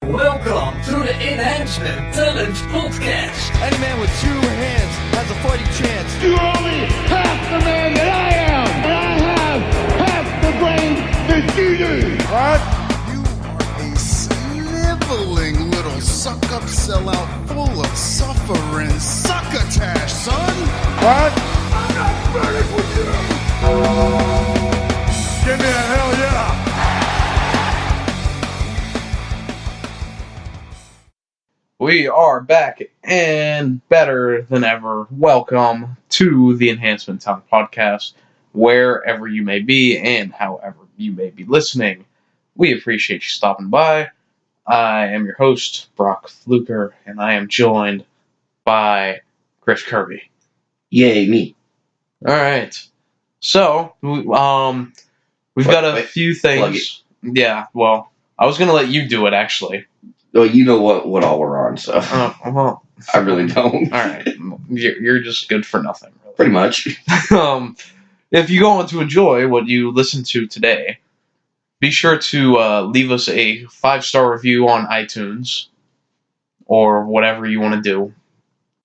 Welcome to the Enhancement Talent Podcast. Any man with 2 hands has a fighting chance. You're only half the man that I am, and I have half the brain that you do. What? You are a sniveling little suck-up sellout full of suffering succotash, son. What? I'm not burning with you. Give me a hell yeah. We are back and better than ever. Welcome to the Enhancement Talent Podcast, wherever you may be and however you may be listening. We appreciate you stopping by. I am your host, Brock Fluker, and I am joined by Chris Kirby. Yay, me. All right. So, we've got a few things. Yeah, well, I was going to let you do it, actually. Well, you know what all we're on, so Well, I really don't. all right. You're just good for nothing, really. Pretty much. If you go on to enjoy what you listen to today, be sure to leave us a 5-star review on iTunes or whatever you want to do,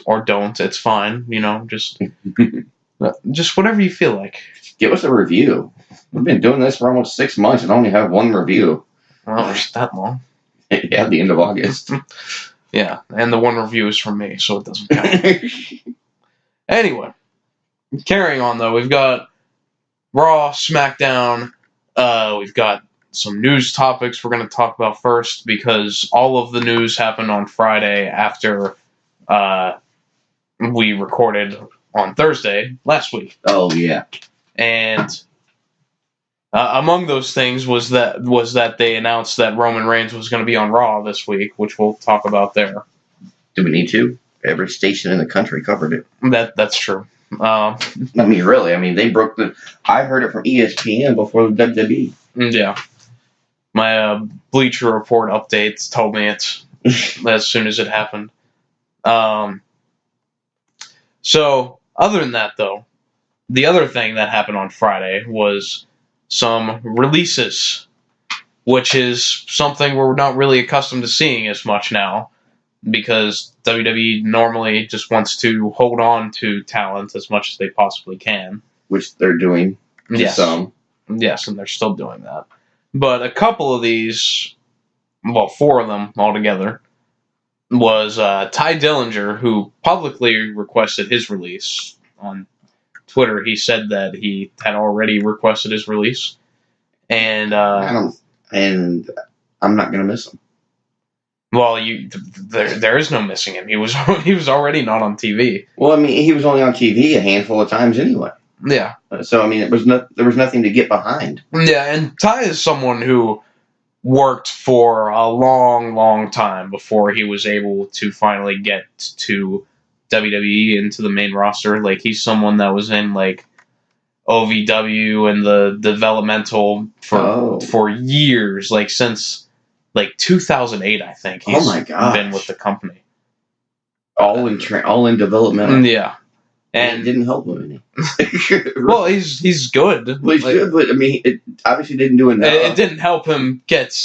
or don't. It's fine, just whatever you feel like. Give us a review. We've been doing this for almost 6 months and only have 1 review. Well, it's that long. Yeah, the end of August. Yeah, and the 1 review is from me, so it doesn't count. Anyway, carrying on though, we've got Raw, SmackDown. We've got some news topics we're going to talk about first because all of the news happened on Friday after we recorded on Thursday last week. Oh, yeah. And among those things was that they announced that Roman Reigns was going to be on Raw this week, which we'll talk about there. Do we need to? Every station in the country covered it. That's true. I mean, really. I mean, they broke the... I heard it from ESPN before the WWE. Yeah. My Bleacher Report updates told me it as soon as it happened. So, other than that, though, the other thing that happened on Friday was some releases, which is something we're not really accustomed to seeing as much now, because WWE normally just wants to hold on to talent as much as they possibly can. Which they're doing. Yes. Some. Yes, and they're still doing that. But a couple of these, well, 4 of them altogether, was Ty Dillinger, who publicly requested his release. On Twitter, he said that he had already requested his release. And I'm not going to miss him. Well, there is no missing him. He was already not on TV. Well, I mean, he was only on TV a handful of times anyway. Yeah. So, I mean, there was nothing to get behind. Yeah, and Ty is someone who worked for a long, long time before he was able to finally get to WWE into the main roster. Like, he's someone that was in, like, OVW and the developmental for years, like, since, like, 2008, I think. He's been with the company. All in development. Yeah. And it didn't help him any. Well, he's good. Well, he's good, but I mean, it obviously didn't do enough. It didn't help him get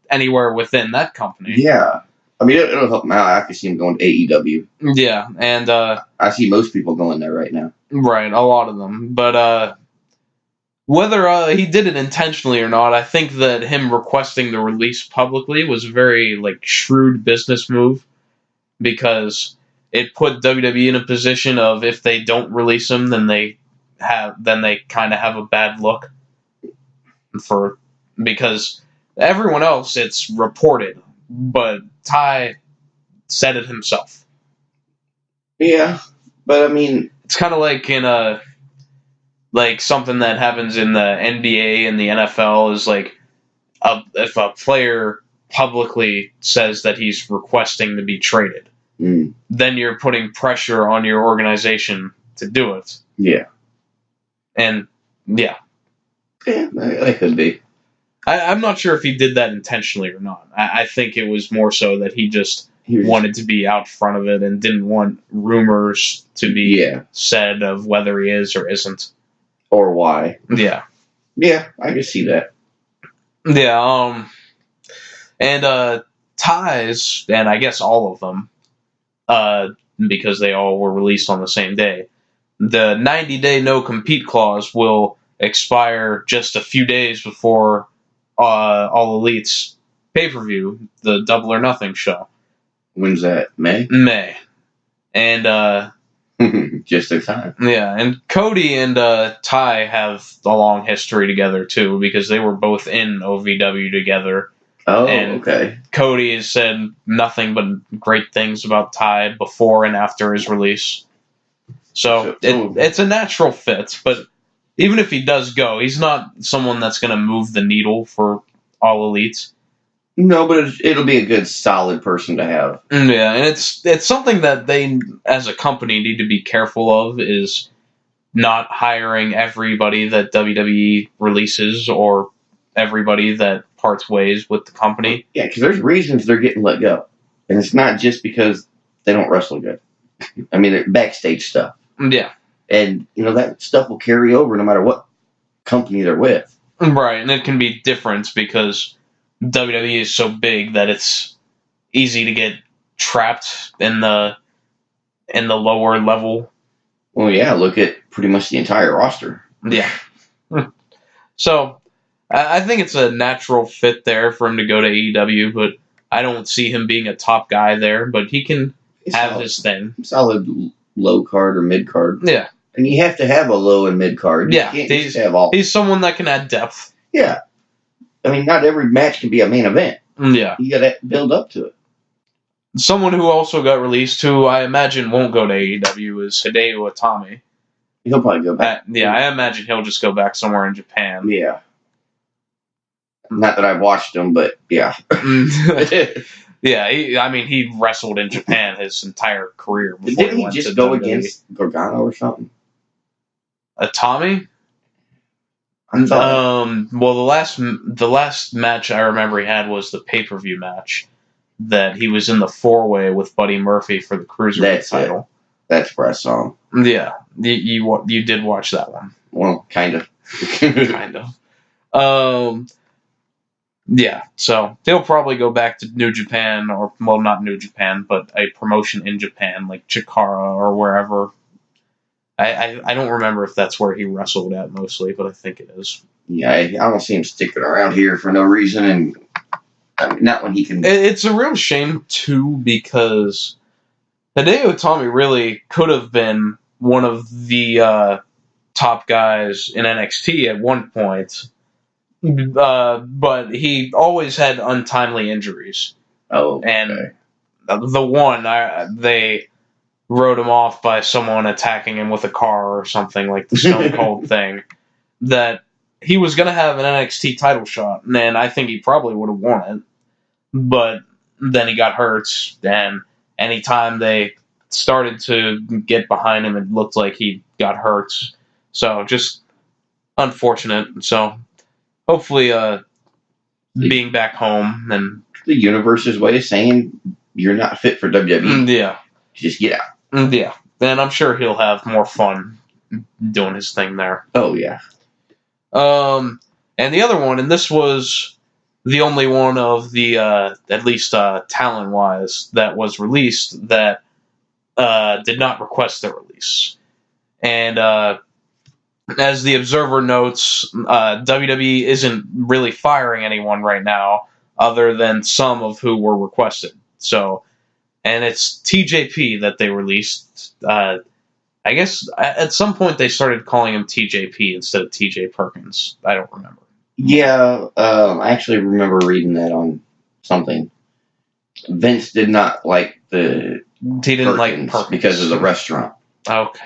anywhere within that company. Yeah. I mean, it'll help him out. I can see him going to AEW. Yeah, and I see most people going there right now. Right, a lot of them. But whether he did it intentionally or not, I think that him requesting the release publicly was a very, like, shrewd business move, because it put WWE in a position of, if they don't release him, then they kind of have a bad look, because everyone else, it's reported, but Ty said it himself. Yeah, but I mean, it's kind of like like something that happens in the NBA and the NFL is like, if a player publicly says that he's requesting to be traded, then you're putting pressure on your organization to do it. Yeah. And, yeah. Yeah, that could be. I'm not sure if he did that intentionally or not. I think it was more so that he just wanted to be out front of it and didn't want rumors to be said of whether he is or isn't. Or why. Yeah. Yeah, I can see that. Yeah, and Ties, and I guess all of them, because they all were released on the same day, the 90-day no-compete clause will expire just a few days before All Elite's pay-per-view, the Double or Nothing show. When's that? May? May. And, just in time. yeah, and Cody and Ty have a long history together, too, because they were both in OVW together. Oh, And okay. Cody has said nothing but great things about Ty before and after his release. So it's a natural fit, but even if he does go, he's not someone that's going to move the needle for All Elite. No, but it'll be a good, solid person to have. Yeah, and it's something that they, as a company, need to be careful of, is not hiring everybody that WWE releases or everybody that parts ways with the company. Yeah, because there's reasons they're getting let go. And it's not just because they don't wrestle good. I mean, they're backstage stuff. Yeah. And, that stuff will carry over no matter what company they're with. Right, and it can be different because WWE is so big that it's easy to get trapped in the lower level. Well, yeah, look at pretty much the entire roster. Yeah. So, I think it's a natural fit there for him to go to AEW, but I don't see him being a top guy there, but he can have his thing. Solid low card or mid card. Yeah. And you have to have a low and mid card. Yeah. You can't just have all. He's someone that can add depth. Yeah. I mean, not every match can be a main event. Yeah. You got to build up to it. Someone who also got released, who I imagine won't go to AEW, is Hideo Itami. He'll probably go back. Yeah, I imagine he'll just go back somewhere in Japan. Yeah. Not that I've watched him, but yeah. Yeah, he wrestled in Japan his entire career. Didn't he just go against Gargano or something? Itami? I'm Well, the last match I remember he had was the pay-per-view match that he was in the 4-way with Buddy Murphy for the Cruiserweight title. That's where I saw him. Yeah, you did watch that one. Well, kind of. Kind of. Yeah, so they'll probably go back to New Japan, or, well, not New Japan, but a promotion in Japan, like Chikara or wherever. I don't remember if that's where he wrestled at mostly, but I think it is. Yeah, I don't see him sticking around here for no reason, and not when he can. It's a real shame, too, because Hideo Itami really could have been one of the top guys in NXT at one point. But he always had untimely injuries. Oh, okay. And the one, they wrote him off by someone attacking him with a car or something, like the Stone Cold thing, that he was going to have an NXT title shot, and I think he probably would have won it. But then he got hurt, and anytime they started to get behind him, it looked like he got hurt. So, just unfortunate. So, hopefully, being back home and the universe's way of saying you're not fit for WWE. Yeah, just get out. Yeah, and I'm sure he'll have more fun doing his thing there. Oh yeah. And the other one, and this was the only one of the at least talent wise that was released that did not request their release, and as the Observer notes, WWE isn't really firing anyone right now, other than some of who were requested. So, and it's TJP that they released. I guess at some point they started calling him TJP instead of TJ Perkins. I don't remember. Yeah, I actually remember reading that on something. Vince did not like the He didn't like Perkins because of the restaurant. Okay.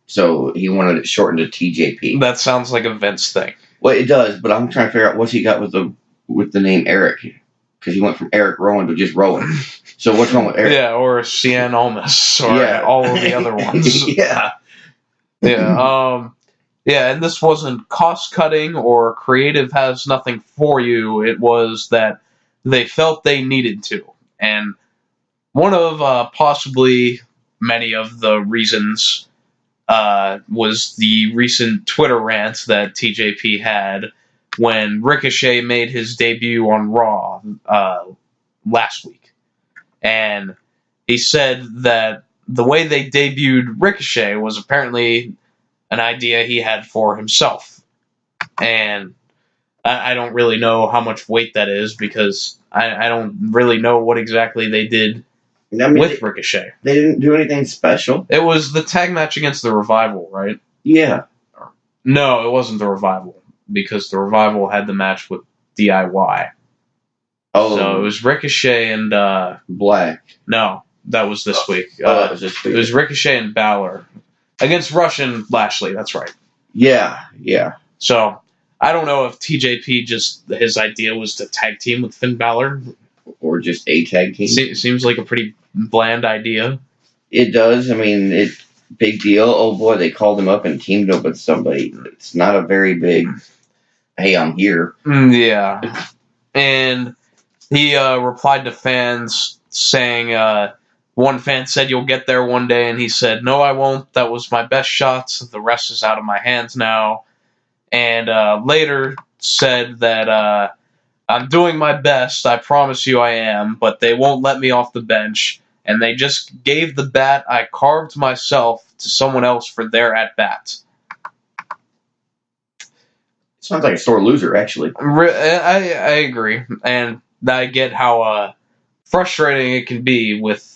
So he wanted it shortened to TJP. That sounds like a Vince thing. Well, it does, but I'm trying to figure out what he got with the name Eric, because he went from Eric Rowan to just Rowan. So what's wrong with Eric? Yeah, or Cien Almas, or all of the other ones. Yeah. Yeah. Yeah, and this wasn't cost-cutting or creative has nothing for you. It was that they felt they needed to. And one of possibly many of the reasons was the recent Twitter rant that TJP had when Ricochet made his debut on Raw last week. And he said that the way they debuted Ricochet was apparently an idea he had for himself. And I don't really know how much weight that is because I don't really know what exactly they did with Ricochet. They didn't do anything special. It was the tag match against the Revival, right? Yeah. No, it wasn't the Revival because the Revival had the match with DIY. Oh. So it was Ricochet and... Black. No, that was this week. That was this week. It was Ricochet and Balor against Rush and Lashley, that's right. Yeah. So, I don't know if TJP his idea was to tag team with Finn Balor. Or just a tag team. Seems like a pretty bland idea. It does. I mean, big deal. Oh boy, they called him up and teamed up with somebody. It's not a very big, hey, I'm here. Yeah. And he replied to fans saying, one fan said, "You'll get there one day," and he said, "No, I won't. That was my best shots. The rest is out of my hands now." And later said that, "I'm doing my best. I promise you I am, but they won't let me off the bench. And they just gave the bat I carved myself to someone else for their at-bat." Sounds like a sore loser, actually. I agree. And I get how frustrating it can be with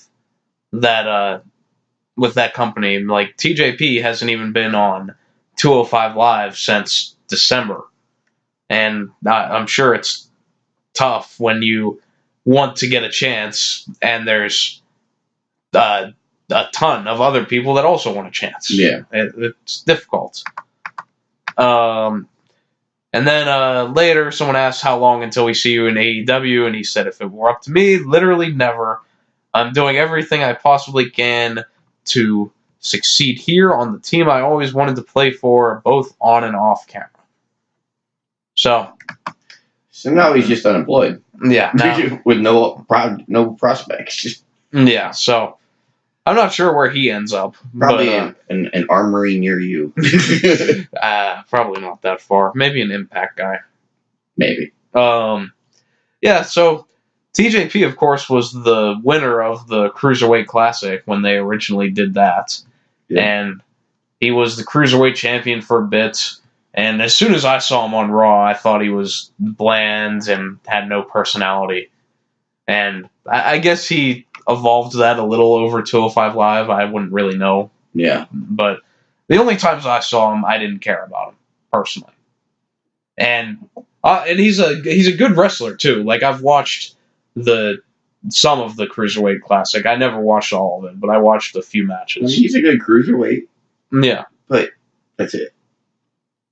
that company. Like, TJP hasn't even been on 205 Live since December. And I'm sure it's tough when you want to get a chance and there's a ton of other people that also want a chance. Yeah. It's difficult. And then later, someone asked how long until we see you in AEW, and he said, "If it were up to me, literally never. I'm doing everything I possibly can to succeed here on the team I always wanted to play for, both on and off camera." So now he's just unemployed. Yeah. With no prospects. Yeah, so I'm not sure where he ends up. Probably but, an armory near you. Probably not that far. Maybe an Impact guy. Maybe. Yeah, so TJP, of course, was the winner of the Cruiserweight Classic when they originally did that. Yeah. And he was the Cruiserweight champion for a bit. And as soon as I saw him on Raw, I thought he was bland and had no personality. And I guess he evolved that a little over 205 Live. I wouldn't really know. Yeah. But the only times I saw him, I didn't care about him, personally. And he's a good wrestler, too. Like, I've watched some of the Cruiserweight Classic. I never watched all of it, but I watched a few matches. I mean, he's a good Cruiserweight. Yeah. But that's it.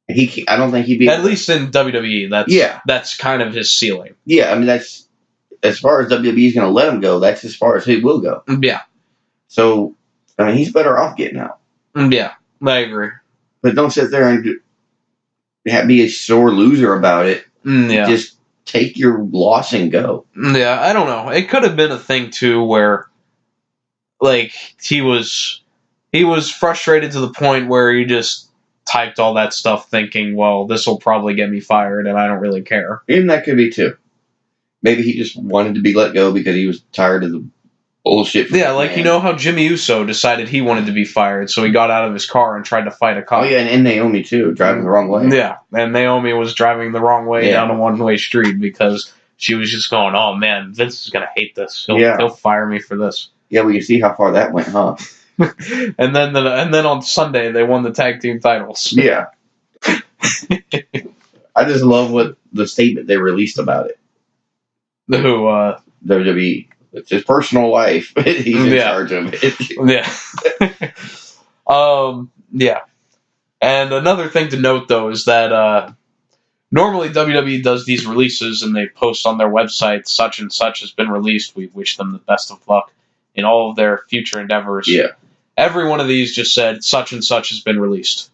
I don't think he'd be... At least in WWE, that's kind of his ceiling. Yeah, I mean, that's... As far as WWE's going to let him go, that's as far as he will go. Yeah. So, I mean, he's better off getting out. Yeah, I agree. But don't sit there and be a sore loser about it. Yeah. Just take your loss and go. Yeah, I don't know. It could have been a thing, too, where, like, he was frustrated to the point where he just typed all that stuff thinking, well, this will probably get me fired, and I don't really care. And that could be, too. Maybe he just wanted to be let go because he was tired of the bullshit. Yeah, like, you know how Jimmy Uso decided he wanted to be fired, so he got out of his car and tried to fight a cop. Oh, yeah, and Naomi, too, driving the wrong way. Yeah, and Naomi was driving the wrong way down a one-way street because she was just going, oh, man, Vince is going to hate this. He'll fire me for this. Yeah, well, you see how far that went, huh? and then on Sunday, they won the tag team titles. Yeah. I just love what the statement they released about it. Who, WWE. It's his personal life. He's in charge of it. Yeah. Yeah. And another thing to note, though, is that normally WWE does these releases and they post on their website, such and such has been released. We wish them the best of luck in all of their future endeavors. Yeah. Every one of these just said, such and such has been released.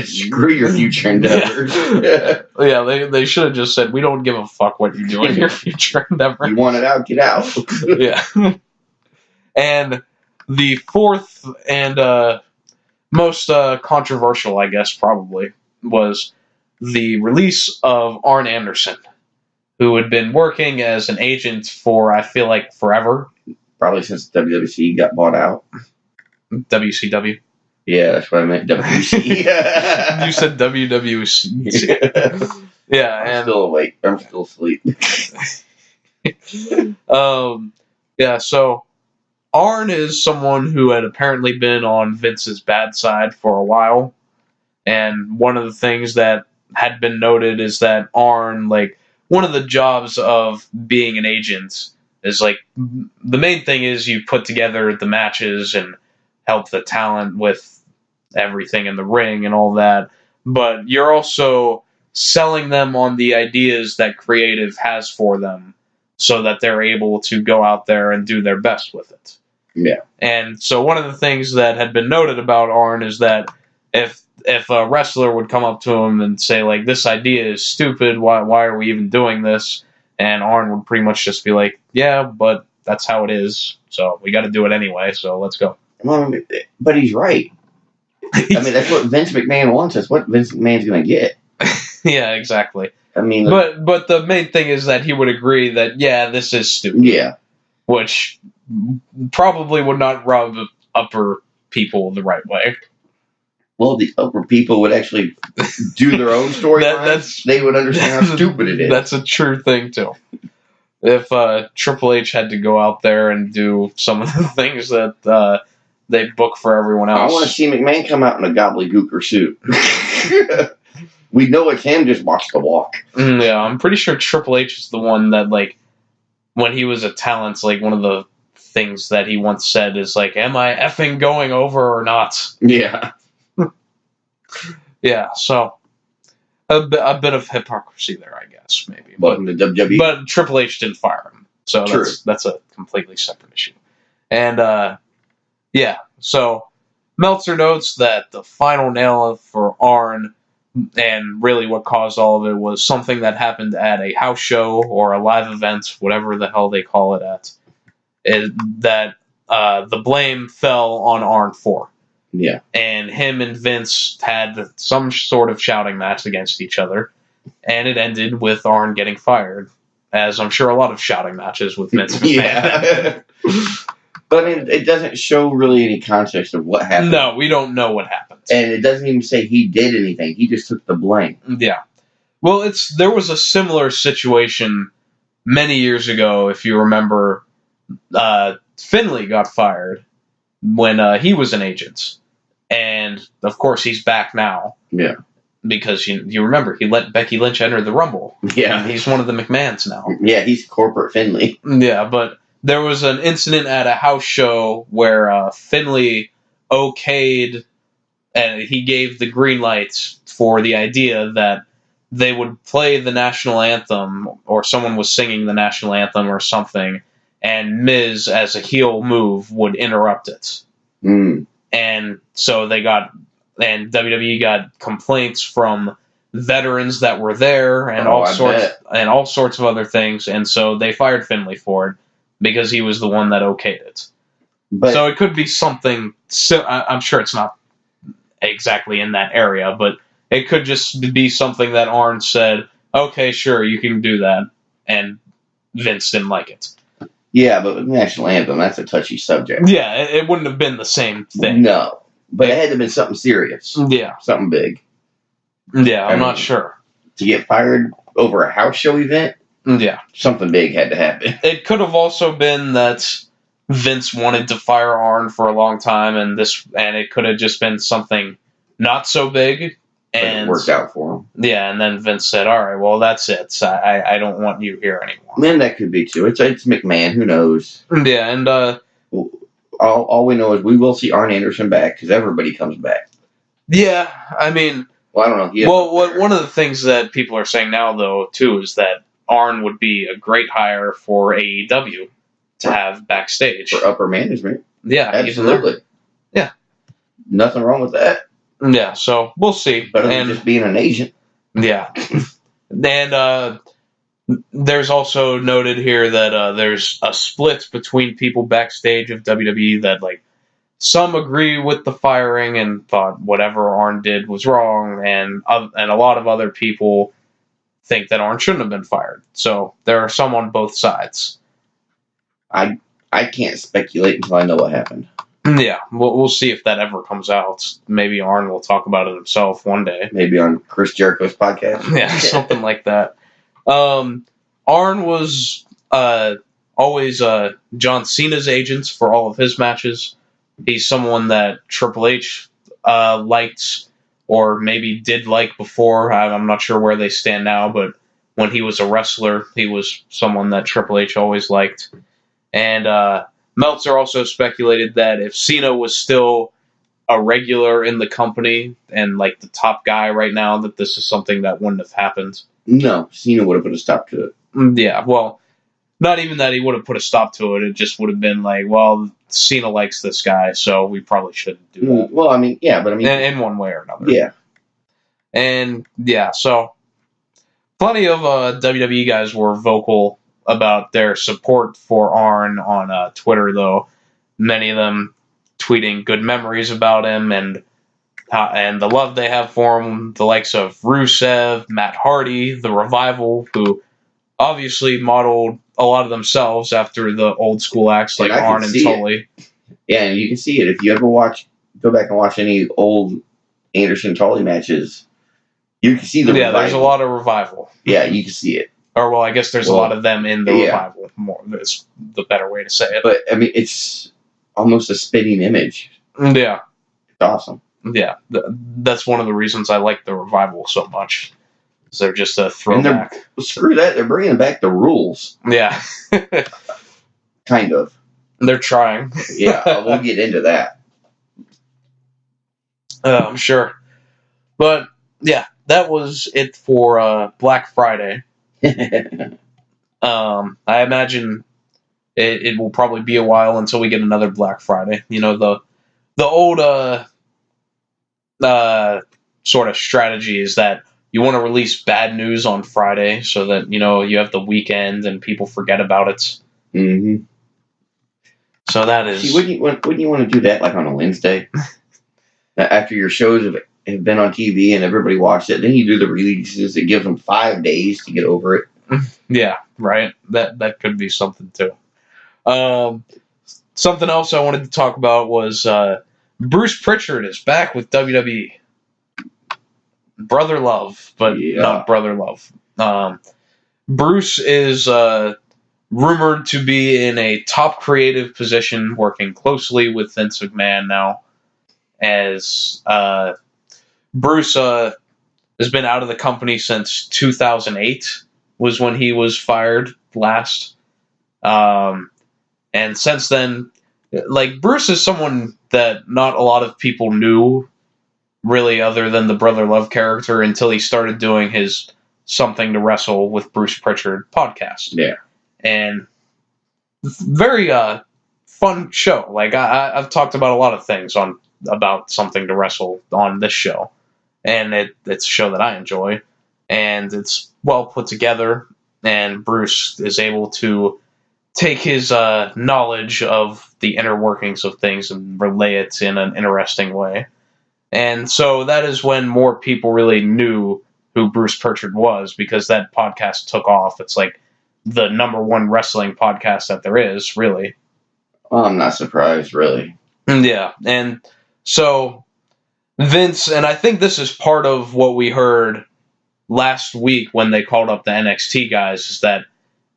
Screw your future endeavors. Yeah, they should have just said, we don't give a fuck what you do in your future endeavors. You want it out, get out. Yeah. And the fourth and most controversial, I guess, probably, was the release of Arn Anderson, who had been working as an agent for, I feel like, forever. Probably since WWC got bought out. WCW. Yeah, that's what I meant. WWC. You said WWC. Yeah, I'm still awake. I'm still asleep. Yeah, so Arn is someone who had apparently been on Vince's bad side for a while. And one of the things that had been noted is that Arn, like, one of the jobs of being an agent is, like, the main thing is you put together the matches and help the talent with everything in the ring and all that. But you're also selling them on the ideas that creative has for them so that they're able to go out there and do their best with it. Yeah. And so one of the things that had been noted about Arn is that if a wrestler would come up to him and say, like, this idea is stupid, why are we even doing this? And Arn would pretty much just be like, yeah, but that's how it is, so we got to do it anyway, so let's go. Well, but he's right. I mean, that's what Vince McMahon wants. That's what Vince McMahon's going to get. Yeah, exactly. I mean, but the main thing is that he would agree that, yeah, this is stupid. Yeah. Which probably would not rub upper people the right way. Well, the upper people would actually do their own storylines. They would understand how stupid it is. That's a true thing, too. If Triple H had to go out there and do some of the things that they book for everyone else. I want to see McMahon come out in a gobbledygooker suit. We know it's him, just watch the walk. Yeah, I'm pretty sure Triple H is the one that, like, when he was a talent, like, one of the things that he once said is, like, am I effing going over or not? Yeah. Yeah, so a bit of hypocrisy there, I guess, maybe. But in the WWE. But Triple H didn't fire him, so that's a completely separate issue. And yeah, so Meltzer notes that the final nail for Arn, and really what caused all of it, was something that happened at a house show or a live event, whatever the hell they call it at, that the blame fell on Arn for. Yeah. And him and Vince had some sort of shouting match against each other, and it ended with Arn getting fired, as I'm sure a lot of shouting matches with Vince McMahon. Yeah. But I mean, it doesn't show really any context of what happened. No, we don't know what happened. And it doesn't even say he did anything. He just took the blame. Yeah. Well, there was a similar situation many years ago, if you remember. Finlay got fired when he was an agent. And, of course, he's back now. Yeah. Because you remember, he let Becky Lynch enter the Rumble. Yeah. And he's one of the McMahons now. Yeah, he's corporate Finlay. Yeah, but there was an incident at a house show where Finlay okayed, and he gave the green lights for the idea that they would play the national anthem, or someone was singing the national anthem or something, and Miz, as a heel move, would interrupt it. Mm. And so WWE got complaints from veterans that were there and all sorts of other things, and so they fired Finlay for it because he was the one that okayed it. But, so it could be something. I'm sure it's not exactly in that area, but it could just be something that Arn said, "Okay, sure, you can do that," and Vince didn't like it. Yeah, but with national anthem, that's a touchy subject. Yeah, it wouldn't have been the same thing. No, but it had to have been something serious. Yeah, something big. Yeah, I'm not sure. To get fired over a house show event. Yeah, something big had to happen. It could have also been that Vince wanted to fire Arn for a long time, and it could have just been something not so big, and it worked out for him. Yeah, and then Vince said, "All right, well, that's it. So I don't want you here anymore." Then that could be too. It's McMahon. Who knows? Yeah, and all we know is we will see Arn Anderson back because everybody comes back. Yeah, I mean, well, I don't know. One of the things that people are saying now, though, too, is that Arn would be a great hire for AEW to have backstage. For upper management. Yeah, absolutely. Yeah. Nothing wrong with that. Yeah, so we'll see. Better than just being an agent. Yeah. And there's also noted here that there's a split between people backstage of WWE that, like, some agree with the firing and thought whatever Arn did was wrong, and a lot of other people think that Arn shouldn't have been fired. So there are some on both sides. I can't speculate until I know what happened. Yeah, we'll see if that ever comes out. Maybe Arn will talk about it himself one day. Maybe on Chris Jericho's podcast. Yeah, something like that. Arn was always John Cena's agent for all of his matches. He's someone that Triple H liked, or maybe did like before. I'm not sure where they stand now, but when he was a wrestler, he was someone that Triple H always liked. And Meltzer also speculated that if Cena was still a regular in the company and like the top guy right now, that this is something that wouldn't have happened. No, Cena would have put a stop to it. Yeah, well, not even that he would have put a stop to it. It just would have been like, well, Cena likes this guy, so we probably shouldn't do that. Well, I mean, yeah, but I mean... In one way or another. Yeah. And, yeah, so plenty of WWE guys were vocal about their support for Arn on Twitter, though. Many of them tweeting good memories about him and the love they have for him. The likes of Rusev, Matt Hardy, The Revival, who obviously modeled a lot of themselves after the old school acts like Arn and Tully. Yeah, and you can see it. If you ever go back and watch any old Anderson-Tully matches, you can see the Revival. There's a lot of Revival. Yeah, you can see it. Or, well, I guess there's a lot of them in the Revival. More, that's the better way to say it. But, I mean, it's almost a spitting image. Yeah. It's awesome. Yeah. That's one of the reasons I like the Revival so much. They're just a throwback. Screw that. They're bringing back the rules. Yeah. Kind of. They're trying. Yeah, we'll get into that. I'm sure. But, yeah, that was it for Black Friday. I imagine it will probably be a while until we get another Black Friday. You know, the old sort of strategy is that you want to release bad news on Friday so that, you know, you have the weekend and people forget about it. Mm-hmm. So that is... See, wouldn't you want to do that like on a Wednesday? After your shows have been on TV and everybody watched it, then you do the releases. It gives them 5 days to get over it. Yeah, right. That could be something too. Something else I wanted to talk about was Bruce Pritchard is back with WWE. Brother Love, but not Brother Love. Bruce is rumored to be in a top creative position, working closely with Vince McMahon now, as Bruce has been out of the company since 2008 was when he was fired last. And since then, like, Bruce is someone that not a lot of people knew really other than the Brother Love character until he started doing his Something to Wrestle with Bruce Pritchard podcast. Yeah. And very fun show. Like, I've talked about a lot of things about Something to Wrestle on this show. And it's a show that I enjoy. And it's well put together. And Bruce is able to take his knowledge of the inner workings of things and relay it in an interesting way. And so that is when more people really knew who Bruce Pritchard was, because that podcast took off. It's like the #1 wrestling podcast that there is, really. Well, I'm not surprised, really. Yeah, and so Vince, and I think this is part of what we heard last week when they called up the NXT guys, is that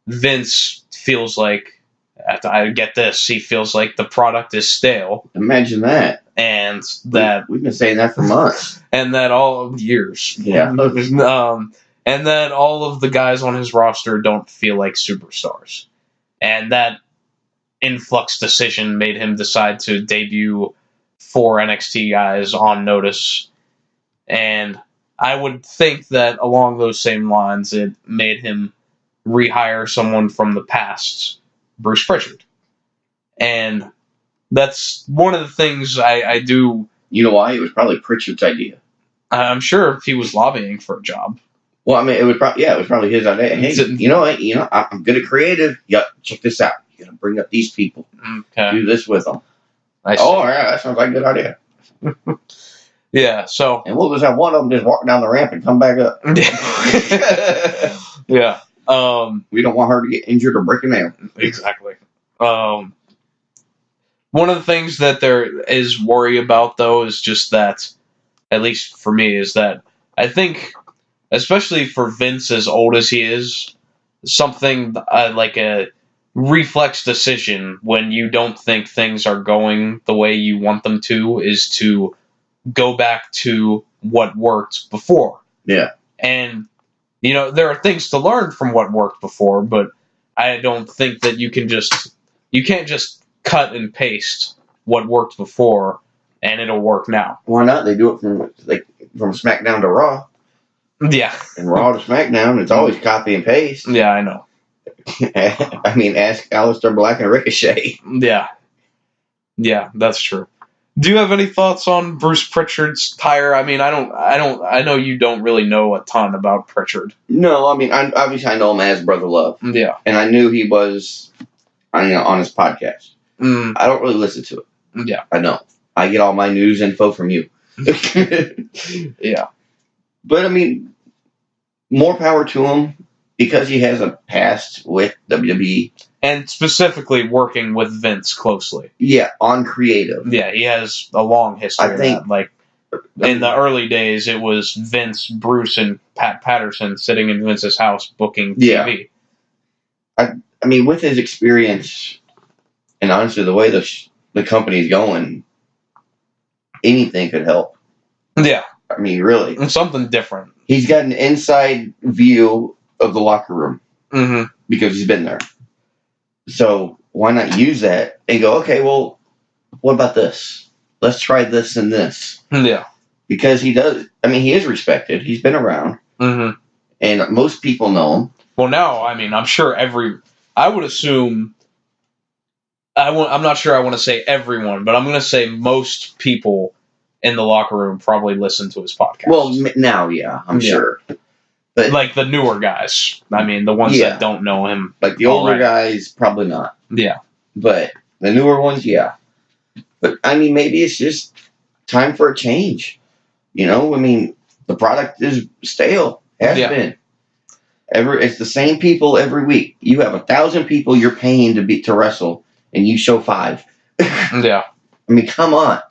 Vince feels like, I get this, he feels like the product is stale. Imagine that. And that... We've been saying that for months. And that all years. Yeah. And that all of the guys on his roster don't feel like superstars. And that influx decision made him decide to debut 4 NXT guys on notice. And I would think that along those same lines, it made him rehire someone from the past, Bruce Pritchard. And that's one of the things I do. You know why? It was probably Pritchard's idea. I'm sure he was lobbying for a job. Well, I mean, it was probably his idea. Hey, you know what? I'm good at creative. Yeah, check this out. You're gonna bring up these people. Okay. Do this with them. Oh, yeah, that sounds like a good idea. Yeah, so... And we'll just have one of them just walk down the ramp and come back up. Yeah. We don't want her to get injured or break a nail. Exactly. One of the things that there is worry about, though, is just that, at least for me, is that I think, especially for Vince, as old as he is, something like a reflex decision when you don't think things are going the way you want them to is to go back to what worked before. Yeah. And, there are things to learn from what worked before, but I don't think that you can't just cut and paste what worked before and it'll work now. Why not? They do it from SmackDown to Raw. Yeah. And Raw to SmackDown, it's always copy and paste. Yeah, I know. I mean, ask Aleister Black and Ricochet. Yeah. Yeah, that's true. Do you have any thoughts on Bruce Pritchard's hire? I mean, I know you don't really know a ton about Pritchard. No, I mean, obviously I know him as Brother Love. Yeah. And I knew he was, on his podcast. Mm. I don't really listen to it. Yeah. I don't. I get all my news info from you. Yeah. But, I mean, more power to him because he has a past with WWE. And specifically working with Vince closely. Yeah, on creative. Yeah, he has a long history of that. Like, in the early days, it was Vince, Bruce, and Pat Patterson sitting in Vince's house booking TV. I mean, with his experience, and honestly, the way the company's going, anything could help. Yeah. I mean, really. And something different. He's got an inside view of the locker room. Mm-hmm. Because he's been there. So why not use that and go, okay, well, what about this? Let's try this and this. Yeah. Because he does, I mean, he is respected. He's been around. Mm-hmm. And most people know him. Well, now, I mean, I'm sure I would assume, I'm not sure I want to say everyone, but I'm going to say most people in the locker room probably listen to his podcast. Well, now, yeah, I'm sure. But, like the newer guys. I mean, the ones that don't know him. Like the older guys, probably not. Yeah. But the newer ones, yeah. But, I mean, maybe it's just time for a change. I mean, the product is stale. Has been. It's the same people every week. You have 1,000 people you're paying to wrestle, and you show 5. Yeah. I mean, come on.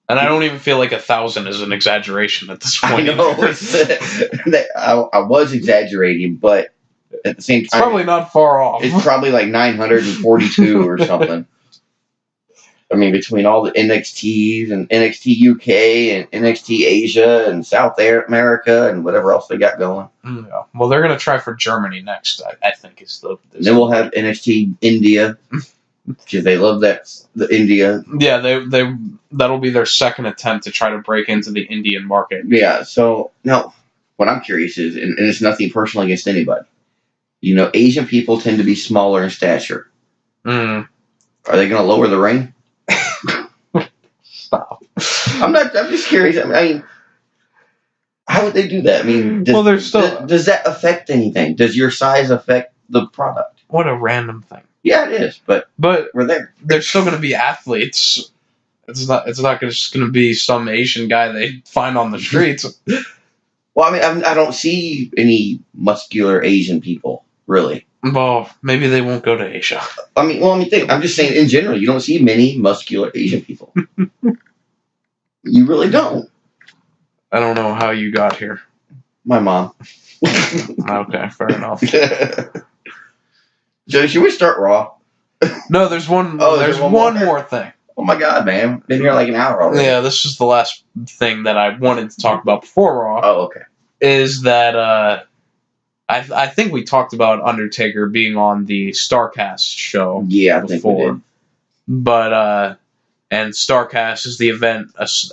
And I don't even feel like 1,000 is an exaggeration at this point. I know. I was exaggerating, but at the same time... It's probably not far off. It's probably like 942 or something. I mean, between all the NXTs and NXT UK and NXT Asia and South America and whatever else they got going. Yeah. Well, they're going to try for Germany next, I think. Then we'll have NXT India, because they love the India. Yeah, that'll be their second attempt to try to break into the Indian market. Yeah, so, now, what I'm curious is, and it's nothing personal against anybody, Asian people tend to be smaller in stature. Mm. Are they going to lower the ring? Stop. I'm just curious. I mean, how would they do that? I mean, does that affect anything? Does your size affect the product? What a random thing. Yeah, it is, but we're there. They're still going to be athletes. It's not just going to be some Asian guy they find on the streets. Well, I mean, I don't see any muscular Asian people, really. Well, maybe they won't go to Asia. I'm just saying in general, you don't see many muscular Asian people. You really don't. I don't know how you got here. My mom. Okay, fair enough. So should we start Raw? No, there's one. There's one more thing. Oh my God, man! Been here like an hour already. Yeah, this is the last thing that I wanted to talk about before Raw. Oh, okay. Is that I think we talked about Undertaker being on the Starcast show. Yeah, I think we did. But and Starcast is the event that's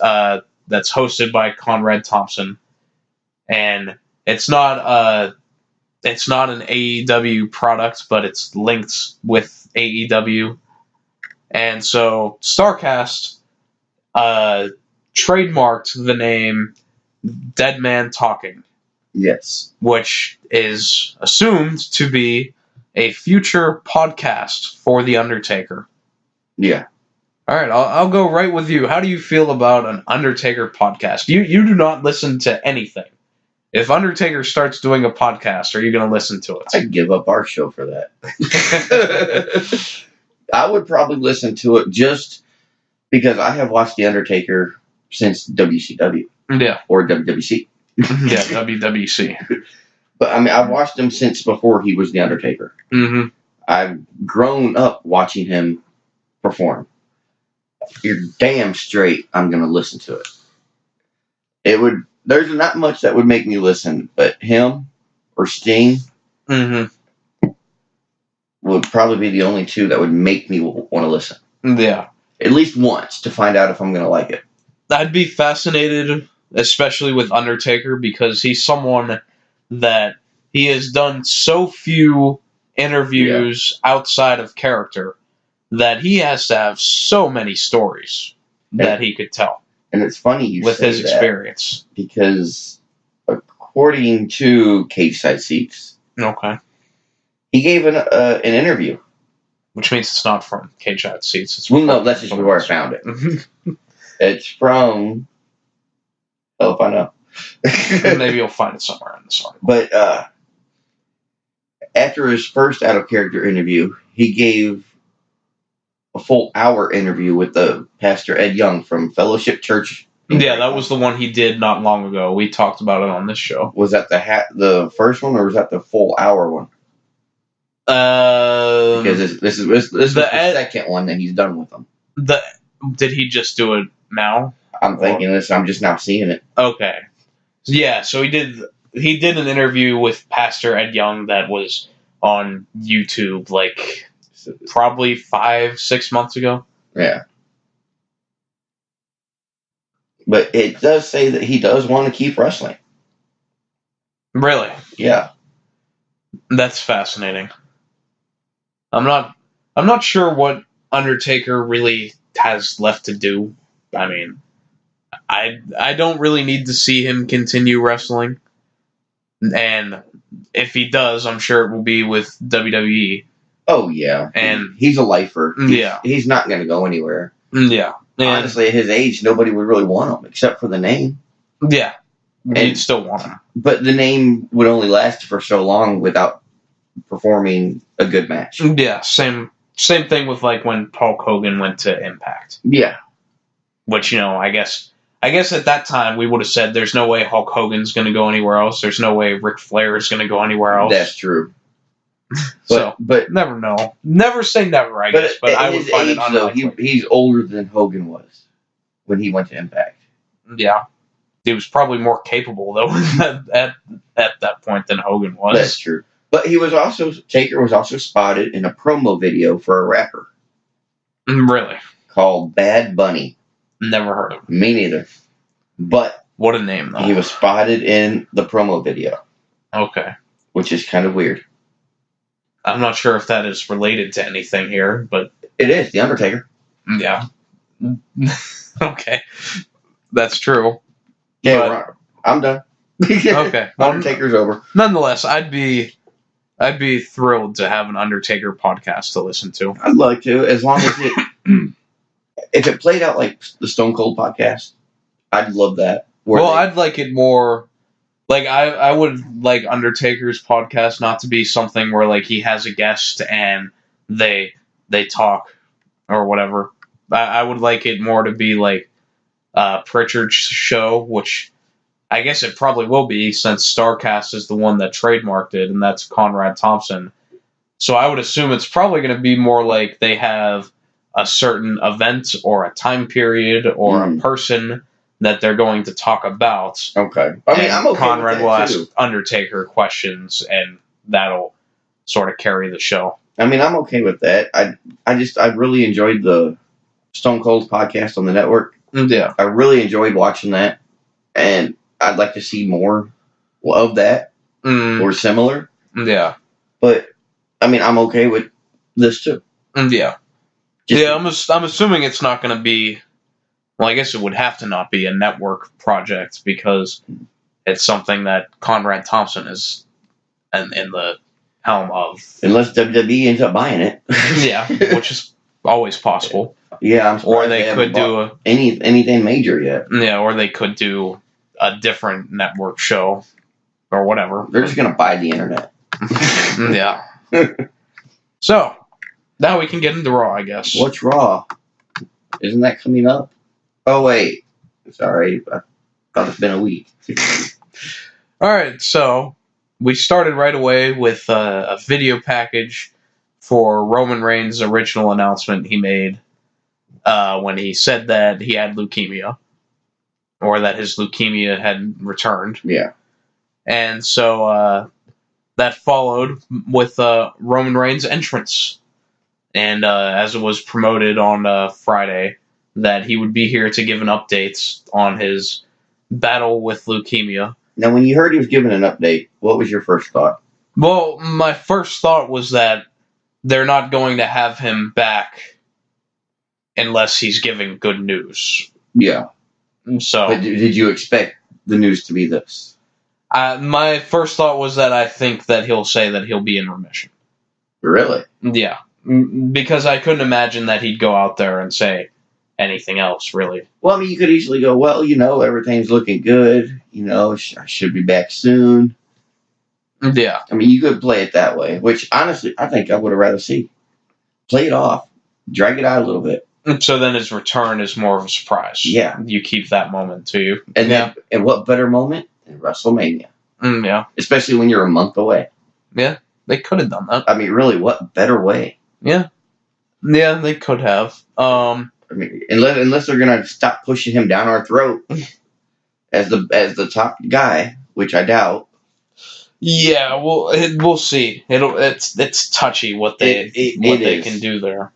hosted by Conrad Thompson, and it's not an AEW product, but it's linked with AEW, and so Starcast trademarked the name Dead Man Talking. Yes. Which is assumed to be a future podcast for The Undertaker. Yeah. All right, I'll go right with you. How do you feel about an Undertaker podcast? You do not listen to anything. If Undertaker starts doing a podcast, are you going to listen to it? I'd give up our show for that. I would probably listen to it just because I have watched The Undertaker since WCW. Yeah. Or WWC. Yeah, WWC. But I mean, I've watched him since before he was The Undertaker. Mm-hmm. I've grown up watching him perform. You're damn straight I'm going to listen to it. There's not much that would make me listen, but him or Sting would probably be the only two that would make me want to listen. Yeah. At least once to find out if I'm going to like it. I'd be fascinated, especially with Undertaker, because he's someone that he has done so few interviews outside of character that he has to have so many stories that he could tell. And it's funny you with say his experience, because according to Cage Side Seats, okay, he gave an interview, which means it's not from Cage Side Seats. It's no, that's just where I found it. It's from. Oh, if I know, maybe you'll find it somewhere in this article. But after his first out of character interview, he gave a full hour interview with the Pastor Ed Young from Fellowship Church. Yeah, that was the one he did not long ago. We talked about it on this show. Was that the first one, or was that the full hour one? Because this is the second one that he's done with them. Did he just do it now? I'm thinking this. I'm just now seeing it. Okay. Yeah, so he did an interview with Pastor Ed Young that was on YouTube like probably 5-6 months ago. Yeah. But it does say that he does want to keep wrestling. Really? Yeah. That's fascinating. I'm not sure what Undertaker really has left to do. I mean, I don't really need to see him continue wrestling. And if he does, I'm sure it will be with WWE. Oh, yeah. And he's a lifer. Yeah. He's not going to go anywhere. Yeah. And honestly, at his age, nobody would really want him, except for the name. Yeah. You'd still want him. But the name would only last for so long without performing a good match. Yeah, same thing with like when Hulk Hogan went to Impact. Yeah. Which, I guess at that time we would have said there's no way Hulk Hogan's going to go anywhere else. There's no way Ric Flair is going to go anywhere else. That's true. But never know. Never say never, I guess. But I would find it unlikely. Though, he's older than Hogan was when he went to Impact. Yeah. He was probably more capable, though, at that point than Hogan was. That's true. But Taker was also spotted in a promo video for a rapper. Really? Called Bad Bunny. Never heard of him. Me neither. But what a name, though. He was spotted in the promo video. Okay. Which is kind of weird. I'm not sure if that is related to anything here, but... It is, The Undertaker. Yeah. Okay. That's true. Yeah, I'm done. Okay. Undertaker's over. Nonetheless, I'd be thrilled to have an Undertaker podcast to listen to. I'd like to, as long as it... if it played out like the Stone Cold podcast, I'd love that. I'd like it more... Like, I would like Undertaker's podcast not to be something where, like, he has a guest and they talk or whatever. I would like it more to be, like, Pritchard's show, which I guess it probably will be since StarCast is the one that trademarked it, and that's Conrad Thompson. So I would assume it's probably going to be more like they have a certain event or a time period or a person that they're going to talk about. Okay. I mean, I'm okay Conrad with will that ask too. Undertaker questions, and that'll sort of carry the show. I mean, I'm okay with that. I really enjoyed the Stone Cold podcast on the network. Yeah. I really enjoyed watching that, and I'd like to see more of that or similar. Yeah. But, I mean, I'm okay with this too. Yeah. I'm assuming it's not going to be... Well, I guess it would have to not be a network project because it's something that Conrad Thompson is in the helm of. Unless WWE ends up buying it. Yeah, which is always possible. Yeah, I'm surprised Or they could do anything major yet. Yeah, or they could do a different network show or whatever. They're just gonna buy the internet. Yeah. So now we can get into Raw, I guess. What's Raw? Isn't that coming up? Oh wait, sorry, I thought it's been a week. All right, so we started right away with a video package for Roman Reigns' original announcement he made when he said that he had leukemia, or that his leukemia had returned. Yeah. And so that followed with Roman Reigns' entrance. And as it was promoted on Friday, that he would be here to give an update on his battle with leukemia. Now, when you heard he was giving an update, what was your first thought? Well, my first thought was that they're not going to have him back unless he's giving good news. Yeah. So, But did you expect the news to be this? my first thought was that I think that he'll say that he'll be in remission. Really? Yeah. Because I couldn't imagine that he'd go out there and say anything else, really. Well, I mean, you could easily go, well, everything's looking good. I should be back soon. Yeah. I mean, you could play it that way, which, honestly, I think I would have rather see. Play it off. Drag it out a little bit. So then his return is more of a surprise. Yeah. You keep that moment to you. And and what better moment than WrestleMania? Yeah. Especially when you're a month away. Yeah. They could have done that. I mean, really, what better way? Yeah. Yeah, they could have. I mean, unless they're gonna stop pushing him down our throat as the top guy, which I doubt. Yeah, well, we'll see. It's touchy what they can do there,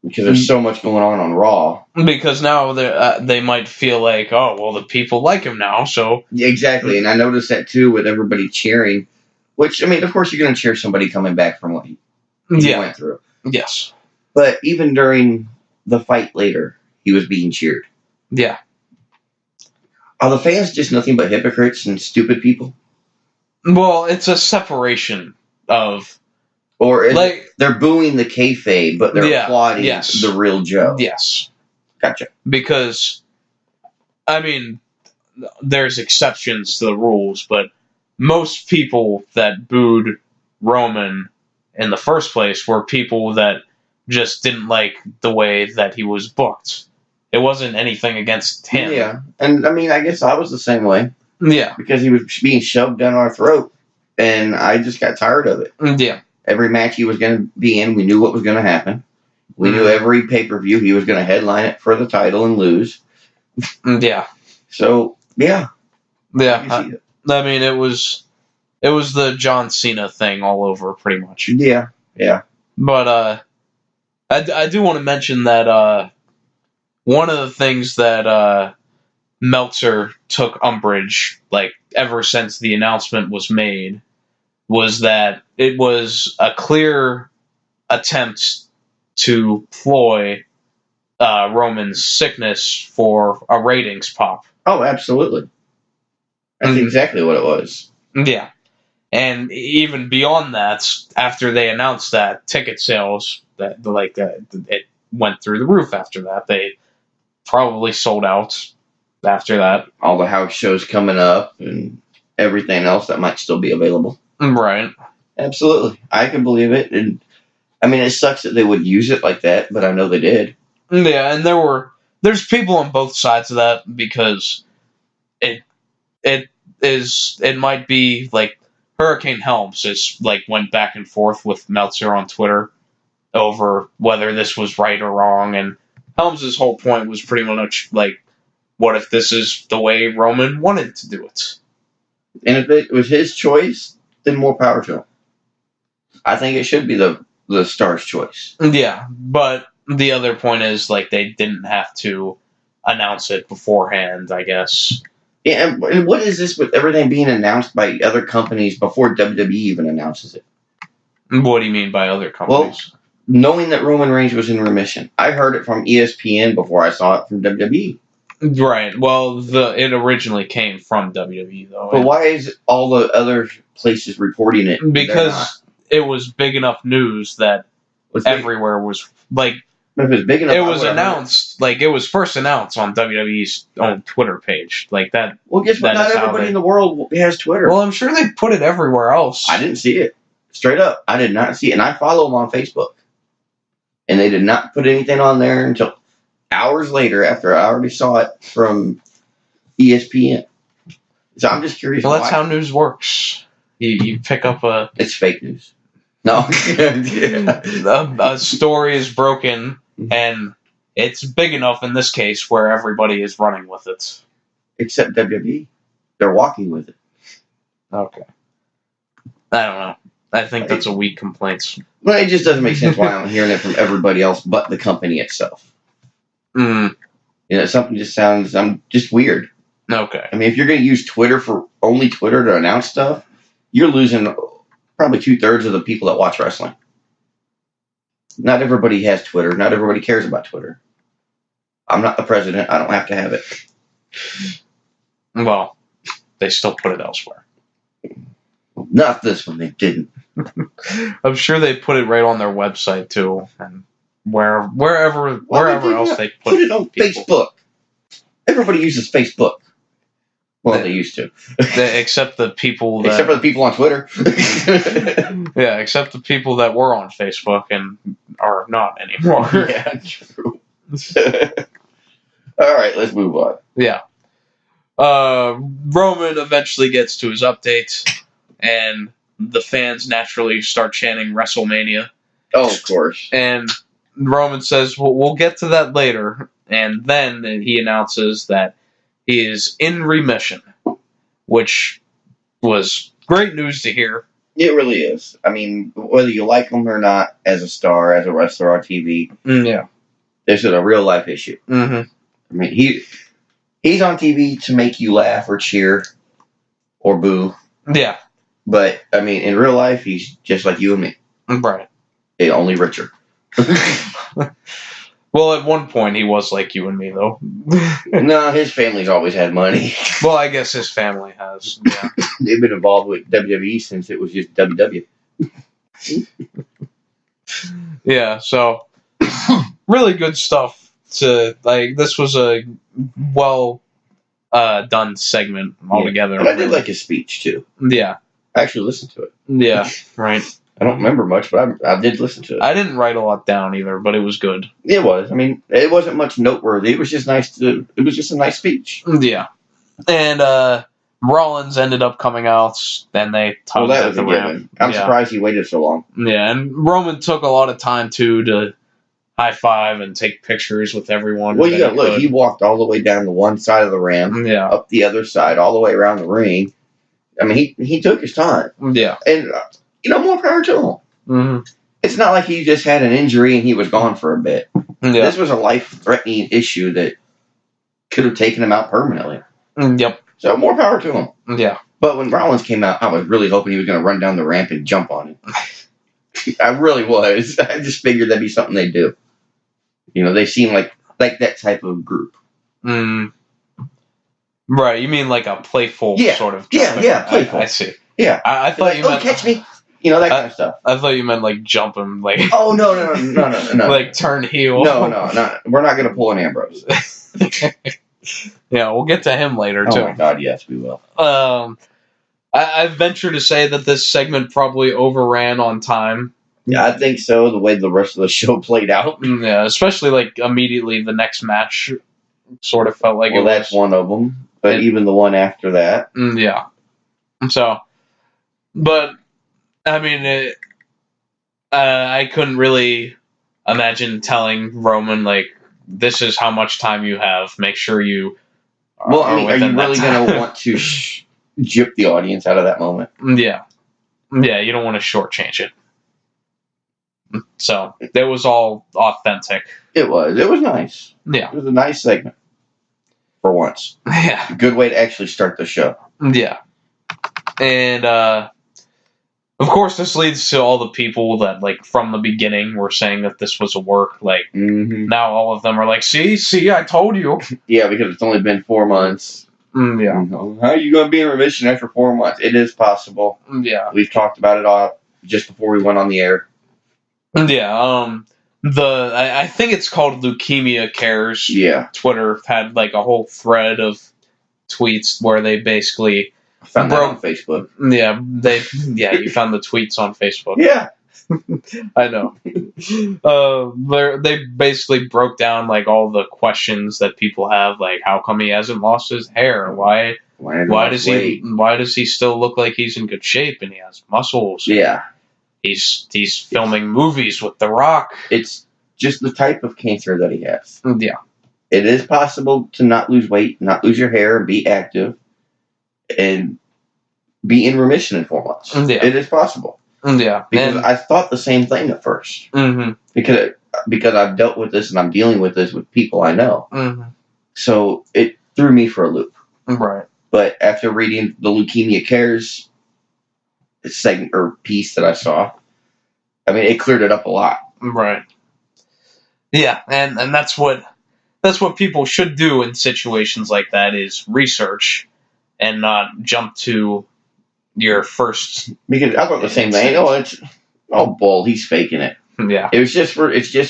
because there's so much going on Raw. Because now they might feel like, oh well, the people like him now, so Yeah, exactly. And I noticed that too with everybody cheering. Which, I mean, of course, you're going to cheer somebody coming back from what he went through. Yes. But even during the fight later, he was being cheered. Yeah. Are the fans just nothing but hypocrites and stupid people? Well, it's a separation of... Or they're booing the kayfabe, but they're applauding the real Joe? Yes. Gotcha. Because, I mean, there's exceptions to the rules, but most people that booed Roman in the first place were people that just didn't like the way that he was booked. It wasn't anything against him. Yeah. And, I mean, I guess I was the same way. Yeah. Because he was being shoved down our throat, and I just got tired of it. Yeah. Every match he was going to be in, we knew what was going to happen. We knew every pay-per-view he was going to headline it for the title and lose. Yeah. So, yeah. Yeah. I mean, it was the John Cena thing all over, pretty much. Yeah. But I do want to mention that one of the things that Meltzer took umbrage, like, ever since the announcement was made, was that it was a clear attempt to ploy Roman's sickness for a ratings pop. Oh, absolutely. That's exactly what it was. Yeah. And even beyond that, after they announced that, ticket sales, it went through the roof after that. They probably sold out after that. All the house shows coming up and everything else that might still be available. Right. Absolutely. I can believe it. And I mean, it sucks that they would use it like that, but I know they did. Yeah, and there's people on both sides of that, because it might be like Hurricane Helms went back and forth with Meltzer on Twitter over whether this was right or wrong, and Helms' whole point was pretty much like, what if this is the way Roman wanted to do it? And if it was his choice, then more power to him. I think it should be the star's choice. Yeah, but the other point is, like, they didn't have to announce it beforehand, I guess. Yeah, and what is this with everything being announced by other companies before WWE even announces it? What do you mean by other companies? Well, knowing that Roman Reigns was in remission. I heard it from ESPN before I saw it from WWE. Right. Well, it originally came from WWE, though. But why is all the other places reporting it? Because it was big enough news that everywhere was... Like, But if it's big enough, it was announced. Like, it was first announced on WWE's own Twitter page. Like that. Well, guess what? Not everybody in the world has Twitter. Well, I'm sure they put it everywhere else. I didn't see it. Straight up, I did not see it, and I follow them on Facebook. And they did not put anything on there until hours later, after I already saw it from ESPN. So I'm just curious. Well, that's how news works. You pick up a... It's fake news. No. a story is broken, and it's big enough in this case where everybody is running with it. Except WWE. They're walking with it. Okay. I don't know. I think that's a weak complaint. Well, it just doesn't make sense why I'm hearing it from everybody else but the company itself. Something just sounds just weird. Okay. I mean, if you're going to use Twitter for only Twitter to announce stuff, you're losing probably 2/3 of the people that watch wrestling. Not everybody has Twitter. Not everybody cares about Twitter. I'm not the president. I don't have to have it. Well, they still put it elsewhere. Not this one. They didn't. I'm sure they put it right on their website too, and wherever else they put it on people. Facebook. Everybody uses Facebook. Well, they used to. Except the people that... Except for the people on Twitter. Yeah, except the people that were on Facebook and are not anymore. Yeah, true. All right, let's move on. Yeah. Roman eventually gets to his update, and the fans naturally start chanting WrestleMania. Oh, of course. And Roman says, well, we'll get to that later. And then he announces that he is in remission, which was great news to hear. It really is. I mean, whether you like him or not as a star, as a wrestler on TV, yeah, this is a real life issue. Mm-hmm. I mean, he's on TV to make you laugh or cheer or boo. Yeah. But, I mean, in real life, he's just like you and me. Right. Only richer. Well, at one point, he was like you and me, though. No, his family's always had money. Well, I guess his family has, yeah. They've been involved with WWE since it was just WW. Yeah, so, really good stuff. This was a well done segment altogether. Yeah. And I did like his speech, too. Yeah. I actually listened to it. Yeah, right. I don't remember much, but I did listen to it. I didn't write a lot down either, but it was good. It was. I mean, it wasn't much noteworthy. It was just nice it was just a nice speech. Yeah. And Rollins ended up coming out, and they tugged at the ramp. I'm surprised he waited so long. Yeah, and Roman took a lot of time, too, to high five and take pictures with everyone. Well, you got to look. He walked all the way down to one side of the ramp, up the other side, all the way around the ring. I mean, he took his time. Yeah. And... more power to him. Mm-hmm. It's not like he just had an injury and he was gone for a bit. Yeah. This was a life-threatening issue that could have taken him out permanently. Yep. So more power to him. Yeah. But when Rollins came out, I was really hoping he was going to run down the ramp and jump on him. I really was. I just figured that'd be something they'd do. They seem like that type of group. Mm. Right. You mean like a playful sort of... Yeah, playful. I see. Yeah. I thought you meant... catch me. That kind of stuff. I thought you meant like jump him, like... Oh, no. Like turn heel. No. We're not going to pull an Ambrose. Yeah, we'll get to him later, too. Oh, my God, yes, we will. I venture to say that this segment probably overran on time. Yeah, I think so, the way the rest of the show played out. Yeah, especially, like, immediately the next match sort of felt like it was... Well, that's one of them, but even the one after that. Yeah. So... But, I mean, I couldn't really imagine telling Roman, like, this is how much time you have. Make sure you are you really going to want to jip the audience out of that moment? Yeah. Yeah, you don't want to shortchange it. So, it was all authentic. It was. It was nice. Yeah. It was a nice segment. For once. Yeah. A good way to actually start the show. Yeah. And, of course, this leads to all the people that, like, from the beginning were saying that this was a work. Like, now all of them are like, see, I told you. Yeah, because it's only been 4 months. Yeah. How are you going to be in remission after 4 months? It is possible. Yeah. We've talked about it all just before we went on the air. Yeah. I think it's called Leukemia Cares. Yeah. Twitter had like a whole thread of tweets where they basically Found that on Facebook. You found the tweets on Facebook. Yeah. I know. They basically broke down like all the questions that people have, like how come he hasn't lost his hair? Why does he still look like he's in good shape and he has muscles? Yeah. He's filming movies with The Rock. It's just the type of cancer that he has. Yeah. It is possible to not lose weight, not lose your hair, and be active, and be in remission in 4 months. Yeah. It is possible. Yeah. Because I thought the same thing at first. Mm-hmm. Because I've dealt with this and I'm dealing with this with people I know. Mm-hmm. So it threw me for a loop. Right. But after reading the Leukemia Cares segment or piece that I saw, I mean, it cleared it up a lot. Right. Yeah, and that's what people should do in situations like that is research and not jump to your first. Because I thought the same thing. Bull, he's faking it. Yeah. It's just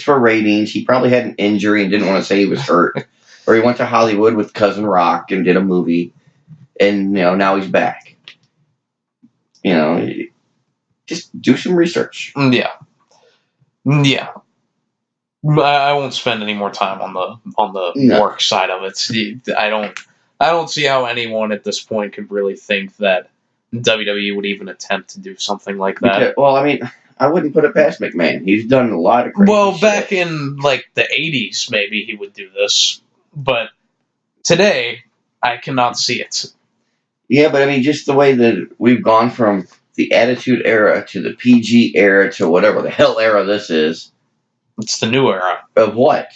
for ratings. He probably had an injury and didn't want to say he was hurt. Or he went to Hollywood with Cousin Rock and did a movie, and now he's back. Just do some research. Yeah. Yeah. I won't spend any more time on the work side of it. I don't see how anyone at this point could really think that WWE would even attempt to do something like that. Well, I mean, I wouldn't put it past McMahon. He's done a lot of crazy shit. Back in like the 80s, maybe he would do this, but today I cannot see it. Yeah, but I mean, just the way that we've gone from the Attitude Era to the PG era to whatever the hell era this is. It's the new era. Of what?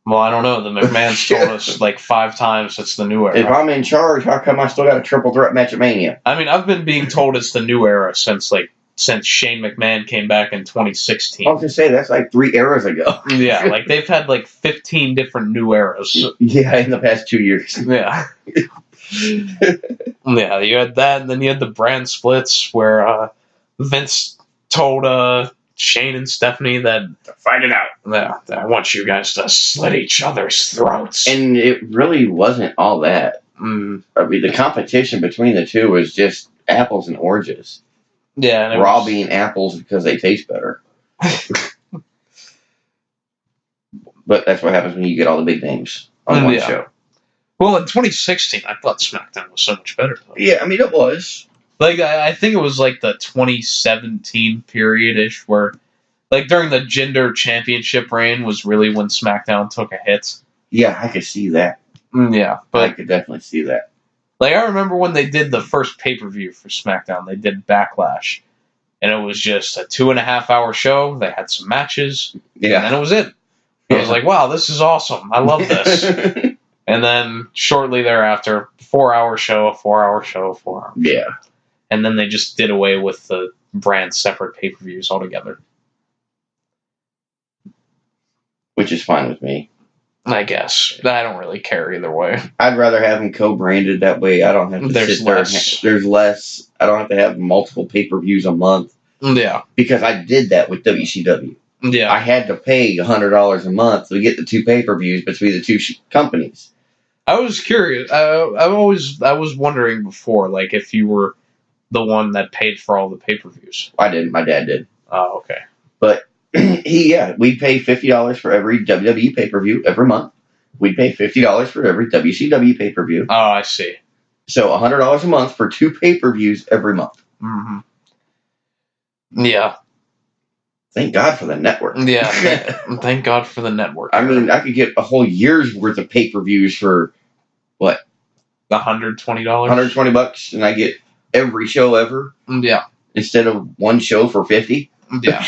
Well, I don't know. The McMahon's told us like 5 times it's the new era. If I'm in charge, how come I still got a triple threat match at Mania? I mean, I've been being told it's the new era since Shane McMahon came back in 2016. I was going to say, that's like 3 eras ago. Yeah, like they've had like 15 different new eras. Yeah, in the past 2 years. Yeah. Yeah, you had that, and then you had the brand splits where Vince told Shane and Stephanie that fight it out. Yeah, I want you guys to slit each other's throats. And it really wasn't all that. I mean, the competition between the two was just apples and oranges. Yeah, and Raw being apples because they taste better. But that's what happens when you get all the big names on one show. Well, in 2016, I thought SmackDown was so much better. Though. Yeah, I mean, it was. Like, I think it was like the 2017 period-ish where, like, during the Gender Championship reign was really when SmackDown took a hit. Yeah, I could see that. Yeah, but I could definitely see that. Like, I remember when they did the first pay-per-view for SmackDown, they did Backlash, and it was just a 2.5-hour show. They had some matches, and then it was it. I was like, wow, this is awesome. I love this. And then shortly thereafter, 4-hour show, 4-hour show, 4-hour show. Yeah. And then they just did away with the brand separate pay-per-views altogether. Which is fine with me. I guess. I don't really care either way. I'd rather have them co-branded. That way I don't have to There's sit there. less. There's less. I don't have to have multiple pay-per-views a month. Yeah. Because I did that with WCW. Yeah. I had to pay $100 a month to get the 2 pay-per-views between the 2 companies. I was curious. I was wondering before, like, if you were the one that paid for all the pay-per-views. I didn't. My dad did. Oh, okay. But we pay $50 for every WWE pay-per-view every month. We pay $50 for every WCW pay-per-view. Oh, I see. So $100 a month for 2 pay-per-views every month. Mm-hmm. Yeah. Thank God for the network. Yeah. Thank God for the network. I mean, I could get a whole year's worth of pay-per-views for what? $120. $120, and I get every show ever. Yeah. Instead of one show for $50. Yeah.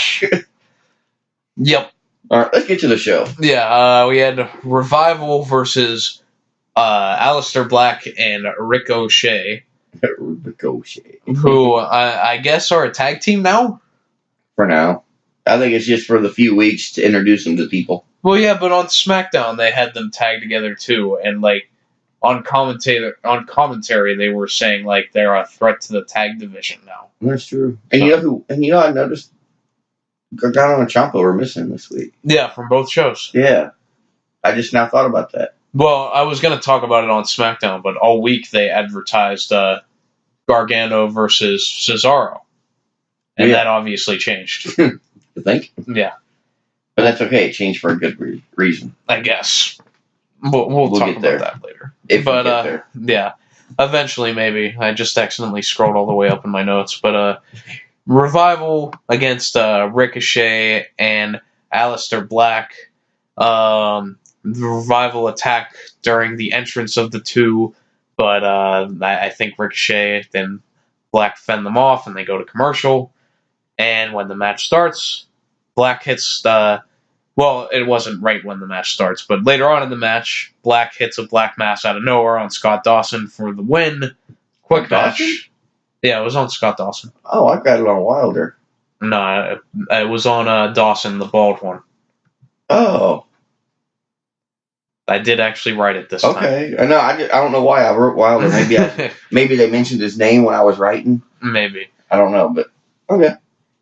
Yep. All right, let's get to the show. Yeah, we had Revival versus Aleister Black and Ricochet. Ricochet. Who I guess are a tag team now? For now. I think it's just for the few weeks to introduce them to people. Well, yeah, but on SmackDown they had them tagged together too, and like on commentary they were saying like they're a threat to the tag division now. That's true. And you know I noticed Gargano and Ciampa were missing this week. Yeah, from both shows. Yeah. I just now thought about that. Well, I was going to talk about it on SmackDown, but all week they advertised Gargano versus Cesaro. And that obviously changed. You think? Yeah. But that's okay. It changed for a good reason. I guess. We'll talk get about there. that later. If but, we get there. yeah. Eventually, maybe. I just accidentally scrolled all the way up in my notes. But Revival against Ricochet and Aleister Black. The Revival attack during the entrance of the two. But I think Ricochet and Black fend them off and they go to commercial. And when the match starts, Black hits well, it wasn't right when the match starts, but later on in the match, Black hits a Black Mass out of nowhere on Scott Dawson for the win. Quick match. Dawson? Yeah, it was on Scott Dawson. Oh, I got it on Wilder. No, it was on Dawson, the bald one. Oh. I did actually write it this time. Okay. No, I don't know why I wrote Wilder. Maybe they mentioned his name when I was writing. Maybe. I don't know, but okay.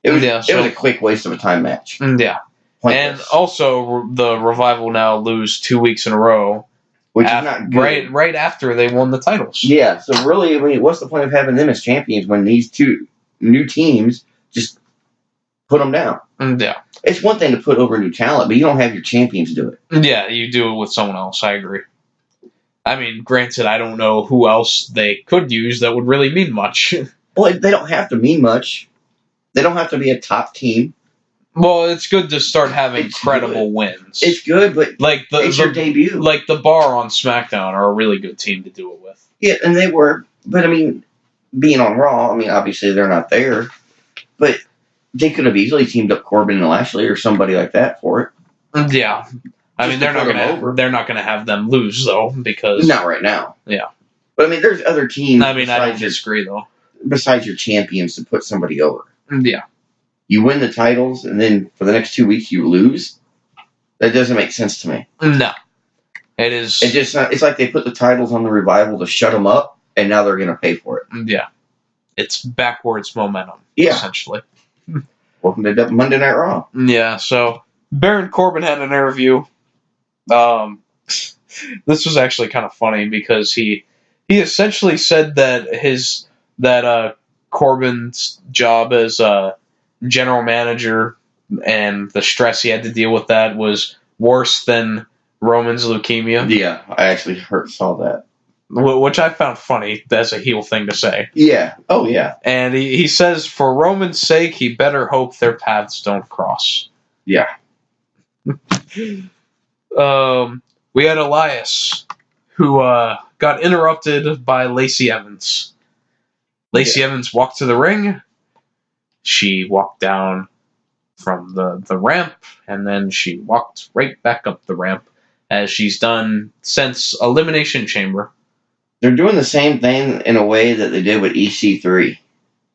It was Yeah, it was a quick waste of a time match. Yeah. Pointless. And also, the Revival now lose 2 weeks in a row. Which is not good. Right after they won the titles. Yeah, so really, I mean, what's the point of having them as champions when these two new teams just put them down? Yeah. It's one thing to put over new talent, but you don't have your champions do it. Yeah, you do it with someone else. I agree. I mean, granted, I don't know who else they could use that would really mean much. Well, they don't have to mean much. They don't have to be a top team. Well, it's good to start having credible wins. It's good, but like it's your debut. Like the Bar on SmackDown are a really good team to do it with. Yeah, and they were. But, I mean, being on Raw, I mean, obviously they're not there. But they could have easily teamed up Corbin and Lashley or somebody like that for it. Yeah. I mean, they're not gonna have them lose, though, because... Not right now. Yeah. But, I mean, there's other teams... I mean, I don't disagree, though. Besides your champions to put somebody over. Yeah. You win the titles, and then for the next 2 weeks you lose? That doesn't make sense to me. No. It is... It's like they put the titles on the Revival to shut them up, and now they're going to pay for it. Yeah. It's backwards momentum, essentially. Welcome to Monday Night Raw. Yeah, so Baron Corbin had an interview. This was actually kind of funny because he essentially said that Corbin's job as general manager and the stress he had to deal with that was worse than Roman's leukemia. Yeah, I actually saw that. Which I found funny as a heel thing to say. Yeah. Oh, yeah. And he says, for Roman's sake, he better hope their paths don't cross. Yeah. We had Elias, who got interrupted by Lacey Evans. Lacey Evans walked to the ring. She walked down from the ramp, and then she walked right back up the ramp, as she's done since Elimination Chamber. They're doing the same thing in a way that they did with EC3.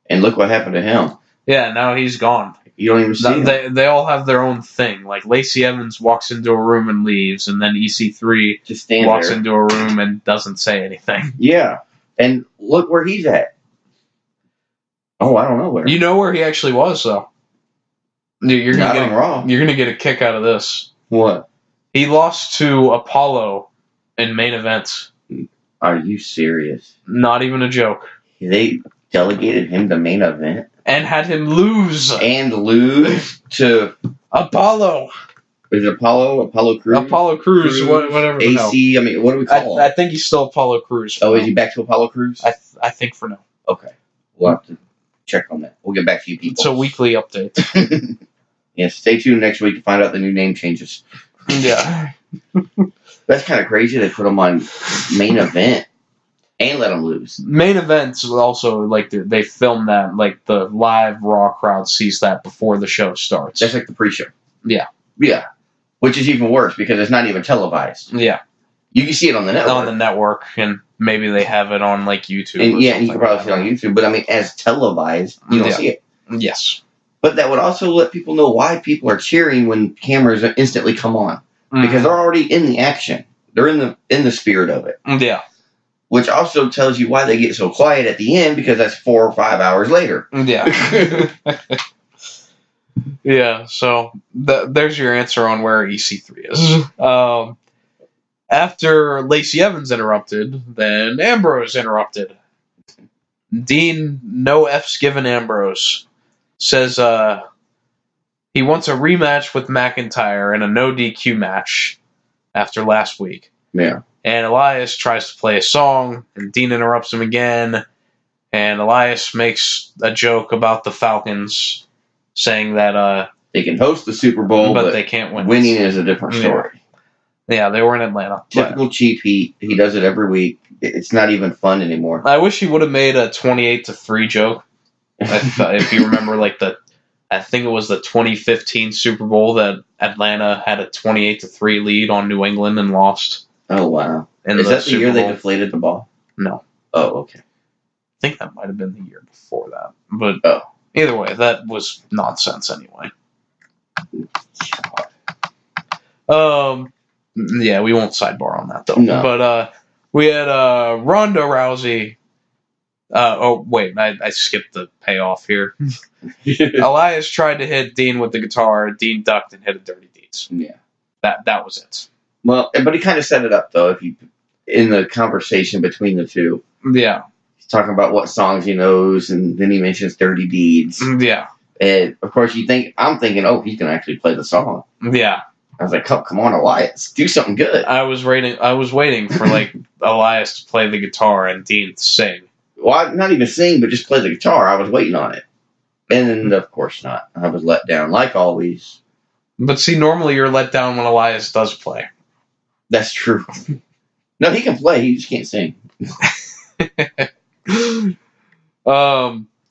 And look what happened to him. Yeah, now he's gone. You don't even see him. They all have their own thing. Like, Lacey Evans walks into a room and leaves, and then EC3 just walks into a room and doesn't say anything. Yeah. And look where he's at. Oh, I don't know where. You know where he actually was, though. You're gonna get a kick out of this. What? He lost to Apollo in main event. Are you serious? Not even a joke. They delegated him to main event? And had him lose. And lose to... Apollo. Is it Apollo? Apollo Crews? Apollo Crews, whatever. AC, I mean, what do we call him? I think he's still Apollo Crews. Oh, is he back to Apollo Crews? I think for now. Okay. We'll have to check on that. We'll get back to you people. It's a weekly update. Yeah, stay tuned next week to find out the new name changes. Yeah. That's kind of crazy. They put him on main event and let him lose. Main events also, like, they film that, like, the live Raw crowd sees that before the show starts. That's like the pre-show. Yeah. Yeah. Which is even worse because it's not even televised. Yeah. You can see it on the network. On the network, and maybe they have it on, like, YouTube. And you can probably see it on YouTube. But, I mean, as televised, you don't see it. Yes. But that would also let people know why people are cheering when cameras instantly come on. Because they're already in the action. They're in the spirit of it. Yeah. Which also tells you why they get so quiet at the end, because that's 4 or 5 hours later. Yeah. Yeah, so there's your answer on where EC3 is. After Lacey Evans interrupted, then Ambrose interrupted. Dean, no F's given Ambrose, says he wants a rematch with McIntyre in a no DQ match after last week. Yeah. And Elias tries to play a song, and Dean interrupts him again, and Elias makes a joke about the Falcons, saying that they can host the Super Bowl, but they can't win. Winning is a different story. Yeah, they were in Atlanta. Typical cheap heat. He does it every week. It's not even fun anymore. I wish he would have made a 28-3 joke. If you remember, I think it was the 2015 Super Bowl that Atlanta had a 28-3 lead on New England and lost. Oh, wow. Is that the year they deflated the ball? No. Oh, okay. I think that might have been the year before that. But either way, that was nonsense anyway. Yeah, we won't sidebar on that, though. No. But we had Ronda Rousey. I skipped the payoff here. Elias tried to hit Dean with the guitar. Dean ducked and hit a Dirty Deeds. Yeah. That was it. Well, but he kind of set it up, though, in the conversation between the two. Yeah. He's talking about what songs he knows, and then he mentions Dirty Deeds. Yeah. And, of course, I'm thinking, oh, he's going to actually play the song. Yeah. I was like, come on, Elias, do something good. I was waiting for, Elias to play the guitar and Dean to sing. Well, not even sing, but just play the guitar. I was waiting on it. And then, of course not. I was let down, like always. But see, normally you're let down when Elias does play. That's true. No, he can play. He just can't sing.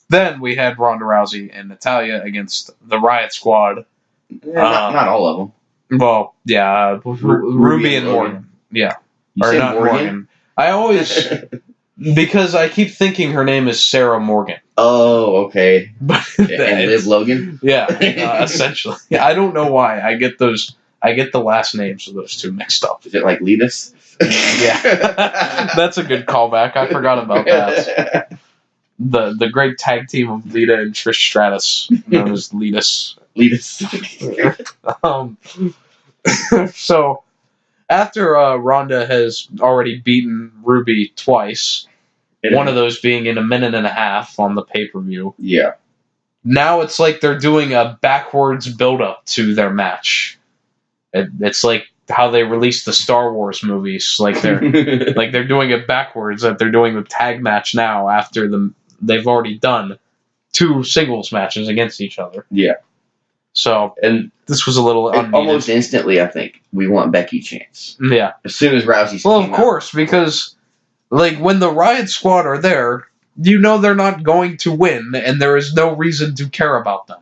Then we had Ronda Rousey and Natalya against the Riot Squad. Not all of them. Well, yeah, Ruby and Morgan. Yeah. You or said not Morgan? I always... Because I keep thinking her name is Sarah Morgan. Oh, okay. But and Liv Logan? Yeah, essentially. I don't know why. I get the last names of those two mixed up. Is it like Letus? Yeah. That's a good callback. I forgot about that. The great tag team of Lita and Trish Stratus, known as Letus. So, after Ronda has already beaten Ruby twice, one of those being in a minute and a half on the pay-per-view. Yeah. Now it's like they're doing a backwards build-up to their match. It's like how they released the Star Wars movies. Like they're doing it backwards. That they're doing the tag match now after they've already done 2 singles matches against each other. Yeah. So, and this was a little unneeded. Almost instantly, I think, we want Becky chance. Yeah. As soon as Rousey Well, of course, because, when the Riot Squad are there, they're not going to win, and there is no reason to care about them.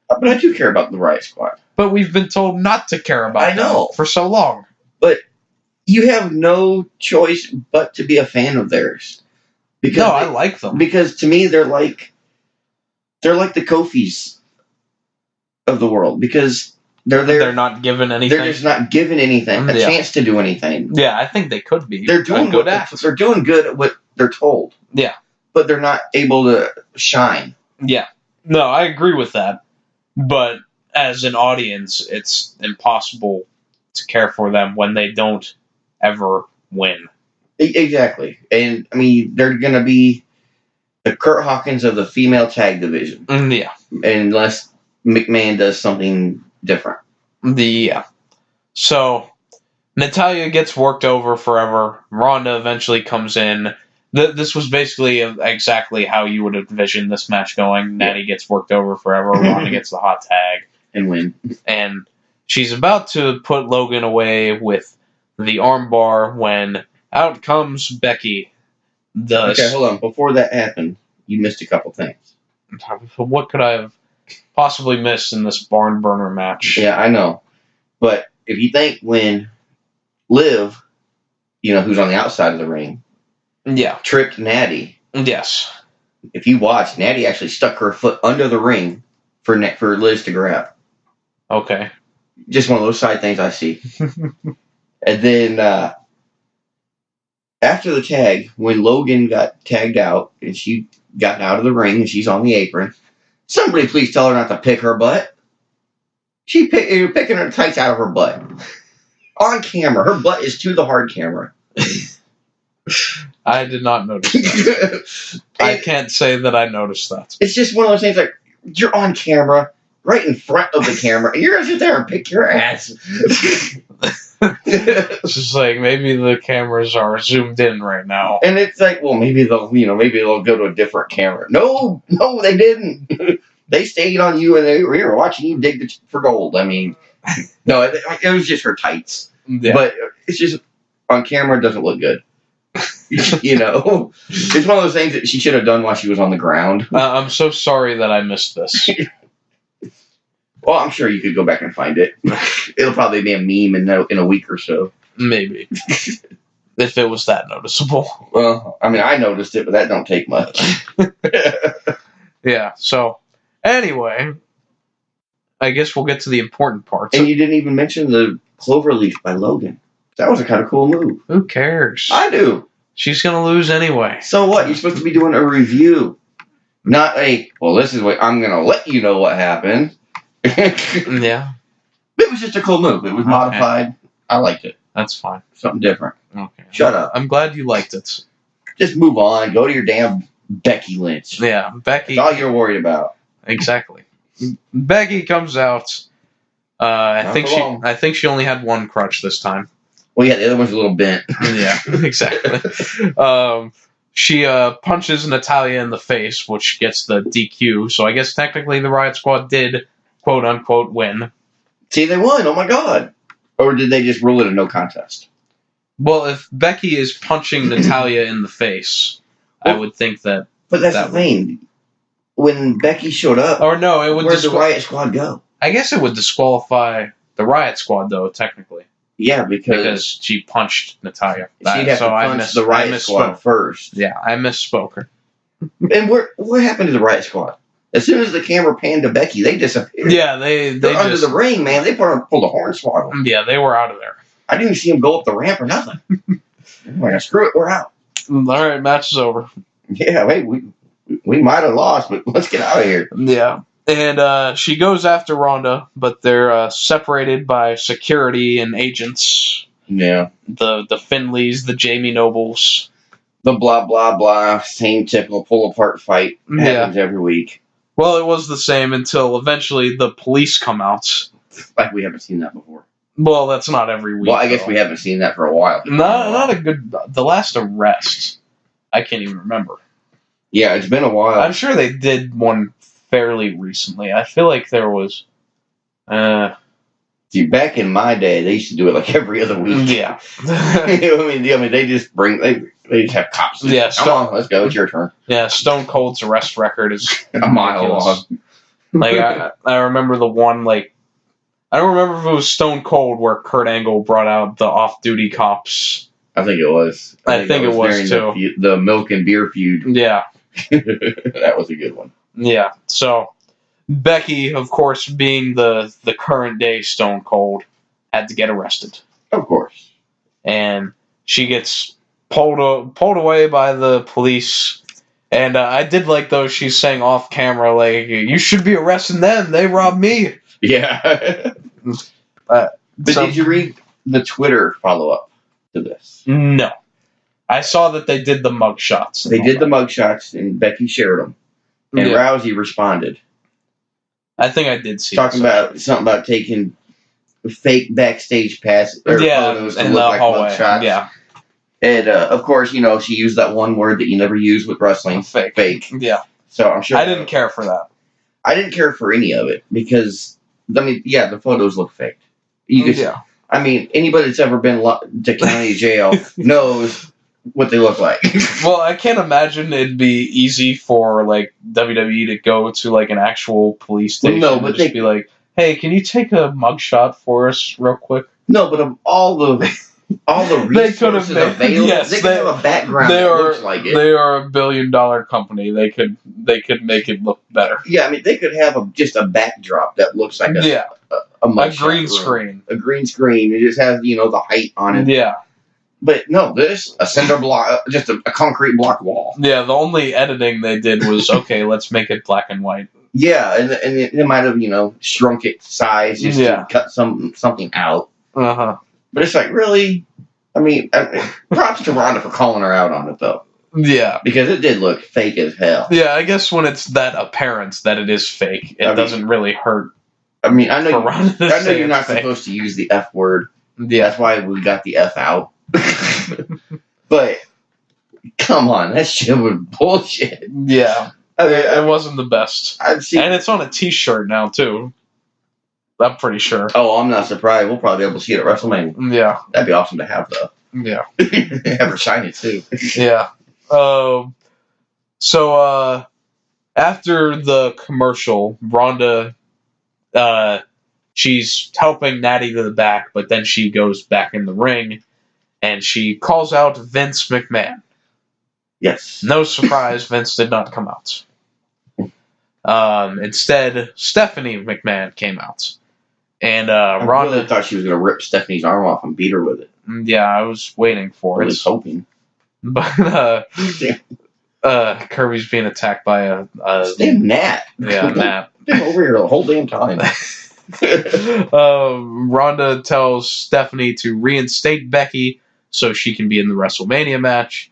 But I do care about the Riot Squad. But we've been told not to care about them for so long. But you have no choice but to be a fan of theirs. I like them. Because to me, they're like the Kofis of the world, because they're there. They're not given anything. They're just not given anything, a chance to do anything. Yeah, I think they could be. They're doing good. They're doing good at what they're told. Yeah, but they're not able to shine. Yeah, no, I agree with that. But as an audience, it's impossible to care for them when they don't ever win. Exactly, and I mean they're going to be the Kurt Hawkins of the female tag division. Yeah, unless McMahon does something different. Yeah. So, Natalya gets worked over forever. Ronda eventually comes in. This was basically exactly how you would envision this match going. Natty gets worked over forever. Ronda gets the hot tag. And win. And she's about to put Logan away with the armbar when out comes Becky. Okay, hold on. Before that happened, you missed a couple things. What could I have possibly missed in this barn burner match? Yeah, I know. But if you think when Liv, who's on the outside of the ring, tripped Natty. Yes. If you watch, Natty actually stuck her foot under the ring for Liz to grab. Okay. Just one of those side things I see. And then after the tag, when Logan got tagged out and she got out of the ring and she's on the apron, somebody please tell her not to pick her butt. picking her tights out of her butt. On camera. Her butt is to the hard camera. I did not notice that. I can't say that I noticed that. It's just one of those things like, you're on camera, right in front of the camera, and you're going to sit there and pick your ass. It's just like, maybe the cameras are zoomed in right now. And it's like, well, maybe they'll go to a different camera. No, they didn't. They stayed on you, and they were watching you dig for gold. I mean, no, it was just her tights. Yeah. But it's just, on camera, it doesn't look good. You know? It's one of those things that she should have done while she was on the ground. I'm so sorry that I missed this. Well, I'm sure you could go back and find it. It'll probably be a meme in a week or so. Maybe. If it was that noticeable. Well, I mean, I noticed it, but that don't take much. Yeah, so, anyway, I guess we'll get to the important parts. And you didn't even mention the Cloverleaf by Logan. That was a kind of cool move. Who cares? I do. She's going to lose anyway. So what? You're supposed to be doing a review. Not this is what I'm going to let you know what happened. Yeah. It was just a cool move. It was modified. Okay. I liked it. That's fine. Something different. Okay. Shut up. I'm glad you liked it. Just move on. Go to your damn Becky Lynch. Yeah, Becky. That's all you're worried about. Exactly. Becky comes out. I think she only had one crutch this time. Well, yeah, the other one's a little bent. Yeah, exactly. She punches Natalya in the face, which gets the DQ. So I guess technically the Riot Squad did, quote unquote, win. See, they won. Oh my God. Or did they just rule it a no contest? Well, if Becky is punching Natalya in the face, I would think that. But that's the thing. When Becky showed up, or no, it would. Where'd the Riot Squad go? I guess it would disqualify the Riot Squad, though, technically. Yeah, because she punched Natalya. She'd have to punch the Riot Squad first. Yeah, I misspoke her. And what happened to the Riot Squad? As soon as the camera panned to Becky, they disappeared. Yeah, they're under the ring, man. They pulled a hornswoggle. Yeah, they were out of there. I didn't even see them go up the ramp or nothing. I'm like, screw it, we're out. All right, match is over. Yeah, wait, we might have lost, but let's get out of here. Yeah. And she goes after Ronda, but they're separated by security and agents. Yeah. The Finleys, the Jamie Nobles. The blah, blah, blah. Same typical pull-apart fight happens every week. Well, it was the same until eventually the police come out. Like we haven't seen that before. Well, that's not every week. Well, I guess we haven't seen that for a while. Not a good... The last arrest, I can't even remember. Yeah, it's been a while. I'm sure they did one fairly recently. I feel like there was... See, back in my day, they used to do it like every other week. Yeah. You know what I mean, they just they just have cops. Yeah, come on, let's go. It's your turn. Yeah, Stone Cold's arrest record is a mile long. Like I remember the one like I don't remember if it was Stone Cold where Kurt Angle brought out the off-duty cops. I think it was. I think it was too. The milk and beer feud. Yeah, that was a good one. Yeah, so Becky, of course, being the current day Stone Cold, had to get arrested. Of course. And she gets pulled away by the police. And I did like, though, she's saying off camera, like, you should be arresting them. They robbed me. Yeah. But did you read the Twitter follow-up to this? No. I saw that they did the mugshots. They did the mugshots, and Becky shared them. And Rousey responded. I think I did see talking about something about taking fake backstage photos to look like mugshots. Yeah. And, of course, you know, she used that one word that you never use with wrestling. Fake. Yeah. So I'm sure... I didn't care for that. I didn't care for any of it because, I mean, yeah, the photos look fake. I mean, anybody that's ever been to county jail knows what they look like. Well, I can't imagine it'd be easy for, like, WWE to go to, like, an actual police station and just be like, hey, can you take a mugshot for us real quick? No, but of all the resources available, they could have a background that looks like it. They are $1 billion company. They could make it look better. Yeah, I mean, they could have just a backdrop that looks like a green screen. A green screen. It just has, the height on it. Yeah. But no, this, a cinder block, just a concrete block wall. Yeah, the only editing they did was, okay, let's make it black and white. Yeah, and it might have, shrunk its size just to cut something out. Uh-huh. But it's like, really? I mean, props to Ronda for calling her out on it, though. Yeah. Because it did look fake as hell. Yeah, I guess when it's that apparent that it is fake, it doesn't really hurt. I mean, I know you're not fake. supposed to use the F word. Yeah. That's why we got the F out. But, come on, that shit was bullshit. Yeah. I mean, it wasn't the best. I've seen, and it's on a t-shirt now, too. I'm pretty sure. Oh, I'm not surprised. We'll probably be able to see it at WrestleMania. Yeah. That'd be awesome to have, though. Yeah. Have her shine it, too. Yeah. So, after the commercial, Ronda, she's helping Natty to the back, but then she goes back in the ring, and she calls out Vince McMahon. Yes. No surprise, Vince did not come out. Instead, Stephanie McMahon came out. And Ronda... I really thought she was going to rip Stephanie's arm off and beat her with it. Yeah, I was waiting for it. I was hoping. But Kirby's being attacked by a damn gnat. Yeah, gnat. Been over here the whole damn time. Ronda tells Stephanie to reinstate Becky so she can be in the WrestleMania match.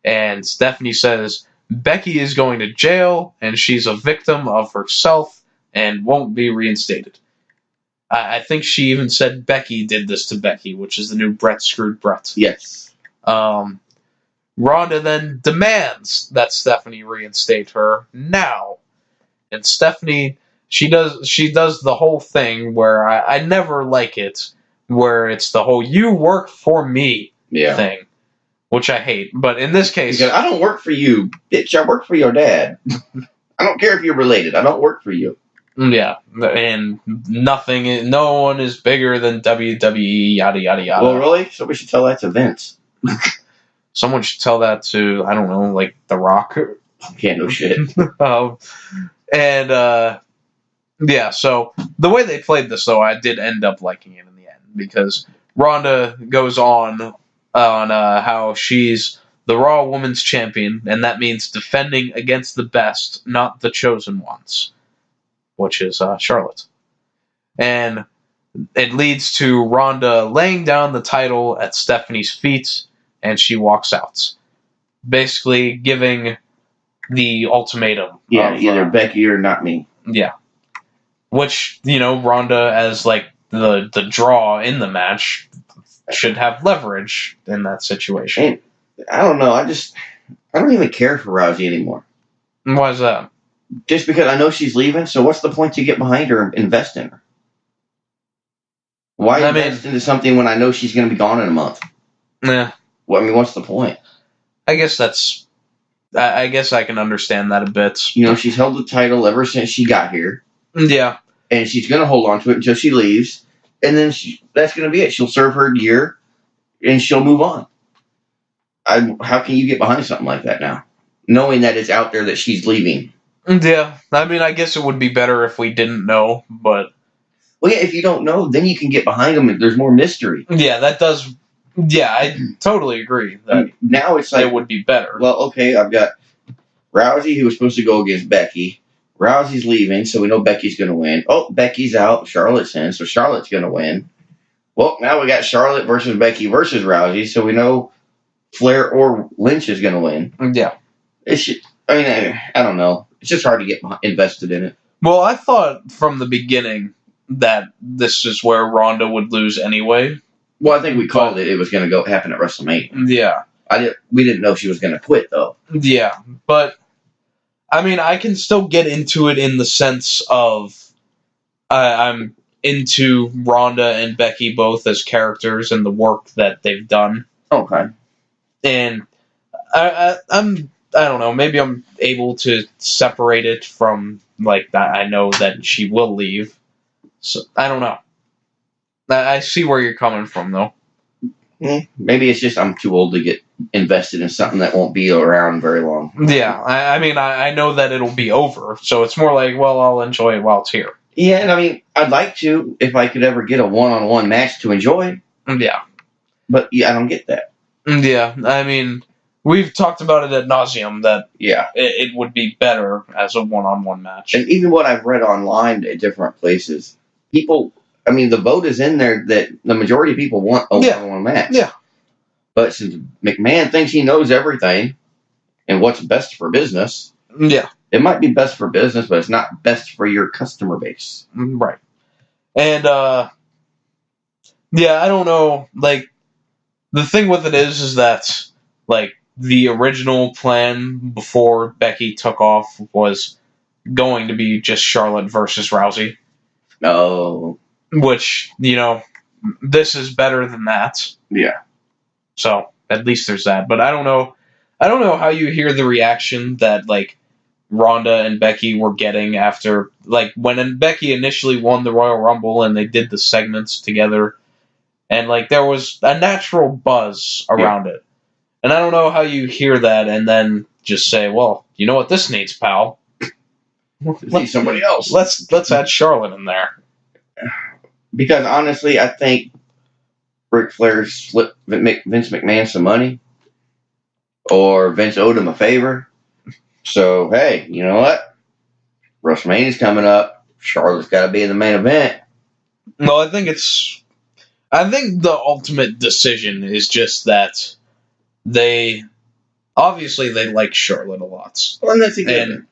And Stephanie says Becky is going to jail and she's a victim of herself and won't be reinstated. I think she even said Becky did this to Becky, which is the new Brett screwed Brett. Yes. Ronda then demands that Stephanie reinstate her now. And Stephanie, she does the whole thing where I never like it, where it's the whole "you work for me" thing, which I hate. But in this case, because I don't work for you, bitch. I work for your dad. I don't care if you're related. I don't work for you. Yeah, and no one is bigger than WWE, yada, yada, yada. Well, really? So we should tell that to Vince. Someone should tell that to, I don't know, like The Rock. Can't no shit. Yeah, so the way they played this, though, I did end up liking it in the end, because Ronda goes on how she's the Raw Women's Champion, and that means defending against the best, not the chosen ones, which is Charlotte. And it leads to Ronda laying down the title at Stephanie's feet, and she walks out, basically giving the ultimatum. Yeah, either Becky or not me. Yeah. Which, Ronda, as like the draw in the match, should have leverage in that situation. And I don't know. I don't even care for Rousey anymore. Why is that? Just because I know she's leaving, so what's the point to get behind her and invest in her? Why invest into something when I know she's going to be gone in a month? Yeah. Well, what's the point? I guess I guess I can understand that a bit. She's held the title ever since she got here. Yeah. And she's going to hold on to it until she leaves. And then that's going to be it. She'll serve her year, and she'll move on. How can you get behind something like that now? Knowing that it's out there that she's leaving. Yeah. I guess it would be better if we didn't know, but... Well, yeah, if you don't know, then you can get behind them and there's more mystery. Yeah, that does... Yeah, I totally agree. That now it's like... It would be better. Well, okay, I've got Rousey, who was supposed to go against Becky. Rousey's leaving, so we know Becky's going to win. Oh, Becky's out. Charlotte's in, so Charlotte's going to win. Well, now we got Charlotte versus Becky versus Rousey, so we know Flair or Lynch is going to win. Yeah. I don't know. It's just hard to get invested in it. Well, I thought from the beginning that this is where Ronda would lose anyway. Well, I think we called it. It was going to happen at WrestleMania. Yeah. We didn't know she was going to quit, though. Yeah, but... I can still get into it in the sense of I'm into Ronda and Becky both as characters and the work that they've done. Okay. And I don't know, maybe I'm able to separate it from, like, that. I know that she will leave. So, I don't know. I see where you're coming from, though. Maybe it's just I'm too old to get invested in something that won't be around very long. Yeah, I know that it'll be over, so it's more like, well, I'll enjoy it while it's here. Yeah, and I'd like to, if I could ever get a one-on-one match to enjoy. Yeah. But, yeah, I don't get that. Yeah, we've talked about it ad nauseum that Yeah. it would be better as a one-on-one match. And even what I've read online at different places, people, I mean, the vote is in there that the majority of people want a one-on-one match. Yeah. But since McMahon thinks he knows everything and what's best for business, Yeah. it might be best for business, but it's not best for your customer base. Right. And, yeah, I don't know. Like, the thing with it is that, like, the original plan before Becky took off was going to be just Charlotte versus Rousey. No. Which, you know, this is better than that. Yeah. So, at least there's that. But I don't know how you hear the reaction that, like, Ronda and Becky were getting after, like, when Becky initially won the Royal Rumble and they did the segments together, and, like, there was a natural buzz around it. And I don't know how you hear that and then just say, well, you know what this needs, pal? Let's somebody else. Let's add Charlotte in there. Because, honestly, I think Ric Flair slipped Vince McMahon some money, or Vince owed him a favor. So, hey, you know what? WrestleMania's coming up. Charlotte's got to be in the main event. No, I think the ultimate decision is just that they like Charlotte a lot. Well, and that's a good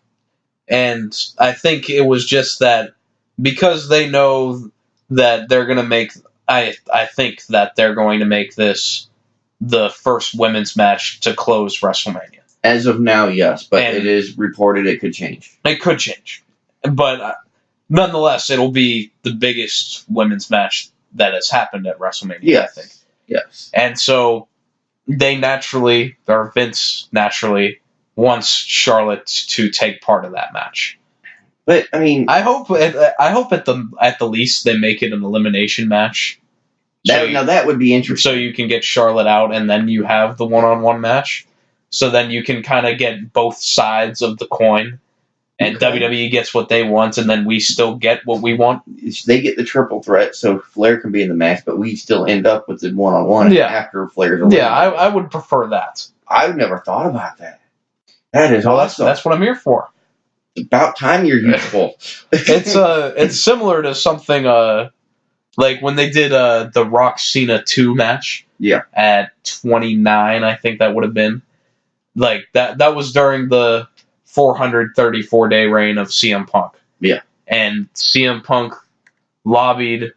and I think it was just that because they know that they're going to make I think that they're going to make this the first women's match to close WrestleMania. As of now, yes, but it is reported it could change. It could change. But nonetheless, it'll be the biggest women's match that has happened at WrestleMania, Yes. I think. Yes. And so Vince naturally wants Charlotte to take part of that match. But, I mean... I hope at the least they make it an elimination match. That would be interesting. So you can get Charlotte out and then you have the one-on-one match. So then you can kind of get both sides of the coin. And WWE gets what they want, and then we still get what we want. They get the triple threat, so Flair can be in the match, but we still end up with the one-on-one after Flair's eliminated. Yeah, I would prefer that. I've never thought about that. That is awesome. That's what I'm here for. It's about time you're useful. It's similar to something like when they did the Rock Cena 2 match. Yeah. At 29, I think that would have been. Like that was during the 434-day reign of CM Punk. Yeah. And CM Punk lobbied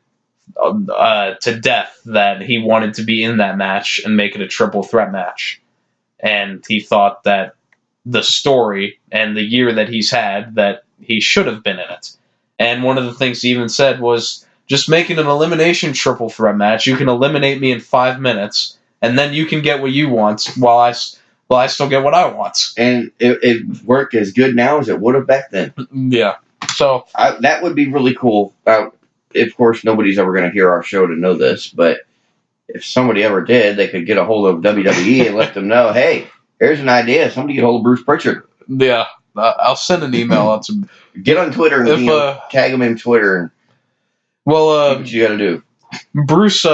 to death that he wanted to be in that match and make it a triple threat match. And he thought that the story and the year that he's had, that he should have been in it. And one of the things he even said was, just make it an elimination triple threat match. You can eliminate me in 5 minutes, and then you can get what you want while I still get what I want. And it worked as good now as it would have back then. Yeah. So that would be really cool. Of course, nobody's ever going to hear our show to know this, but if somebody ever did, they could get a hold of WWE and let them know, hey, here's an idea. Somebody get a hold of Bruce Pritchard. Yeah. I'll send an email out to... Get on Twitter and tag him in Twitter and well, what you got to do. Bruce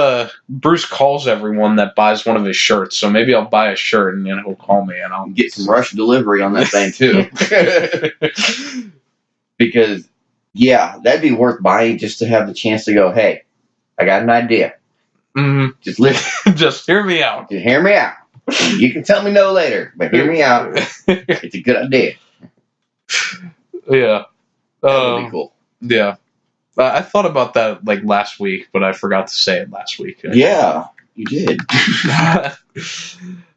calls everyone that buys one of his shirts, so maybe I'll buy a shirt and then he'll call me and I'll get some rush delivery on that thing too. Because that'd be worth buying just to have the chance to go, hey, I got an idea. Mm-hmm. Just listen. Just hear me out. Just hear me out. You can tell me no later, but hear me out. It's a good idea. Yeah. That would be cool. Yeah. I thought about that like last week, but I forgot to say it last week. Yeah, you did.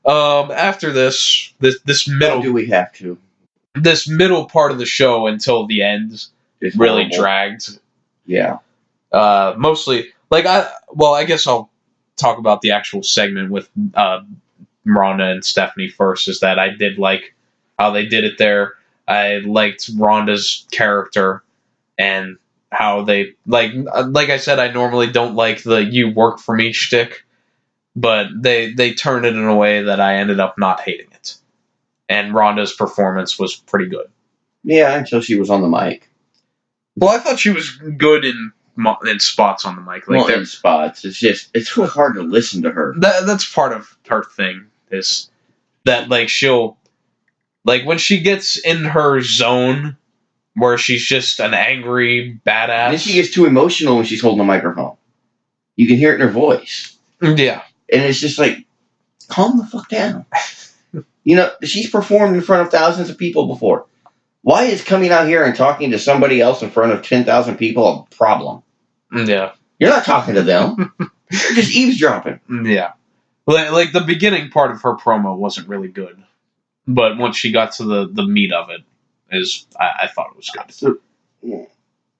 After this middle... do we have to? This middle part of the show until the end It's really horrible. dragged. Yeah. Mostly, like, I guess I'll talk about the actual segment with Ronda and Stephanie first, is that I did like how they did it there. I liked Ronda's character and how they, like I said, I normally don't like the "you work for me" shtick, but they turned it in a way that I ended up not hating it. And Ronda's performance was pretty good. Yeah, until she was on the mic. Well, I thought she was good in spots on the mic. Like, in spots. It's so hard to listen to her. That's part of her thing. Is that like she'll like when she gets in her zone where she's just an angry badass. Then she gets too emotional when she's holding a microphone. You can hear it in her voice. Yeah. And it's just like, calm the fuck down. You know, she's performed in front of thousands of people before. Why is coming out here and talking to somebody else in front of 10,000 people a problem? Yeah. You're not talking to them. You're just eavesdropping. Yeah. Like the beginning part of her promo wasn't really good. But once she got to the meat of it, I thought it was good. So,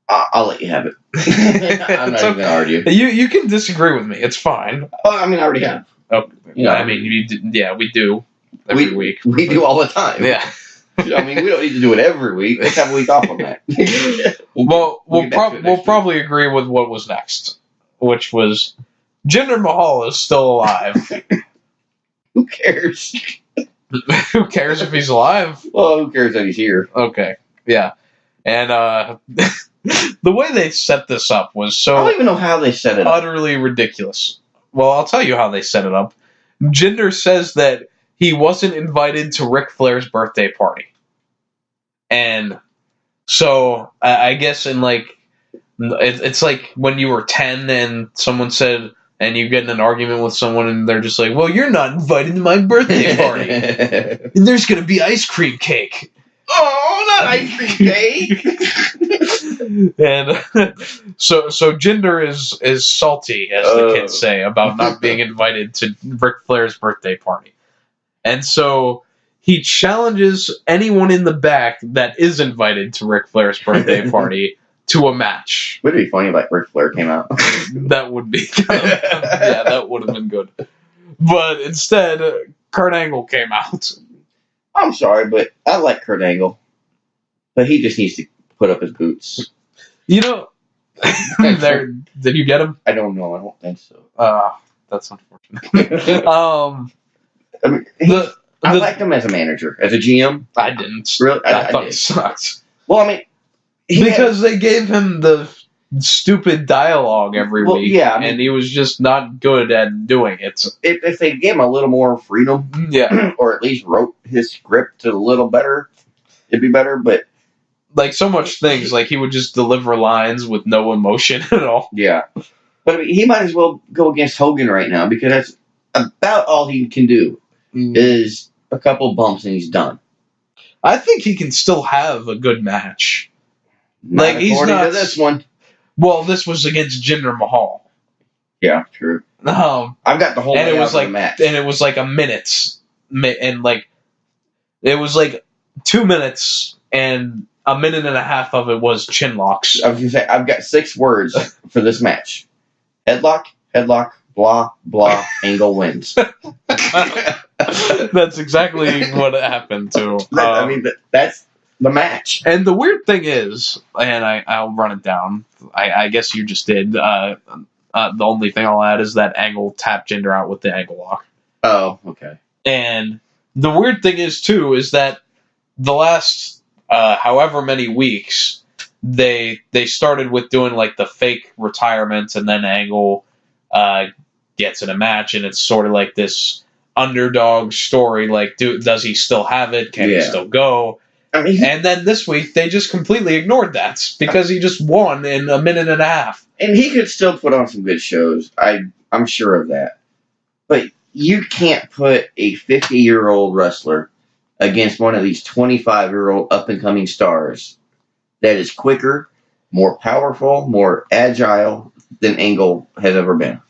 I'll let you have it. I'm not even going to argue. You can disagree with me. It's fine. Oh, I mean, I already have. Oh, You know, I mean, we do every week. We do all the time. Yeah. I mean, we don't need to do it every week. Let's have a week off on that. We'll probably agree with what was next, which was Jinder Mahal is still alive. Who cares? Who cares if he's alive? Well, who cares that he's here? Okay, yeah. And the way they set this up was I don't so even know how they set it up. utterly ridiculous. Well, I'll tell you how they set it up. Jinder says that he wasn't invited to Ric Flair's birthday party. And so I guess in like, it's like when you were 10 and someone said, and you get in an argument with someone and they're just like, well, you're not invited to my birthday party. And there's going to be ice cream cake. Oh, not ice cream cake. And so Jinder is salty, as the kids say, about not being invited to Ric Flair's birthday party. And so he challenges anyone in the back that is invited to Ric Flair's birthday party to a match. Would it be funny if like Ric Flair came out? That would be yeah, that would have been good. But instead, Kurt Angle came out. I'm sorry, but I like Kurt Angle. But he just needs to put up his boots. You know, did you get him? I don't know. I don't think so. That's unfortunate. I mean, I liked him as a manager. As a GM. I didn't. Really? I thought did. he sucked. Well, I mean... Because they gave him the stupid dialogue every week, yeah, I mean, and he was just not good at doing it. If they gave him a little more freedom, Yeah. or at least wrote his script a little better, it'd be better, but... Like, so much things, like he would just deliver lines with no emotion at all. Yeah. But I mean, he might as well go against Hogan right now, because that's about all he can do, is a couple bumps and he's done. I think he can still have a good match. Not he's not to this one. Well, this was against Jinder Mahal. Yeah, true. I've got the whole and it was like match. And it was like a minute, and like it was like 2 minutes, and a minute and a half of it was chin locks. I was gonna say I've got 6 words for this match: headlock, blah blah. Angle wins. That's exactly what happened to. I mean, that's the match. And the weird thing is, and I'll run it down. I guess you just did. The only thing I'll add is that Angle tapped Jinder out with the angle lock. Oh, okay. And the weird thing is, too, is that the last however many weeks, they started with doing like the fake retirement, and then Angle gets in a match, and it's sort of like this underdog story. Like, does he still have it? Can he still go? I mean, And then this week, they just completely ignored that because he just won in a minute and a half. and he could still put on some good shows. I'm sure of that. But you can't put a 50-year-old wrestler against one of these 25-year-old up-and-coming stars that is quicker, more powerful, more agile than Angle has ever been.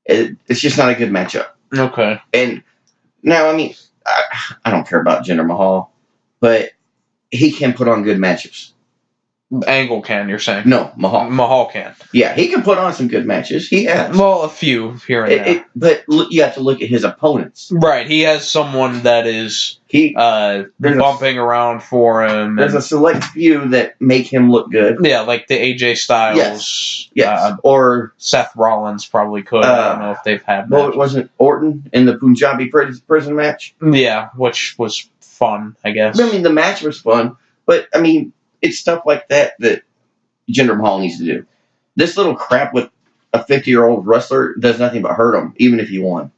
It's just not a good matchup. Okay. And now, I mean, I don't care about Jinder Mahal, but he can put on good matches. Angle can, you're saying? No, Mahal. Mahal can. Yeah, he can put on some good matches. He has. Well, a few here and there. But you have to look at his opponents. Right, he has someone that is There's bumping around for him. There's a select few that make him look good. Yeah, like the AJ Styles. Yes. Or Seth Rollins probably could. I don't know if they've had well, matches. it wasn't Orton in the Punjabi prison match. Yeah, which was fun, I guess. I mean, the match was fun, but I mean, it's stuff like that Jinder Mahal needs to do. This little crap with a 50-year-old wrestler does nothing but hurt him, even if he won.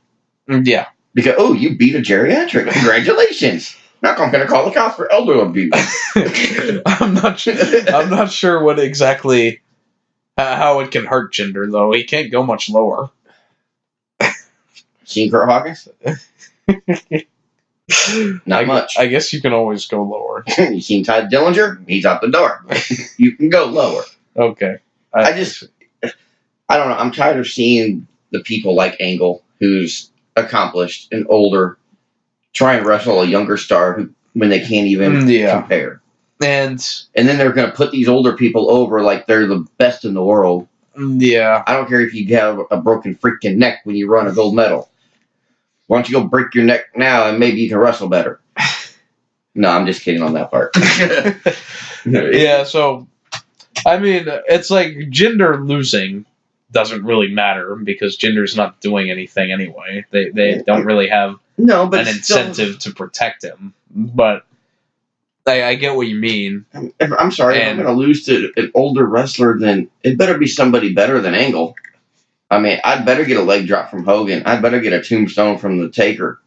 Yeah. Because, you beat a geriatric. Congratulations. Now I'm going to call the cops for elder abuse. I'm not sure what exactly how it can hurt Jinder, though. He can't go much lower. Seen Kurt Hawkins? Not much. I guess you can always go lower. You seen Ty Dillinger? He's out the door. You can go lower. Okay. I don't know. I'm tired of seeing the people like Angle, who's accomplished and older, try and wrestle a younger star when they can't even compare. And then they're going to put these older people over like they're the best in the world. Yeah. I don't care if you have a broken freaking neck when you run a gold medal. Why don't you go break your neck now and maybe you can wrestle better? No, I'm just kidding on that part. Yeah, so, I mean, it's like Jinder losing doesn't really matter because Jinder's not doing anything anyway. They don't really have an incentive to protect him. But I get what you mean. I'm sorry, if I'm going to lose to an older wrestler, then it better be somebody better than Angle. I mean, I'd better get a leg drop from Hogan. I'd better get a tombstone from the Taker.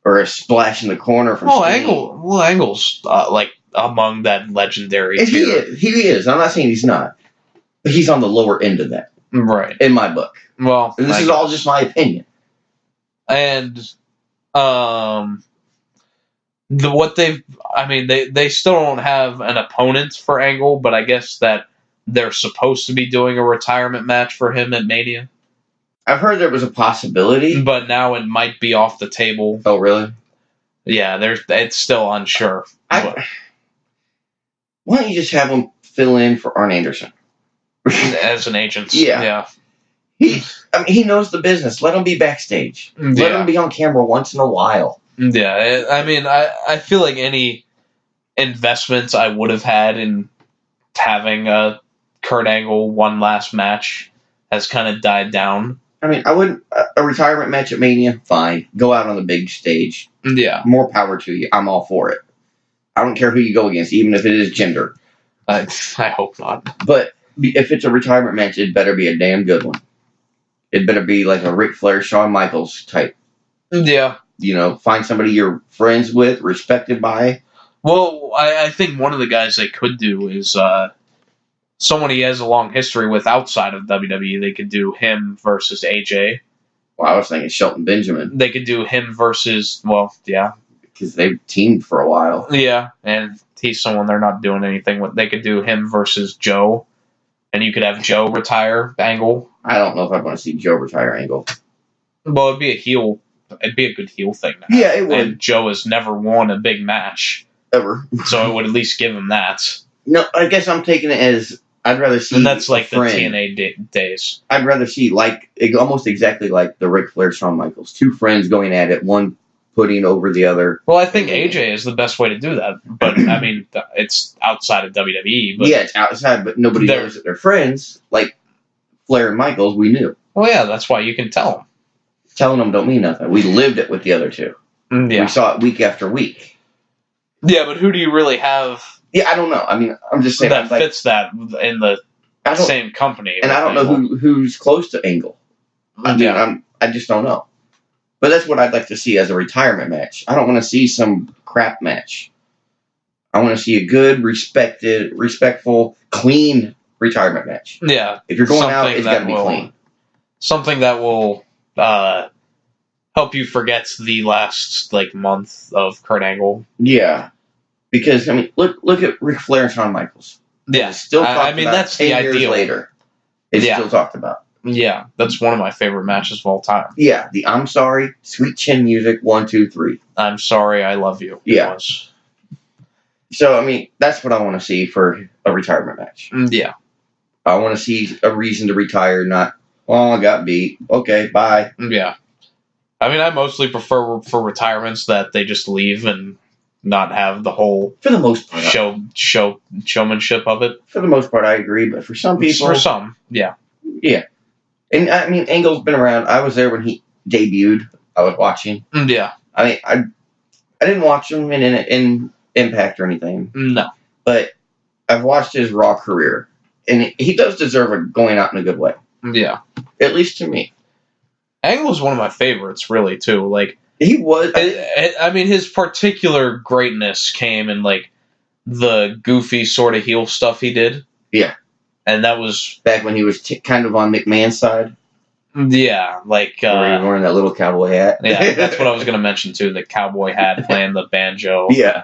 Or a splash in the corner from Sting. Angle's like among that legendary tier. He is. I'm not saying he's not. But he's on the lower end of that. Right. In my book. Well, and this is all just my opinion. And they still don't have an opponent for Angle, but I guess that they're supposed to be doing a retirement match for him at Mania. I've heard there was a possibility. But now it might be off the table. Oh, really? Yeah, it's still unsure. Why don't you just have him fill in for Arn Anderson? As an agent. Yeah. He knows the business. Let him be backstage. Let him be on camera once in a while. Yeah, I mean, I feel like any investments I would have had in having a Kurt Angle one last match has kind of died down. I mean, I wouldn't. A retirement match at Mania, fine. Go out on the big stage. Yeah. More power to you. I'm all for it. I don't care who you go against, even if it is Jinder. I hope not. But if it's a retirement match, it better be a damn good one. It better be like a Ric Flair, Shawn Michaels type. Yeah. Find somebody you're friends with, respected by. Well, I think one of the guys they could do is someone he has a long history with outside of WWE. They could do him versus AJ. Well, I was thinking Shelton Benjamin. They could do him versus, because they've teamed for a while. Yeah, and he's someone they're not doing anything with. They could do him versus Joe, and you could have Joe retire Angle. I don't know if I want to see Joe retire Angle. Well, it'd be a heel. It'd be a good heel thing. Yeah, it would. And Joe has never won a big match. Ever. So it would at least give him that. No, I guess I'm taking it as I'd rather see. And that's like the TNA days. I'd rather see almost exactly like the Ric Flair, Shawn Michaels. Two friends going at it, one putting over the other. Well, I think AJ is the best way to do that. But, I mean, it's outside of WWE. But yeah, it's outside, but nobody knows that they're friends. Like Flair and Michaels, we knew. Well, yeah, that's why you can tell them. Telling them don't mean nothing. We lived it with the other two. Yeah. We saw it week after week. Yeah, but who do you really have? Yeah, I don't know. I mean, I'm just saying that fits that in the same company. And I don't know who's close to Angle. I just don't know. But that's what I'd like to see as a retirement match. I don't want to see some crap match. I want to see a good, respectful, clean retirement match. Yeah. If you're going out, it's got to be clean. Something that will help you forget the last month of Kurt Angle. Yeah. Because, I mean, look at Ric Flair and Shawn Michaels. Yeah. Still talked about that's 10 the years ideal. later. It's still talked about. Yeah, that's one of my favorite matches of all time. Yeah, the I'm Sorry, Sweet Chin Music, 1, 2, 3. I'm Sorry, I Love You. Yeah. So, I mean, that's what I want to see for a retirement match. Yeah. I want to see a reason to retire, not, I got beat. Okay, bye. Yeah. I mean, I mostly prefer for retirements that they just leave and not have the whole for the most part showmanship of it. For the most part, I agree, but for some people, yeah. And I mean, Angle's been around. I was there when he debuted. I was watching. Yeah. I mean, I didn't watch him in Impact or anything. No. But I've watched his Raw career, and he does deserve going out in a good way. Yeah. At least to me. Angle is one of my favorites, really, too. He was. I mean, his particular greatness came in like the goofy sort of heel stuff he did. Yeah. And that was back when he was kind of on McMahon's side. Yeah, like where he was wearing that little cowboy hat. Yeah, that's what I was going to mention too. The cowboy hat, playing the banjo. Yeah.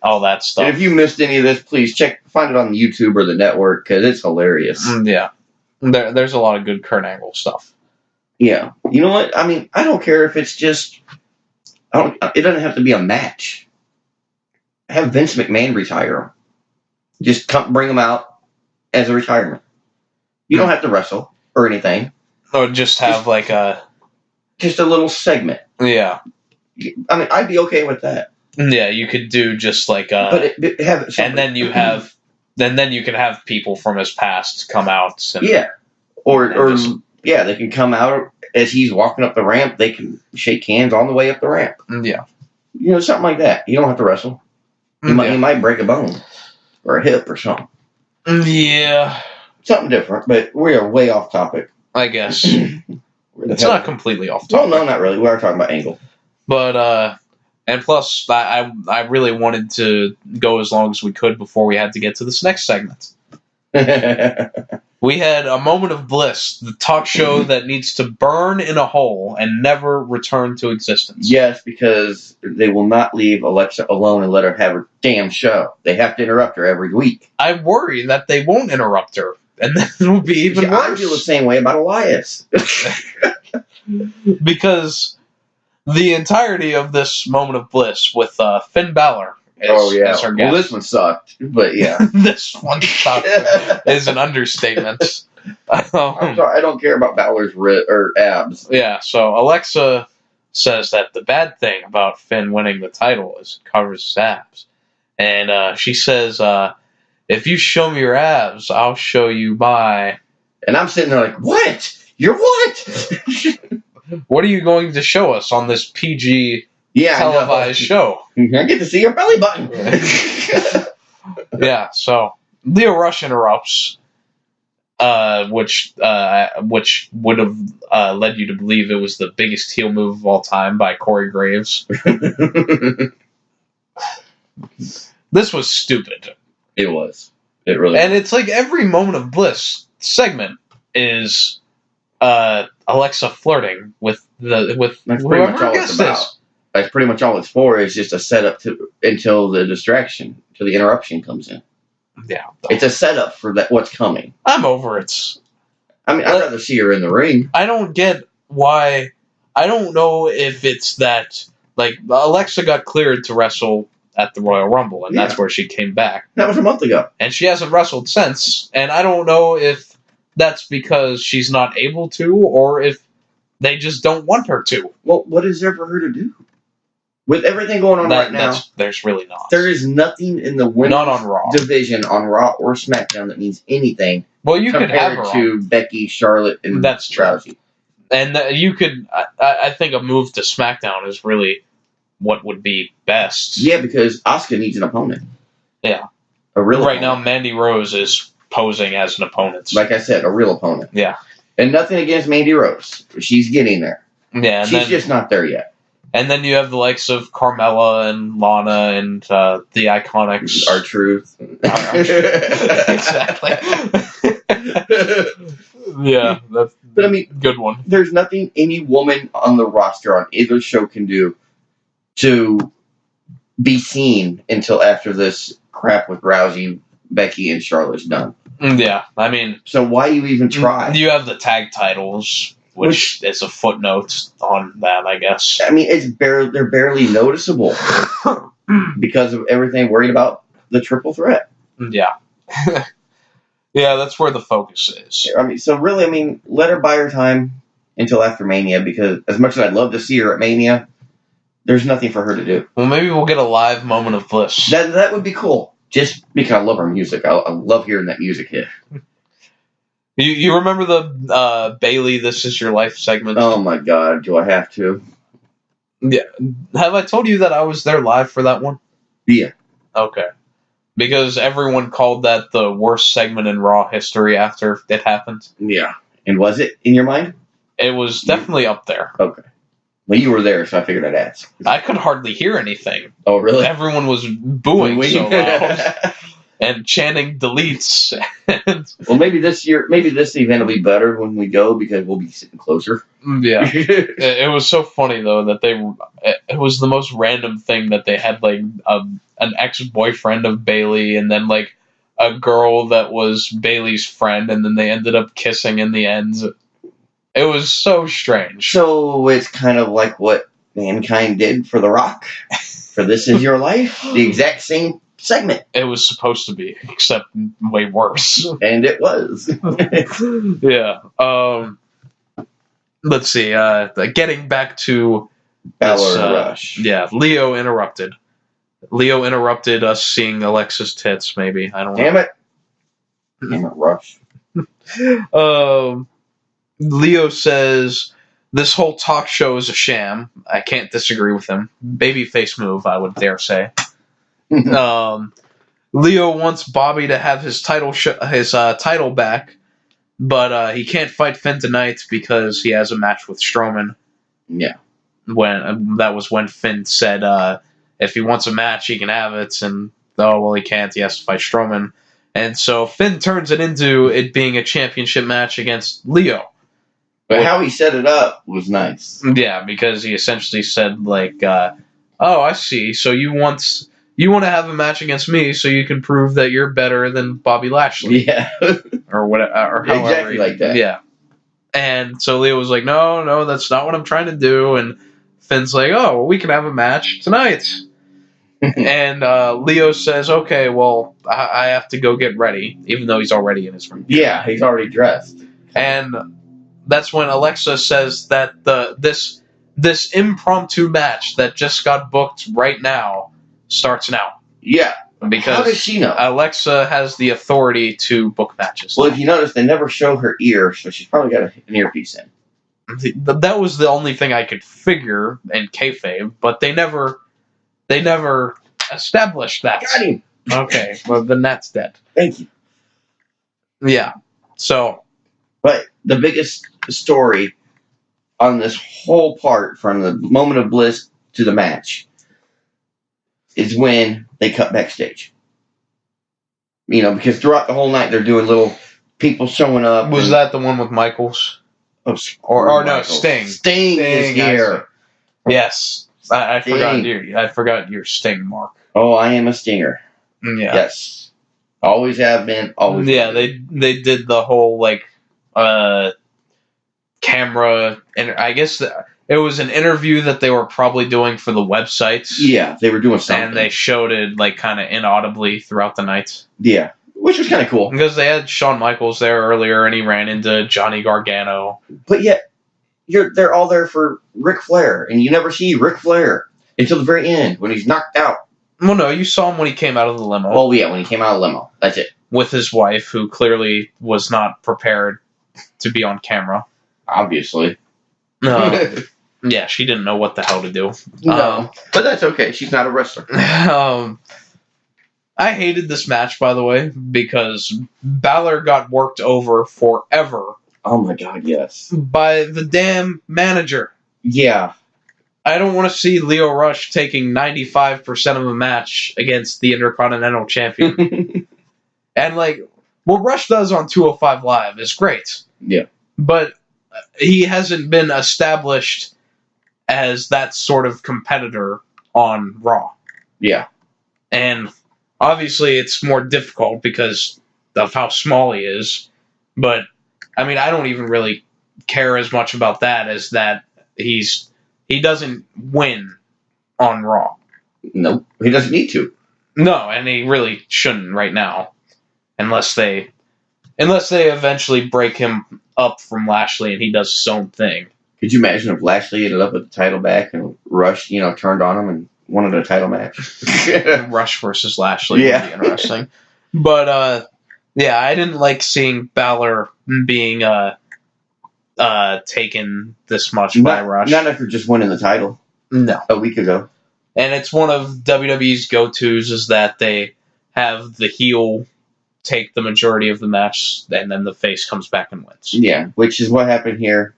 All that stuff. And if you missed any of this, please find it on YouTube or the network because it's hilarious. Yeah. There's a lot of good Kurt Angle stuff. Yeah. You know what? I mean, I don't care if it's just... it doesn't have to be a match. Have Vince McMahon retire him. Just bring him out as a retirement. You don't have to wrestle or anything. Or just have like a... Just a little segment. Yeah. I mean, I'd be okay with that. Yeah, you could do just like a... But have it and then you have... then you can have people from his past come out. And, yeah. Yeah, they can come out as he's walking up the ramp. They can shake hands on the way up the ramp. Yeah. You know, something like that. You don't have to wrestle. You might break a bone or a hip or something. Yeah. Something different, but we are way off topic. I guess. It's not completely off topic. Well, no, not really. We are talking about Angle. But, and plus, I really wanted to go as long as we could before we had to get to this next segment. We had a moment of bliss, the talk show that needs to burn in a hole and never return to existence. Yes, because they will not leave Alexa alone and let her have her damn show. They have to interrupt her every week. I worry that they won't interrupt her, and then it'll be even worse. I feel the same way about Elias. Because the entirety of this moment of bliss with Finn Balor as our guest. Well, this one sucked, but yeah. This one sucked is an understatement. I'm sorry, I don't care about Balor's abs. Yeah, so Alexa says that the bad thing about Finn winning the title is it covers his abs. And she says, if you show me your abs, I'll show you my... And I'm sitting there like, what? You're what? What are you going to show us on this PG televised show? I get to see your belly button. Yeah, so Leo Rush interrupts, which would have led you to believe it was the biggest heel move of all time by Corey Graves. This was stupid. It was. It really and it's like every moment of bliss segment is Alexa flirting with whoever her guest is. That's pretty much all it's for. Is just a setup until the distraction, till the interruption comes in. Yeah, it's a setup for what's coming. I'm over it. I mean, I'd rather see her in the ring. I don't get why. I don't know if it's that like Alexa got cleared to wrestle at the Royal Rumble, and that's where she came back. That was a month ago, and she hasn't wrestled since. And I don't know if that's because she's not able to, or if they just don't want her to. Well, what is there for her to do? With everything going on right now, there's really not. There is nothing in the women's division on Raw or SmackDown that means anything. Well, you could have her to Becky, Charlotte, and that's true. Rousey. And you could, I think, a move to SmackDown is really what would be best. Yeah, because Asuka needs an opponent. Yeah, a real. Right opponent. now, Mandy Rose is posing as an opponent. Like I said, a real opponent. Yeah, and nothing against Mandy Rose. She's getting there. Yeah, she's just not there yet. And then you have the likes of Carmella and Lana and the Iconics. R-Truth. Exactly. Yeah, that's but I mean, good one. There's nothing any woman on the roster on either show can do to be seen until after this crap with Rousey, Becky, and Charlotte's done. Yeah, I mean... So why you even try? You have the tag titles... Which is a footnote on that, I guess. I mean, they're barely noticeable because of everything worried about the triple threat. Yeah. Yeah, that's where the focus is. I mean, let her buy her time until after Mania, because as much as I'd love to see her at Mania, there's nothing for her to do. Well, maybe we'll get a live moment of bliss. That would be cool. Just because I love her music. I love hearing that music hit. You remember the Bailey This Is Your Life segment? Oh my god, do I have to? Yeah. Have I told you that I was there live for that one? Yeah. Okay. Because everyone called that the worst segment in Raw history after it happened. Yeah. And was it in your mind? It was definitely up there. Okay. Well, you were there, so I figured I'd ask. I could hardly hear anything. Oh, really? Everyone was booing so loud and chanting deletes. Well, maybe this event will be better when we go because we'll be sitting closer. Yeah. It was so funny, though, that it was the most random thing that they had, like, an ex-boyfriend of Bailey and then, like, a girl that was Bailey's friend, and then they ended up kissing in the end. It was so strange. So it's kind of like what Mankind did for The Rock. For This Is Your Life. The exact same segment. It was supposed to be, except way worse. And it was. Yeah. Let's see. Getting back to Balor Rush. Yeah, Leo interrupted. Leo interrupted us seeing Alexa's tits, maybe. I don't know. Damn it, Rush. Leo says this whole talk show is a sham. I can't disagree with him. Babyface move, I would dare say. Leo wants Bobby to have his title back, but he can't fight Finn tonight because he has a match with Strowman. Yeah. That was when Finn said if he wants a match, he can have it, and he can't. He has to fight Strowman. And so Finn turns it into it being a championship match against Leo. But how he set it up was nice. Yeah, because he essentially said, like, I see. So you want to have a match against me so you can prove that you're better than Bobby Lashley. Yeah. Or whatever. Or however. Exactly like that. Yeah. And so Leo was like, no, that's not what I'm trying to do. And Finn's like, we can have a match tonight. And Leo says, okay, well, I have to go get ready, even though he's already in his room. Yeah, he's already dressed. And that's when Alexa says that this impromptu match that just got booked right now starts now. Yeah. Because how does she know? Alexa has the authority to book matches. Well, if you notice, they never show her ear, so she's probably got an earpiece in. That was the only thing I could figure in kayfabe, but they never established that. Got him. Okay, well then that's dead. Thank you. Yeah. So, but the biggest story on this whole part, from the moment of bliss to the match, is when they cut backstage. Because throughout the whole night they're doing little people showing up. Was that the one with Michaels? Oh, or no, Sting. Sting is here. Yes, I forgot your Sting mark. Oh, I am a Stinger. Yeah. Yes. Always have been. Always. Yeah, they did the whole camera, and I guess it was an interview that they were probably doing for the websites. Yeah, they were doing something, and they showed it kind of inaudibly throughout the night. Yeah, which was kind of cool because they had Shawn Michaels there earlier, and he ran into Johnny Gargano. But yet, they're all there for Ric Flair, and you never see Ric Flair until the very end when he's knocked out. Well, no, you saw him when he came out of the limo. Oh, yeah, when he came out of the limo. That's it. With his wife, who clearly was not prepared to be on camera. Obviously. Yeah, she didn't know what the hell to do. No, but that's okay. She's not a wrestler. I hated this match, by the way, because Balor got worked over forever. Oh, my God, yes. By the damn manager. Yeah. I don't want to see Leo Rush taking 95% of a match against the Intercontinental Champion. And, what Rush does on 205 Live is great. Yeah. But he hasn't been established as that sort of competitor on Raw. Yeah. And obviously it's more difficult because of how small he is. But, I don't even really care as much about that as that he doesn't win on Raw. No, he doesn't need to. No, and he really shouldn't right now. Unless they eventually break him up from Lashley and he does his own thing. Could you imagine if Lashley ended up with the title back and Rush, turned on him and wanted a title match? Rush versus Lashley would be interesting. But, I didn't like seeing Balor being taken this much by Rush. Not after just winning the title. No. A week ago. And it's one of WWE's go-tos is that they have the heel take the majority of the match, and then the face comes back and wins. Yeah, which is what happened here.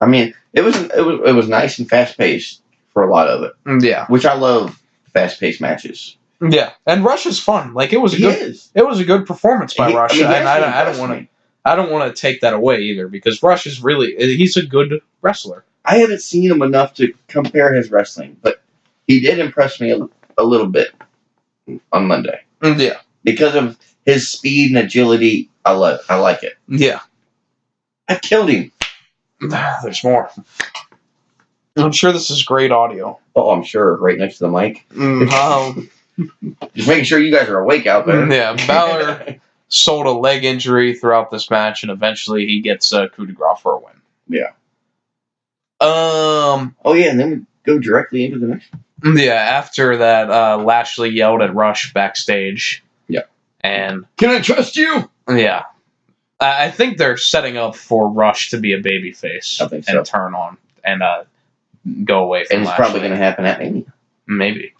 I mean, it was nice and fast paced for a lot of it. Yeah, Which I love fast paced matches. yeah, and Rush is fun. Like it was a good performance by Rush, and I don't want to take that away either because Rush is he's a good wrestler. I haven't seen him enough to compare his wrestling, but he did impress me a little bit on Monday. Yeah, because of his speed and agility. I like it. Yeah, I killed him. There's more. I'm sure this is great audio. Oh, I'm sure. Right next to the mic. Just making sure you guys are awake out there. Yeah, Balor sold a leg injury throughout this match, and eventually he gets a coup de grace for a win. Yeah. Oh, yeah, and then we go directly into the next one. Yeah, after that, Lashley yelled at Rush backstage. Yeah. And... Can I trust you? Yeah. I think they're setting up for Rush to be a babyface and turn on and go away from And it's Lashley. probably going to happen at Mania. Maybe.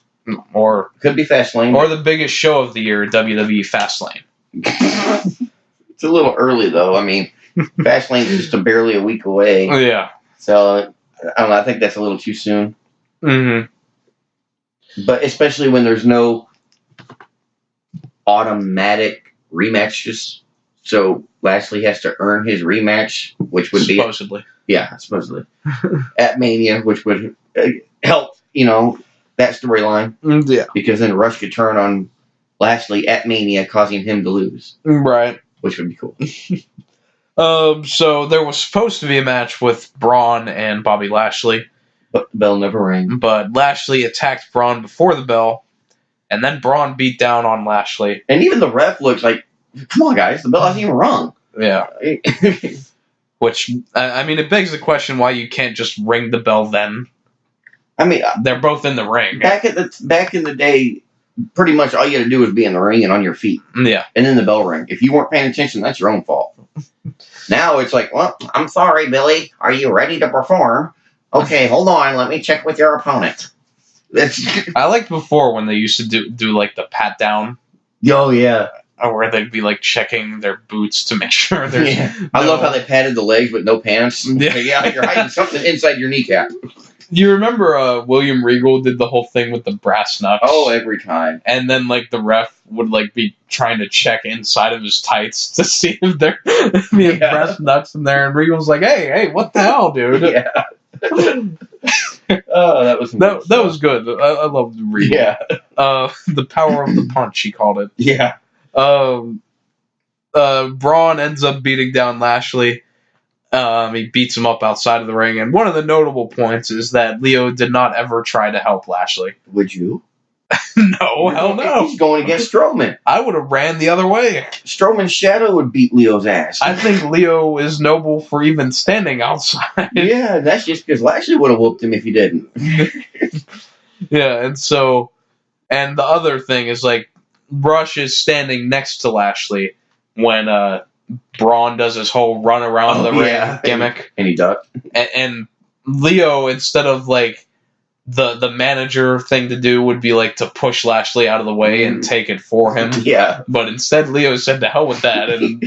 Or could be Fastlane. Or the biggest show of the year, WWE Fastlane. It's a little early, though. I mean, Fastlane is just barely a week away. Yeah. So, I don't know. I think that's a little too soon. Mm-hmm. But especially when there's no automatic rematches. So Lashley has to earn his rematch, which would supposedly. Supposedly. At Mania, which would help, that storyline. Yeah. Because then Rush could turn on Lashley at Mania, causing him to lose. Right. Which would be cool. So there was supposed to be a match with Braun and Bobby Lashley. But the bell never rang. But Lashley attacked Braun before the bell, and then Braun beat down on Lashley. And even the ref looks like, come on, guys, the bell hasn't even rung. Yeah. Which, I mean, it begs the question why you can't just ring the bell then. I mean, they're both in the ring. Back in the day, pretty much all you had to do was be in the ring and on your feet. Yeah. And then the bell rang. If you weren't paying attention, that's your own fault. Now it's like, well, I'm sorry, Billy. Are you ready to perform? Okay, hold on. Let me check with your opponent. I liked before when they used to do like the pat down. Oh, yeah. Where they'd be like checking their boots to make sure there's. Yeah. I love how they padded the legs with no pants. Yeah, you're hiding something inside your kneecap. You remember William Regal did the whole thing with the brass knucks? Oh, every time. And then like the ref would like be trying to check inside of his tights to see if there be brass knucks in there, and Regal's like, "Hey, what the hell, dude?" Yeah. Oh, that was that was good. I loved Regal. Yeah. The power of the punch, he called it. Yeah. Braun ends up beating down Lashley. He beats him up outside of the ring, and one of the notable points is that Leo did not ever try to help Lashley. Would you? No, hell no. He's going against Strowman. I would have ran the other way. Strowman's shadow would beat Leo's ass. I think Leo is noble for even standing outside. Yeah, that's just because Lashley would have whooped him if he didn't. Yeah, and the other thing is like Rush is standing next to Lashley when Braun does his whole run around the ring gimmick. And he ducked. And Leo, instead of like the manager thing to do would be like to push Lashley out of the way and take it for him. Yeah. But instead Leo said to hell with that and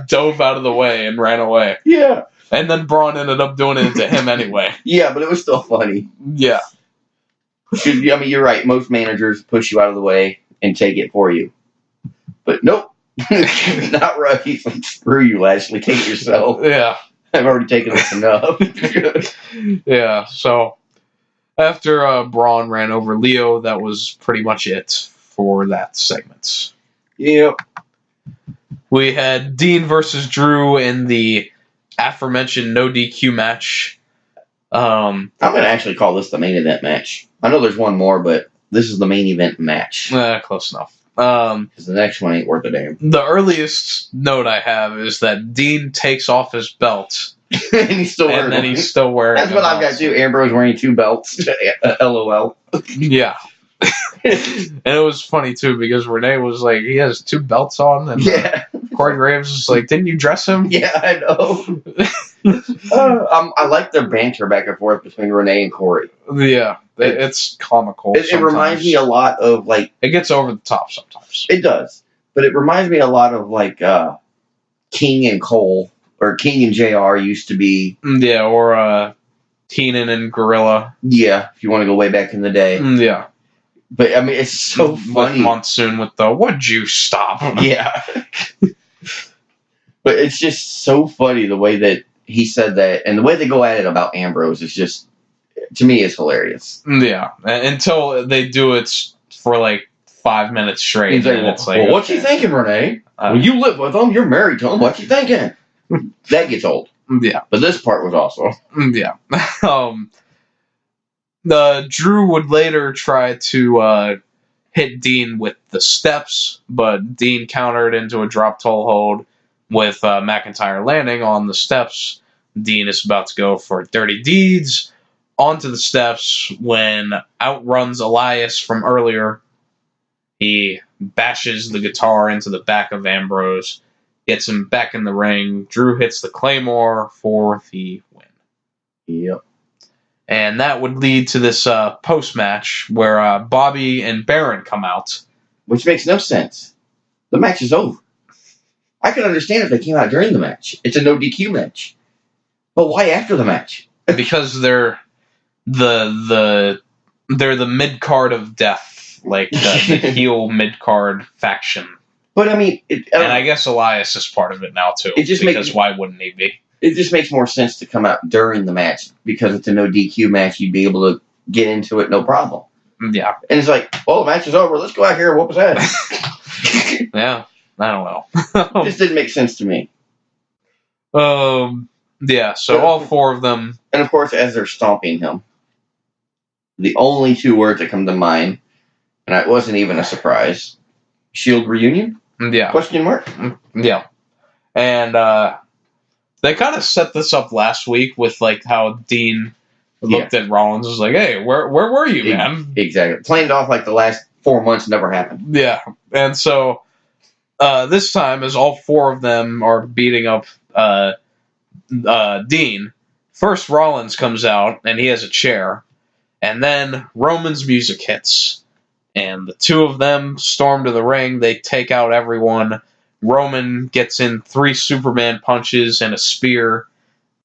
dove out of the way and ran away. Yeah. And then Braun ended up doing it to him anyway. Yeah, but it was still funny. Yeah. I mean, you're right. Most managers push you out of the way and take it for you. But nope. Not Rush. He's like, screw you, Lashley. Take it yourself. Yeah. I've already taken this enough. Yeah, so after Braun ran over Leo, that was pretty much it for that segment. Yep. We had Dean versus Drew in the aforementioned no DQ match. I'm going to actually call this the main event match. I know there's one more, but this is the main event match. Close enough. Because the next one ain't worth a damn. The earliest note I have is that Dean takes off his belt. And he's still wearing That's what I've got too. Ambrose wearing 2 belts. LOL. Yeah. And it was funny too because Renee was like, he has 2 belts on, and Corey Graves was like, didn't you dress him? Yeah, I know. I like their banter back and forth between Renee and Corey. Yeah, it's comical. It reminds me a lot of like. It gets over the top sometimes. It does, but it reminds me a lot of like King and Cole or King and JR used to be. Yeah, or Keenan and Gorilla. Yeah, if you want to go way back in the day. Yeah. But, I mean, it's so funny. With Monsoon with the, would you stop? Yeah. But it's just so funny the way that he said that, and the way they go at it about Ambrose is just, to me, it's hilarious. Yeah, until they do it for like 5 minutes straight. He's like, and well, it's like, well, what you thinking, Renee? When you live with him, you're married to him. What you thinking? That gets old. Yeah. But this part was awesome. Yeah. Drew would later try to hit Dean with the steps, but Dean countered into a drop toe hold with McIntyre landing on the steps. Dean is about to go for dirty deeds onto the steps when out runs Elias from earlier. He bashes the guitar into the back of Ambrose, gets him back in the ring. Drew hits the Claymore for the win. Yep. And that would lead to this post-match where Bobby and Baron come out. Which makes no sense. The match is over. I could understand if they came out during the match. It's a no DQ match. But why after the match? Because they're the mid-card of death, like the heel mid-card faction. But I mean, and I guess Elias is part of it now too. Because why wouldn't he be? It just makes more sense to come out during the match because it's a no DQ match. You'd be able to get into it no problem. Yeah, and it's like, well, the match is over. Let's go out here and whoop his head. Yeah, I don't know. It just didn't make sense to me. Yeah. So all four of them, and of course, as they're stomping him, the only two words that come to mind, and it wasn't even a surprise: Shield reunion? Yeah. Question mark? Yeah. And they kind of set this up last week with like how Dean looked at Rollins and was like, hey, where were you, man? Exactly. Planned off like the last 4 months never happened. Yeah. And so this time, as all four of them are beating up Dean, first Rollins comes out and he has a chair, and then Roman's music hits. And the two of them storm to the ring. They take out everyone. Roman gets in 3 Superman punches and a spear.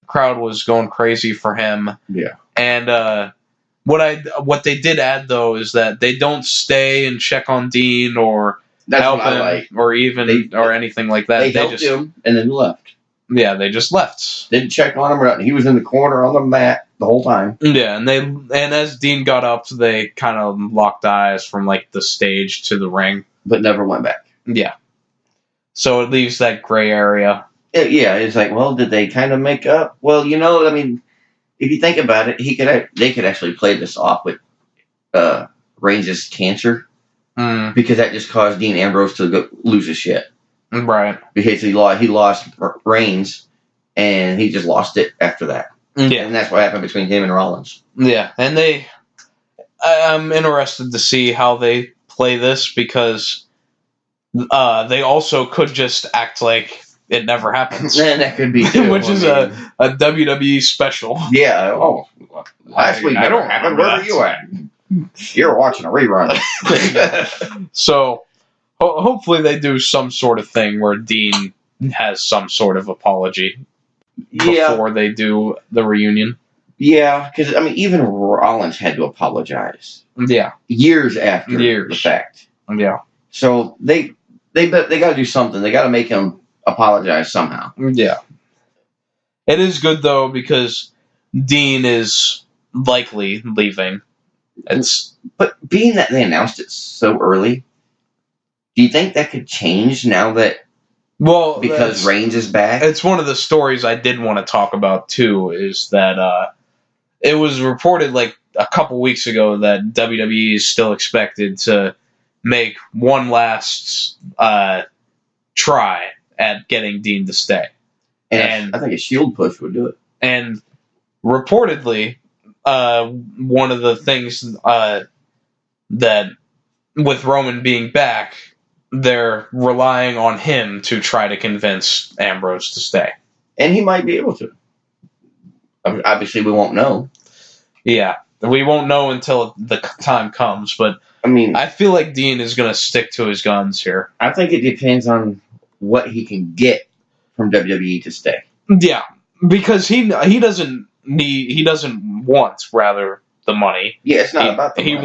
The crowd was going crazy for him. Yeah. And what they did add though is that they don't stay and check on Dean or help him or even or anything like that. They helped him and then left. Yeah, they just left. Didn't check on him or nothing. He was in the corner on the mat the whole time. Yeah, and as Dean got up, they kind of locked eyes from like the stage to the ring, but never went back. Yeah. So it leaves that gray area. It's like, well, did they kind of make up? Well, I mean, if you think about it, they could actually play this off with Reigns' cancer because that just caused Dean Ambrose to lose his shit. Right. Because he lost Reigns, and he just lost it after that. Yeah. And that's what happened between him and Rollins. Yeah, and I'm interested to see how they play this because they also could just act like it never happens. And that could be too. Which is a WWE special. Yeah. Oh, last week I don't happened. Where were you at? You're watching a rerun. So hopefully they do some sort of thing where Dean has some sort of apology before they do the reunion. Yeah, because I mean, even Rollins had to apologize. Yeah, years after the fact. Yeah, so they got to do something. They got to make him apologize somehow. Yeah, it is good though because Dean is likely leaving. But being that they announced it so early, do you think that could change now that? Well, because Reigns is back? It's one of the stories I did want to talk about, too, is that it was reported like a couple weeks ago that WWE is still expected to make one last try at getting Dean to stay. And I think a Shield push would do it. And reportedly, one of the things that with Roman being back, they're relying on him to try to convince Ambrose to stay. And he might be able to. Obviously, we won't know. Yeah, we won't know until the time comes, but I mean, I feel like Dean is going to stick to his guns here. I think it depends on what he can get from WWE to stay. Yeah, because he doesn't want rather the money. Yeah, it's not about the money.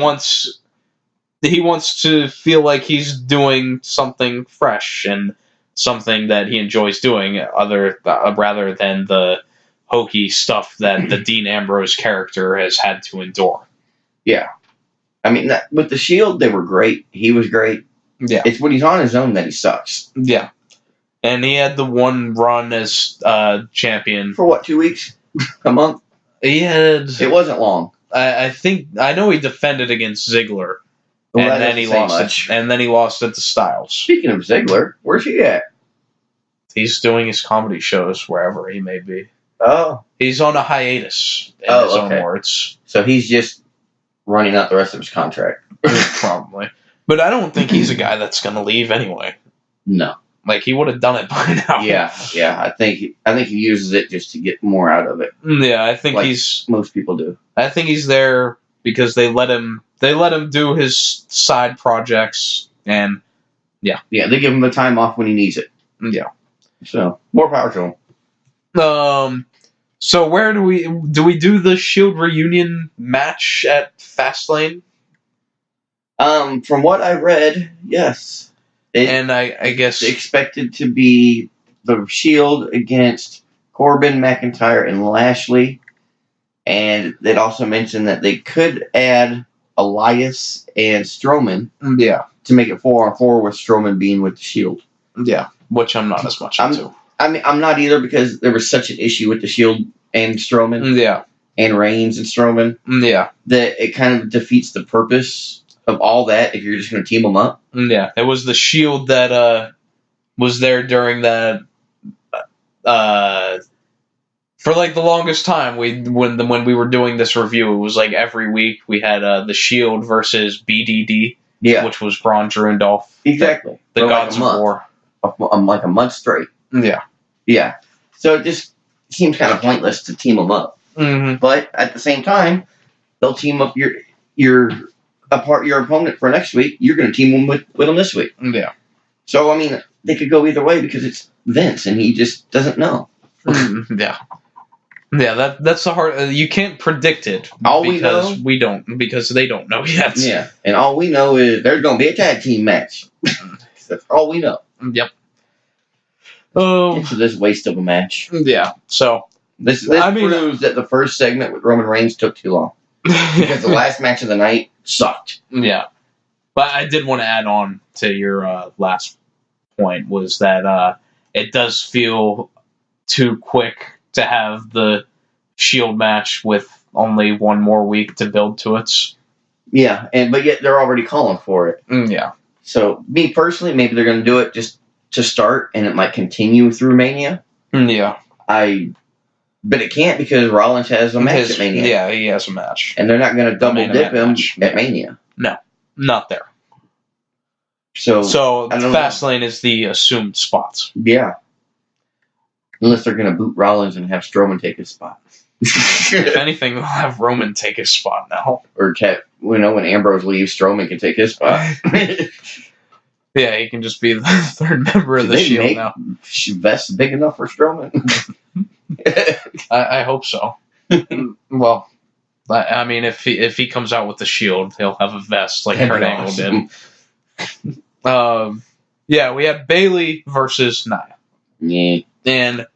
He wants to feel like he's doing something fresh and something that he enjoys doing, rather than the hokey stuff that the Dean Ambrose character has had to endure. Yeah. I mean, with the Shield, they were great. He was great. Yeah. It's when he's on his own that he sucks. Yeah. And he had the one run as champion. For what, 2 weeks? A month? He had... It wasn't long. I know he defended against Ziggler. Well, and then he lost it. And then he lost it to Styles. Speaking of Ziggler, where's he at? He's doing his comedy shows wherever he may be. Oh. He's on a hiatus, in his own words. So he's just running out the rest of his contract. Probably. But I don't think he's a guy that's going to leave anyway. No. Like, he would have done it by now. Yeah. I think he uses it just to get more out of it. Yeah, I think like most people do. I think he's there because they let him do his side projects, and yeah, they give him the time off when he needs it. Yeah, so more power to him. So where do we do the Shield reunion match at Fastlane? From what I read, yes, and I guess expected to be the Shield against Corbin, McIntyre, and Lashley. And they'd also mentioned that they could add Elias and Strowman. Yeah. To make it 4-on-4 with Strowman being with the Shield. Yeah. Which I'm not as much into. I mean, I'm not either because there was such an issue with the Shield and Strowman. Yeah. And Reigns and Strowman. Yeah. That it kind of defeats the purpose of all that if you're just going to team them up. Yeah. It was the Shield that was there during that... for like the longest time, when we were doing this review, it was like every week we had the Shield versus BDD, which was Braun, Drew, and Dolph. Exactly, the Gods of War, like a month straight. Yeah. So it just seems kind of pointless to team them up. Mm-hmm. But at the same time, they'll team up your opponent for next week. You're going to team them with them this week. Yeah. So I mean, they could go either way because it's Vince and he just doesn't know. Yeah. Yeah, that's the hard. You can't predict it. We don't, because they don't know yet. Yeah, and all we know is there's going to be a tag team match. That's all we know. Yep. Oh, into this waste of a match. Yeah. So this proves that the first segment with Roman Reigns took too long because the last match of the night sucked. Yeah, but I did want to add on to your last point was that it does feel too quick to have the Shield match with only one more week to build to it. Yeah, but yet they're already calling for it. Yeah. So, me personally, maybe they're going to do it just to start, and it might continue through Mania. Yeah. But it can't because Rollins has a match at Mania. Yeah, he has a match. And they're not going to double dip him at Mania. No, not there. So Fastlane is the assumed spot. Yeah. Unless they're going to boot Rollins and have Strowman take his spot. If anything, they'll have Roman take his spot now. Or when Ambrose leaves, Strowman can take his spot. Yeah, he can just be the third member of the Shield now. Vests big enough for Strowman? I hope so. Well, I mean, if he comes out with the Shield, he'll have a vest like Kurt Angle did. Yeah, we had Bayley versus Nia. Yeah. And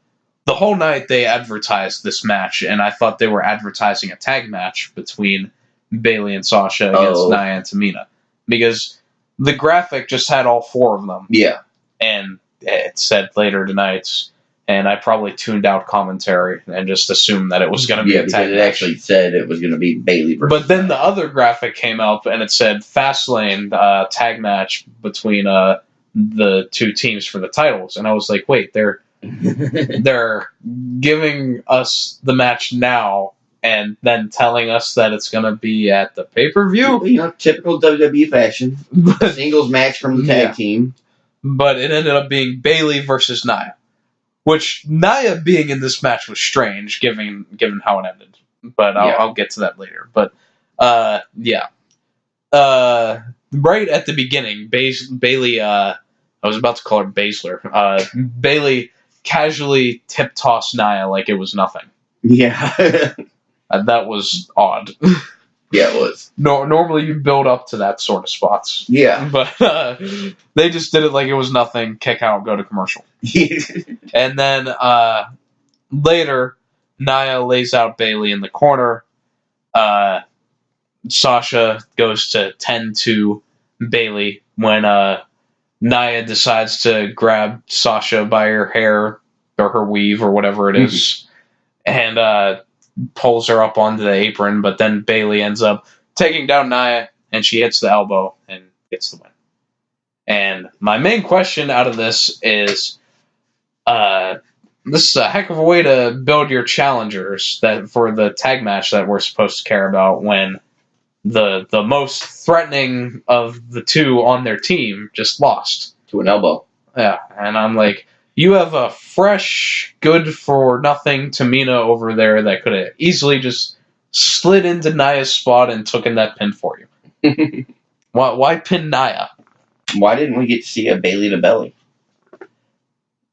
the whole night they advertised this match, and I thought they were advertising a tag match between Bayley and Sasha against Nia and Tamina. Because the graphic just had all four of them. Yeah. And it said later tonight, and I probably tuned out commentary and just assumed that it was going to be a tag match. It actually said it was going to be Bayley versus But then the other graphic came up, and it said Fastlane tag match between the two teams for the titles. And I was like, wait, they're giving us the match now and then telling us that it's going to be at the pay-per-view? You know, typical WWE fashion. Singles match from the tag team. But it ended up being Bayley versus Nia. Which, Nia being in this match was strange, given how it ended. But I'll get to that later. But, yeah. Right at the beginning, Bayley, I was about to call her Baszler. Bayley casually tip-toss Nia like it was nothing. Yeah. That was odd. Yeah, it was. No, normally you build up to that sort of spots. Yeah. But they just did it like it was nothing, kick out, go to commercial. And then later, Nia lays out Bayley in the corner. Sasha goes to tend to Bayley when Nia decides to grab Sasha by her hair or her weave or whatever it is, and pulls her up onto the apron, but then Bayley ends up taking down Nia, and she hits the elbow and gets the win. And my main question out of this is, this is a heck of a way to build your challengers that for the tag match that we're supposed to care about when the most threatening of the two on their team just lost. To an elbow. Yeah, and I'm like, you have a fresh, good-for-nothing Tamina over there that could have easily just slid into Nia's spot and took in that pin for you. Why pin Nia? Why didn't we get to see a Bayley to belly?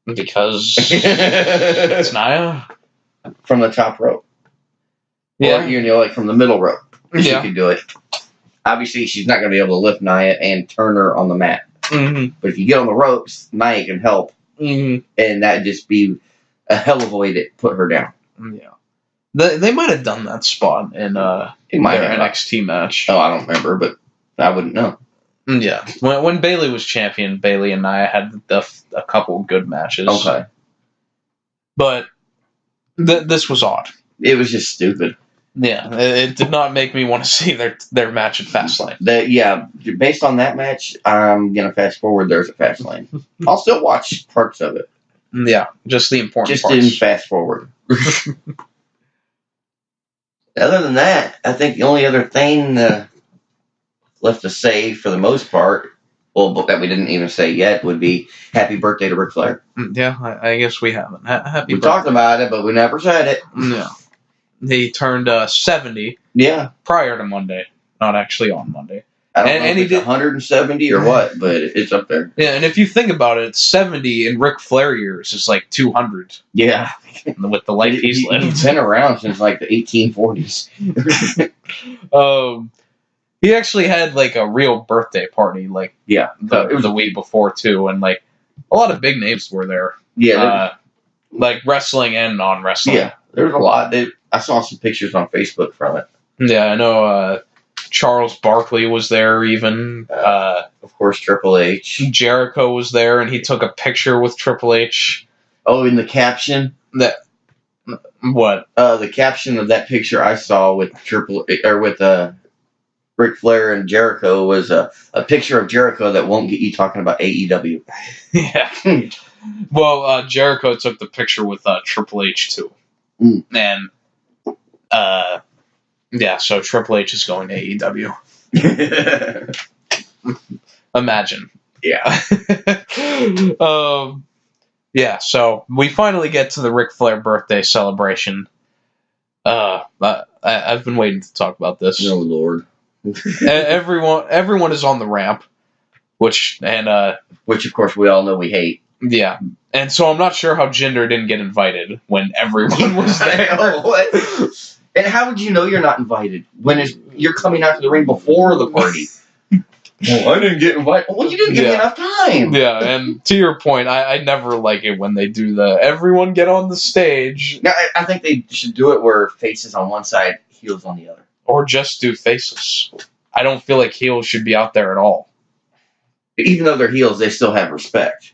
Because it's Nia? From the top rope. Yeah. Or, you know, like from the middle rope. She Yeah. could do it. Obviously, she's not going to be able to lift Nia and turn her on the mat. Mm-hmm. But if you get on the ropes, Nia can help. Mm-hmm. And that'd just be a hell of a way to put her down. Yeah. They might have done that spot in their NXT match. Oh, I don't remember, but I wouldn't know. Yeah. When Bayley was champion, Bayley and Nia had a couple of good matches. Okay. But this was odd. It was just stupid. Yeah, it did not make me want to see their match at Fastlane. Yeah, based on that match, I'm going to fast forward. There's a Fastlane. I'll still watch parts of it. Yeah, just the important Just parts. didn't fast forward. Other than that, I think the only other thing left to say for the most part, well, that we didn't even say yet, would be happy birthday to Ric Flair. Yeah, I guess we haven't. Happy We birthday. talked about it, but we never said it. Yeah. He turned 70 Yeah. prior to Monday, not actually on Monday. I don't know And if he it's did 170 or what, but it's up there. Yeah, and if you think about it, 70 in Ric Flair years is like 200 Yeah. with the life he's lived. He's been around since like the 1840s. He actually had like a real birthday party, like Yeah. it was the week before too, and like a lot of big names were there. Yeah. Like wrestling and non-wrestling. Yeah. There's a lot. I saw some pictures on Facebook from it. Yeah, I know. Charles Barkley was there, even. Of course, Triple H. Jericho was there, and he took a picture with Triple H. Oh, in the caption? What? The caption of that picture I saw with Ric Flair and Jericho was a picture of Jericho that won't get you talking about AEW. Yeah. Well, Jericho took the picture with Triple H too, and yeah. So Triple H is going to AEW. Imagine. Yeah. Yeah. So we finally get to the Ric Flair birthday celebration. I've been waiting to talk about this. Oh Lord. Everyone is on the ramp, which of course we all know we hate. Yeah, and so I'm not sure how Jinder didn't get invited when everyone was there. What? And how would you know you're not invited when you're coming out to the ring before the party? Well, I didn't get invited. Well, you didn't give me enough time. Yeah, and to your point, I never like it when they do everyone get on the stage. Now, I think they should do it where faces on one side, heels on the other. Or just do faces. I don't feel like heels should be out there at all. Even though they're heels, they still have respect.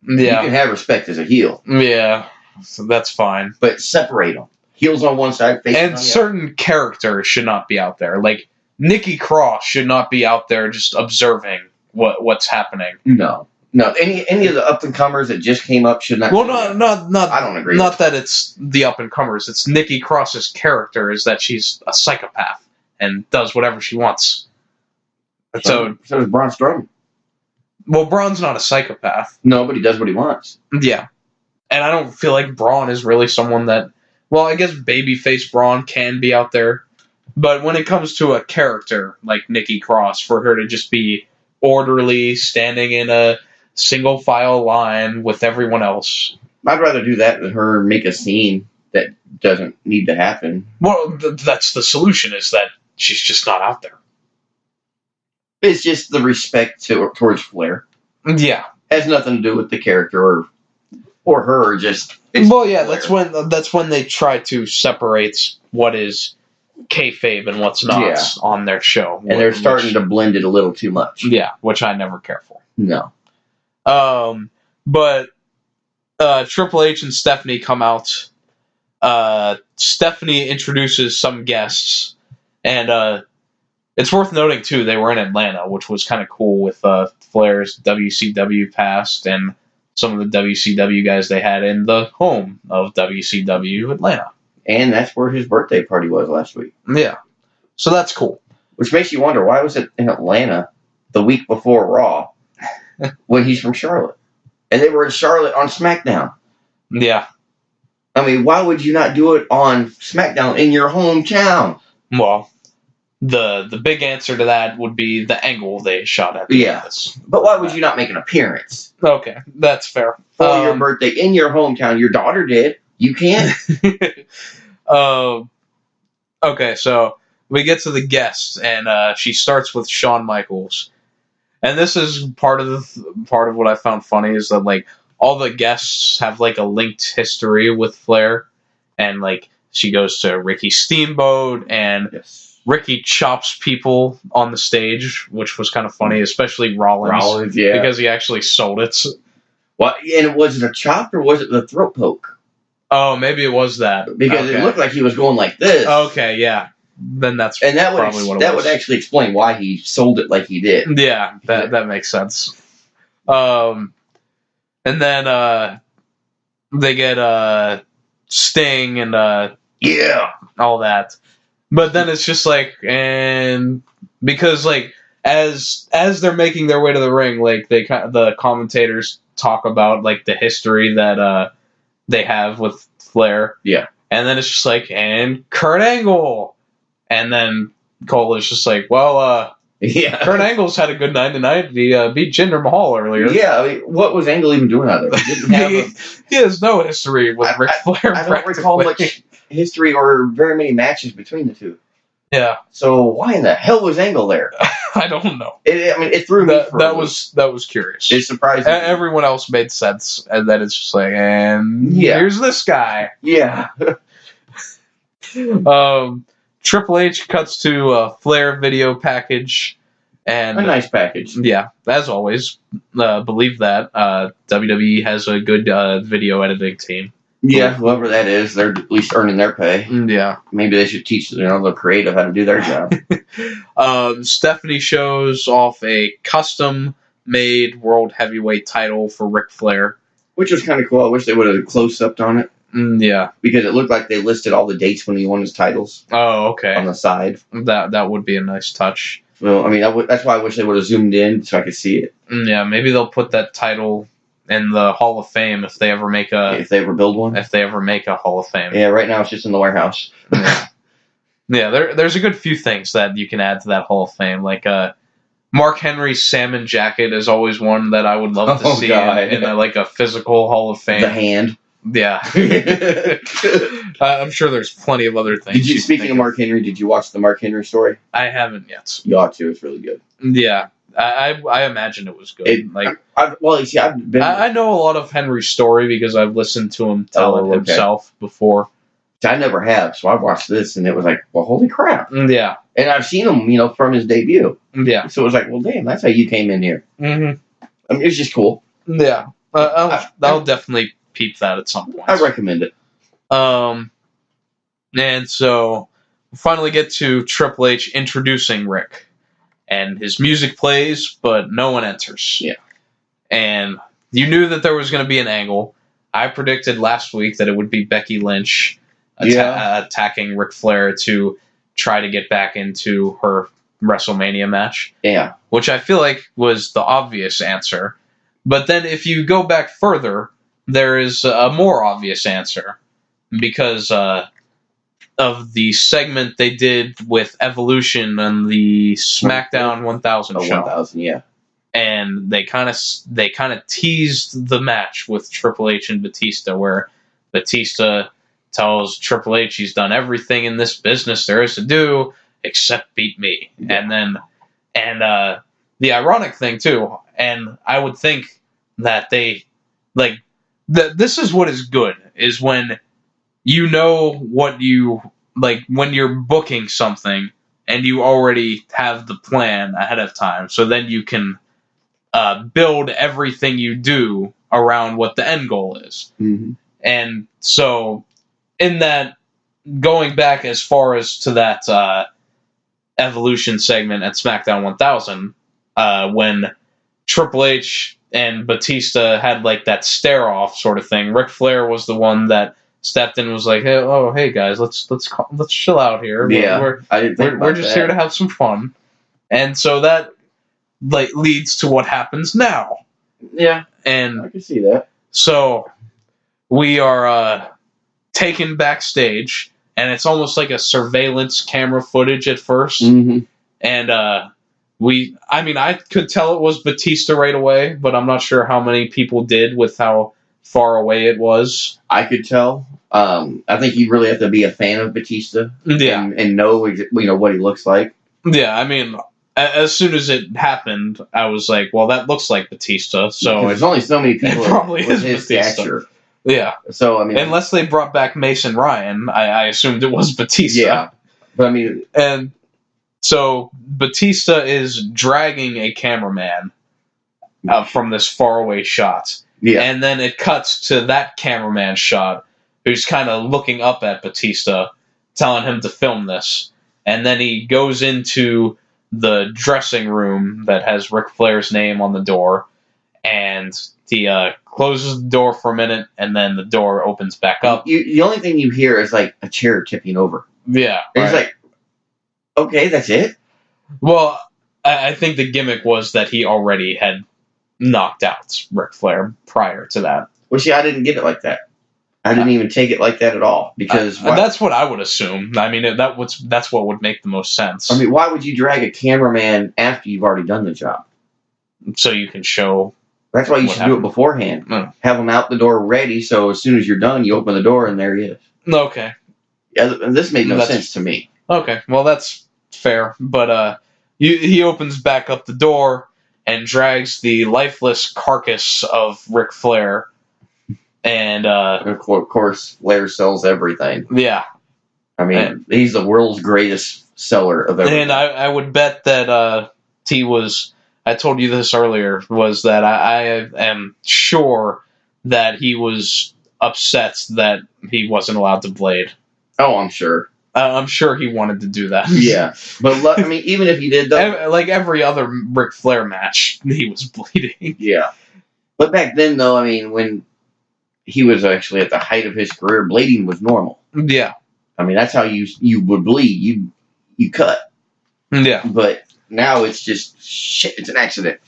Yeah. You can have respect as a heel. Yeah, so that's fine. But separate them. Heels on one side, faces on the other. And certain characters should not be out there. Like, Nikki Cross should not be out there just observing what's happening. No. Any of the up and comers that just came up should not. Well, not. I don't agree. Not that it's the up and comers. It's Nikki Cross's character is that she's a psychopath and does whatever she wants. So is Braun Strowman. Well, Braun's not a psychopath. No, but he does what he wants. Yeah, and I don't feel like Braun is really someone that. Well, I guess babyface Braun can be out there, but when it comes to a character like Nikki Cross, for her to just be orderly, standing in a single file line with everyone else, I'd rather do that than her make a scene that doesn't need to happen. Well, that's the solution, is that she's just not out there. It's just the respect towards Flair. Yeah. Has nothing to do with the character or her. Just well, yeah, Flair. that's when they try to separate what is kayfabe and what's not on their show, and they're starting to blend it a little too much. Yeah, which I never care for. No. But Triple H and Stephanie come out. Stephanie introduces some guests, and it's worth noting too they were in Atlanta, which was kind of cool with Flair's WCW past and some of the WCW guys they had in the home of WCW Atlanta. And that's where his birthday party was last week. Yeah. So that's cool. Which makes you wonder, why was it in Atlanta the week before Raw when he's from Charlotte? And they were in Charlotte on SmackDown. Yeah. I mean, why would you not do it on SmackDown in your hometown? Well, the big answer to that would be the angle they shot at. Yes. But why would you not make an appearance? Okay, that's fair. For your birthday in your hometown. Your daughter did. You can't. Okay, so we get to the guests, and she starts with Shawn Michaels, and this is part of what I found funny is that like all the guests have like a linked history with Flair, and like she goes to Ricky Steamboat, and Ricky chops people on the stage, which was kind of funny, especially Rollins, yeah, because he actually sold it. What? And was it a chop or was it the throat poke? Oh, maybe it was that. Because it looked like he was going like this. Okay, yeah. Then that's and that probably what it was. That would actually explain why he sold it like he did. Yeah, that makes sense. And then they get Sting and all that. But then it's just like, and because like as they're making their way to the ring, like the commentators talk about like the history that they have with Flair. Yeah. And then it's just like, and Kurt Angle. And then Cole is just like, well, Kurt Angle's had a good night tonight. He beat Jinder Mahal earlier. Yeah, I mean, what was Angle even doing out there? He didn't have he has no history with Ric Flair. I don't recall much history or very many matches between the two. Yeah. So why in the hell was Angle there? I don't know. It threw me. That was curious. It's surprising. Everyone else made sense, and then it's just like, and here's this guy. Yeah. Triple H cuts to a Flair video package, and a nice package. Yeah, as always. Believe that WWE has a good video editing team. Yeah, whoever that is, they're at least earning their pay. Yeah. Maybe they should teach the creative how to do their job. Stephanie shows off a custom-made World Heavyweight title for Ric Flair. Which was kind of cool. I wish they would have close-upped on it. Yeah. Because it looked like they listed all the dates when he won his titles. Oh, okay. On the side. That would be a nice touch. Well, I mean, that's why I wish they would have zoomed in so I could see it. Yeah, maybe they'll put that title in the Hall of Fame if they ever build one. If they ever make a Hall of Fame. Yeah, right now it's just in the warehouse. Yeah, there's a good few things that you can add to that Hall of Fame. Like Mark Henry's salmon jacket is always one that I would love to see in a physical Hall of Fame. The hand. Yeah. I'm sure there's plenty of other things. Speaking of Mark Henry, did you watch the Mark Henry story? I haven't yet. You ought to. It's really good. Yeah. I imagine it was good. I know a lot of Henry's story because I've listened to him tell it himself before. I never have, so I watched this and it was like, well, holy crap. Yeah. And I've seen him, from his debut. Yeah. So it was like, well, damn, that's how you came in here. Mm-hmm. I mean, it's just cool. Yeah. I'll definitely peep that at some point. I recommend it. And so we finally get to Triple H introducing Rick. And his music plays, but no one enters. Yeah. And you knew that there was going to be an angle. I predicted last week that it would be Becky Lynch attacking Ric Flair to try to get back into her WrestleMania match. Yeah. Which I feel like was the obvious answer. But then if you go back further, there is a more obvious answer. Because of the segment they did with Evolution on the SmackDown 1000 show. 1000, yeah. and they kind of teased the match with Triple H and Batista, where Batista tells Triple H he's done everything in this business there is to do except beat me. Yeah. And the ironic thing too, and I would think that they this is what is good, is when you know what you like, when you're booking something and you already have the plan ahead of time, so then you can build everything you do around what the end goal is. Mm-hmm. And so, in that, going back as far as to that Evolution segment at SmackDown 1000, when Triple H and Batista had like that stare off sort of thing, Ric Flair was the one that stepped in and was like, hey guys, let's chill out here. Yeah, we're just here to have some fun. And so that leads to what happens now. Yeah, and I can see that. So we are taken backstage, and it's almost like a surveillance camera footage at first. Mm-hmm. And I could tell it was Batista right away, but I'm not sure how many people did with how far away it was. I could tell. I think you really have to be a fan of Batista, and know what he looks like. Yeah, I mean, as soon as it happened, I was like, well, that looks like Batista. So there's only so many people it probably with is his Batista. stature. Yeah. So I mean, unless they brought back Mason Ryan, I assumed it was Batista. Yeah. But I mean, and so Batista is dragging a cameraman from this faraway shot. Yeah. And then it cuts to that cameraman shot, who's kind of looking up at Batista, telling him to film this. And then he goes into the dressing room that has Ric Flair's name on the door, and he closes the door for a minute, and then the door opens back up. The only thing you hear is like a chair tipping over. Yeah. It's like, okay, that's it? Well, I think the gimmick was that he already had knocked out Ric Flair prior to that. Well, see, I didn't get it like that. I didn't even take it like that at all, because that's what I would assume. I mean, that's what would make the most sense. I mean, why would you drag a cameraman after you've already done the job? So you can show. That's why you should do it beforehand. Have him out the door ready, so as soon as you're done, you open the door and there he is. Okay. Yeah, this made no sense to me. Okay, well that's fair, but he opens back up the door and drags the lifeless carcass of Ric Flair. And of course, Flair sells everything. Yeah. I mean, he's the world's greatest seller of everything. And I would bet that T was, I told you this earlier, was that I am sure that he was upset that he wasn't allowed to blade. Oh, I'm sure. I'm sure he wanted to do that. Yeah. But, I mean, even if he did, though. Like every other Ric Flair match, he was bleeding. Yeah. But back then, though, I mean, when he was actually at the height of his career, bleeding was normal. Yeah. I mean, that's how you would bleed. You cut. Yeah. But now it's just, shit, it's an accident.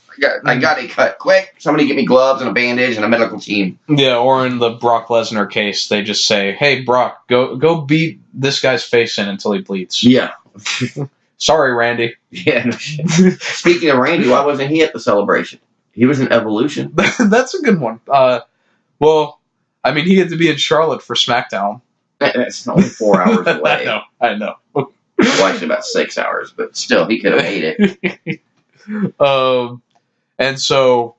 I got a cut. Quick, somebody get me gloves and a bandage and a medical team. Yeah, or in the Brock Lesnar case, they just say, hey, Brock, go beat this guy's face in until he bleeds. Yeah. Sorry, Randy. Yeah. No shit. Speaking of Randy, why wasn't he at the celebration? He was in Evolution. That's a good one. Well, I mean, he had to be in Charlotte for SmackDown. That's only 4 hours away. I know. Well, actually about 6 hours, but still, he could have made it. And so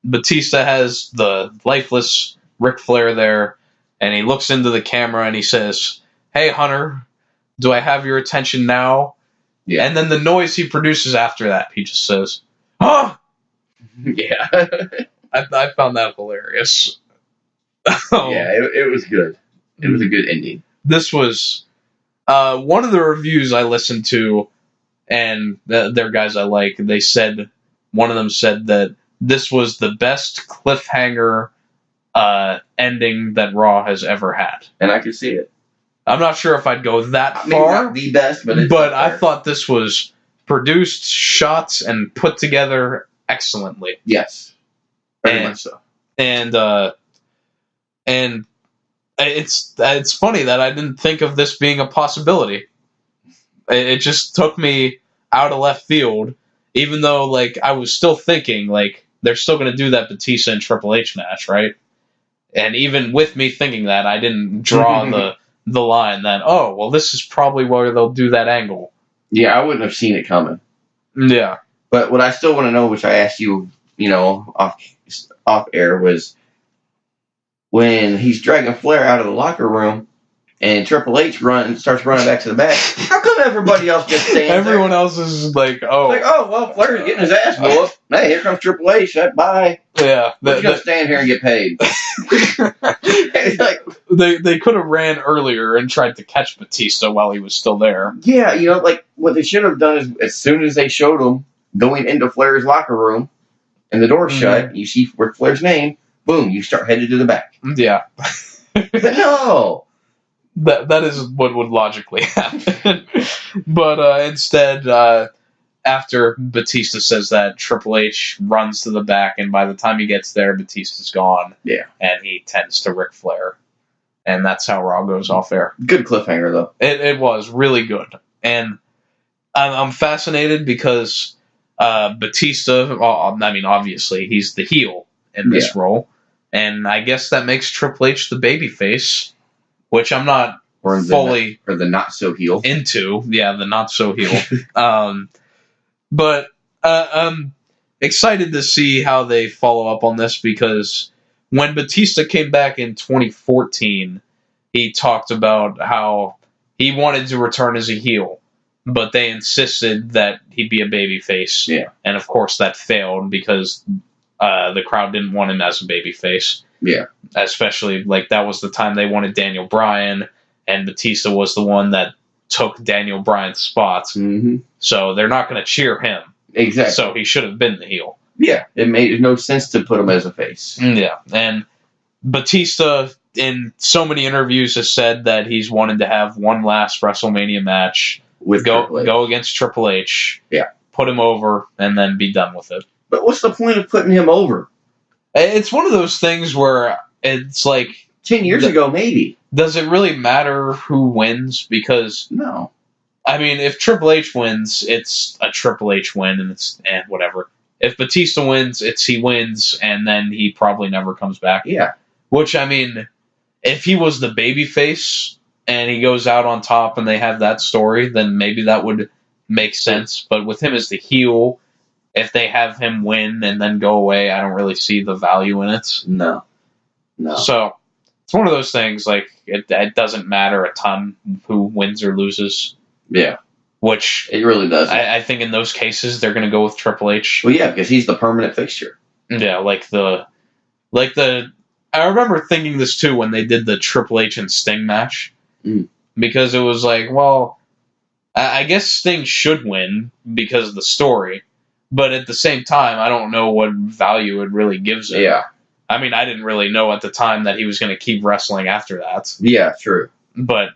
Batista has the lifeless Ric Flair there, and he looks into the camera and he says, hey, Hunter, do I have your attention now? Yeah. And then the noise he produces after that, he just says, huh? Yeah. I found that hilarious. Yeah, it was good. It was a good ending. This was one of the reviews I listened to, and they're guys I like. They said, one of them said that this was the best cliffhanger ending that Raw has ever had. And I could see it. I'm not sure if I'd go that far. Maybe not the best, but I thought this was produced, shot, and put together excellently. Yes. Very much so. And it's funny that I didn't think of this being a possibility. It just took me out of left field, even though, like, I was still thinking, like, they're still going to do that Batista and Triple H match, right? And even with me thinking that, I didn't draw the line that, oh, well, this is probably where they'll do that angle. Yeah, I wouldn't have seen it coming. Yeah. But what I still want to know, which I asked you, off air, was when he's dragging Flair out of the locker room and Triple H starts running back to the back. How come everybody else just stands Everyone there? else is like, oh. Like, oh, well, Flair's getting his ass whooped. Hey, here comes Triple H. Bye. Yeah. We're going to stand here and get paid. It's like, they could have ran earlier and tried to catch Batista while he was still there. yeah, like what they should have done is as soon as they showed him going into Flair's locker room and the door shut, you see Ric Flair's name, boom, you start headed to the back. Yeah. But no. That is what would logically happen. But instead, after Batista says that, Triple H runs to the back, and by the time he gets there, Batista's gone. Yeah. And he tends to Ric Flair. And that's how Raw goes off air. Good cliffhanger, though. It was really good. And I'm fascinated because Batista, obviously, he's the heel in this role. And I guess that makes Triple H the babyface, which I'm not fully or the not so heel into. Yeah, the not so heel. But I'm excited to see how they follow up on this, because when Batista came back in 2014, he talked about how he wanted to return as a heel, but they insisted that he'd be a babyface. Yeah. And of course that failed because the crowd didn't want him as a babyface. Yeah. Especially, like, that was the time they wanted Daniel Bryan, and Batista was the one that took Daniel Bryan's spots. Mm-hmm. So they're not going to cheer him. Exactly. So he should have been the heel. Yeah, it made no sense to put him as a face. Yeah, and Batista, in so many interviews, has said that he's wanted to have one last WrestleMania match, With go against Triple H, put him over, and then be done with it. But what's the point of putting him over? It's one of those things where it's like 10 years ago, maybe. Does it really matter who wins? Because no. I mean, if Triple H wins, it's a Triple H win, and it's whatever. If Batista wins, he wins, and then he probably never comes back. Yeah. Which, I mean, if he was the babyface and he goes out on top and they have that story, then maybe that would make sense. But with him as the heel, if they have him win and then go away, I don't really see the value in it. No. So it's one of those things, like, it doesn't matter a ton who wins or loses. Yeah. Which it really doesn't. I think in those cases they're going to go with Triple H. Well, yeah, because he's the permanent fixture. Yeah, I remember thinking this too when they did the Triple H and Sting match, because it was like, well, I guess Sting should win because of the story, but at the same time, I don't know what value it really gives him. Yeah. I mean, I didn't really know at the time that he was going to keep wrestling after that. Yeah, true. But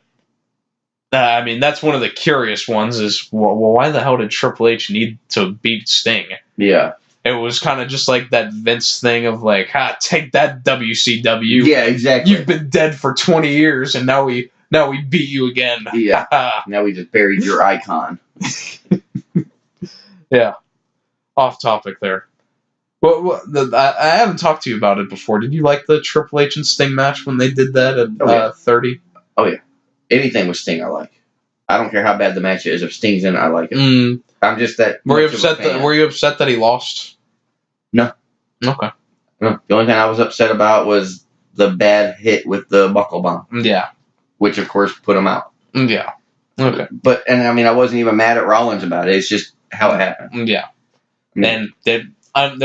I mean, that's one of the curious ones is, well, why the hell did Triple H need to beat Sting? Yeah. It was kind of just like that Vince thing of like, take that, WCW. Yeah, exactly. You've been dead for 20 years, and now we beat you again. Yeah. Now we just buried your icon. Yeah. Off topic there. Well, I haven't talked to you about it before. Did you like the Triple H and Sting match when they did that at 30? Oh, yeah. Anything with Sting I like. I don't care how bad the match is. If Sting's in it, I like it. I'm just that. Were you upset that he lost? No. Okay. No. The only thing I was upset about was the bad hit with the buckle bomb. Yeah. Which, of course, put him out. Yeah. Okay. But, and I mean, I wasn't even mad at Rollins about it. It's just how it happened. Yeah. And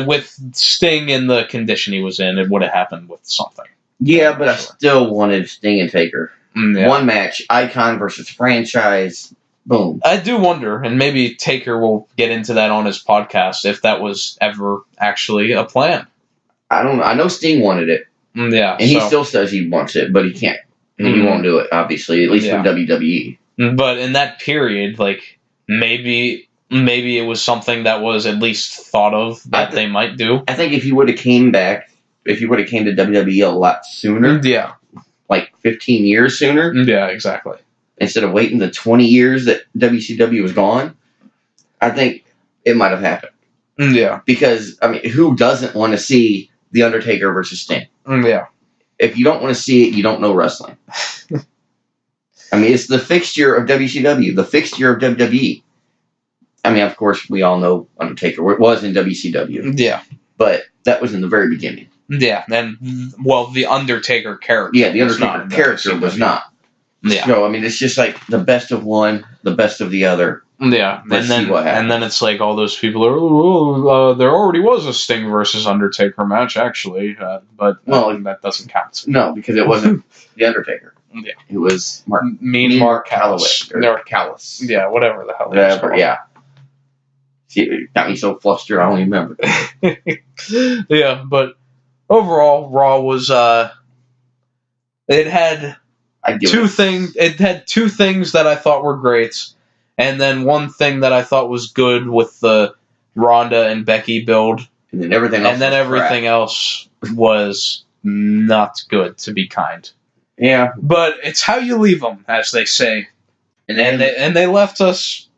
with Sting in the condition he was in, it would have happened with something. Yeah, but I still wanted Sting and Taker. Yeah. One match, icon versus franchise, boom. I do wonder, and maybe Taker will get into that on his podcast, if that was ever actually a plan. I don't know. I know Sting wanted it. Yeah. And he still says he wants it, but he can't. And he won't do it, obviously, at least with WWE. But in that period, like, maybe it was something that was at least thought of that they might do. I think if he would have came back, if he would have came to WWE a lot sooner. Yeah. Like 15 years sooner. Yeah, exactly. Instead of waiting the 20 years that WCW was gone. I think it might have happened. Yeah. Because, I mean, who doesn't want to see The Undertaker versus Sting? Yeah. If you don't want to see it, you don't know wrestling. I mean, it's the fixture of WCW, the fixture of WWE. I mean, of course, we all know Undertaker. It was in WCW. Yeah. But that was in the very beginning. Yeah. And, well, the Undertaker character. Yeah, the Undertaker character was not. Yeah. So, I mean, it's just like the best of one, the best of the other. Yeah. Let's see what happens. And then it's like all those people are, there already was a Sting versus Undertaker match, actually. But that doesn't count. No, because it wasn't the Undertaker. Yeah. It was Mark Callis. Or Callis. Yeah, whatever the hell. Whatever, yeah. See, it got me so flustered, I don't even remember. Yeah, but overall, Raw was, it had two things that I thought were great, and then one thing that I thought was good with the Ronda and Becky build, and then everything else was not good, to be kind. Yeah, but it's how you leave them, as they say, and they left us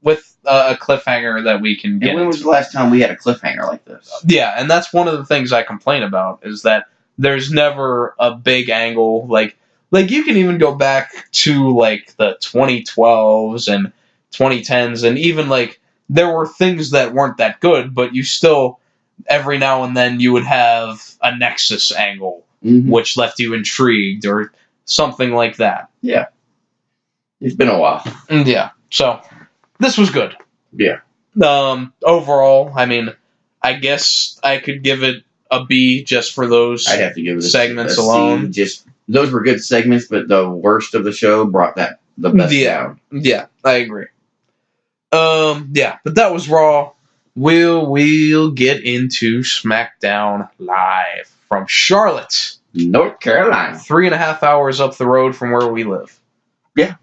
with a cliffhanger that we can get. And when was the last time we had a cliffhanger like this? Yeah, and that's one of the things I complain about, is that there's never a big angle. Like you can even go back to like the 2012s and 2010s, and even like there were things that weren't that good, but you still, every now and then, you would have a Nexus angle, which left you intrigued or something like that. Yeah. It's been a while. Yeah. So this was good. Yeah. Overall, I mean, I guess I could give it a B just for those I'd have to give it segments alone. Just those were good segments, but the worst of the show brought the best down. Yeah, I agree. Yeah, but that was Raw. We'll get into SmackDown Live from Charlotte, North Carolina. 3.5 hours up the road from where we live. Yeah.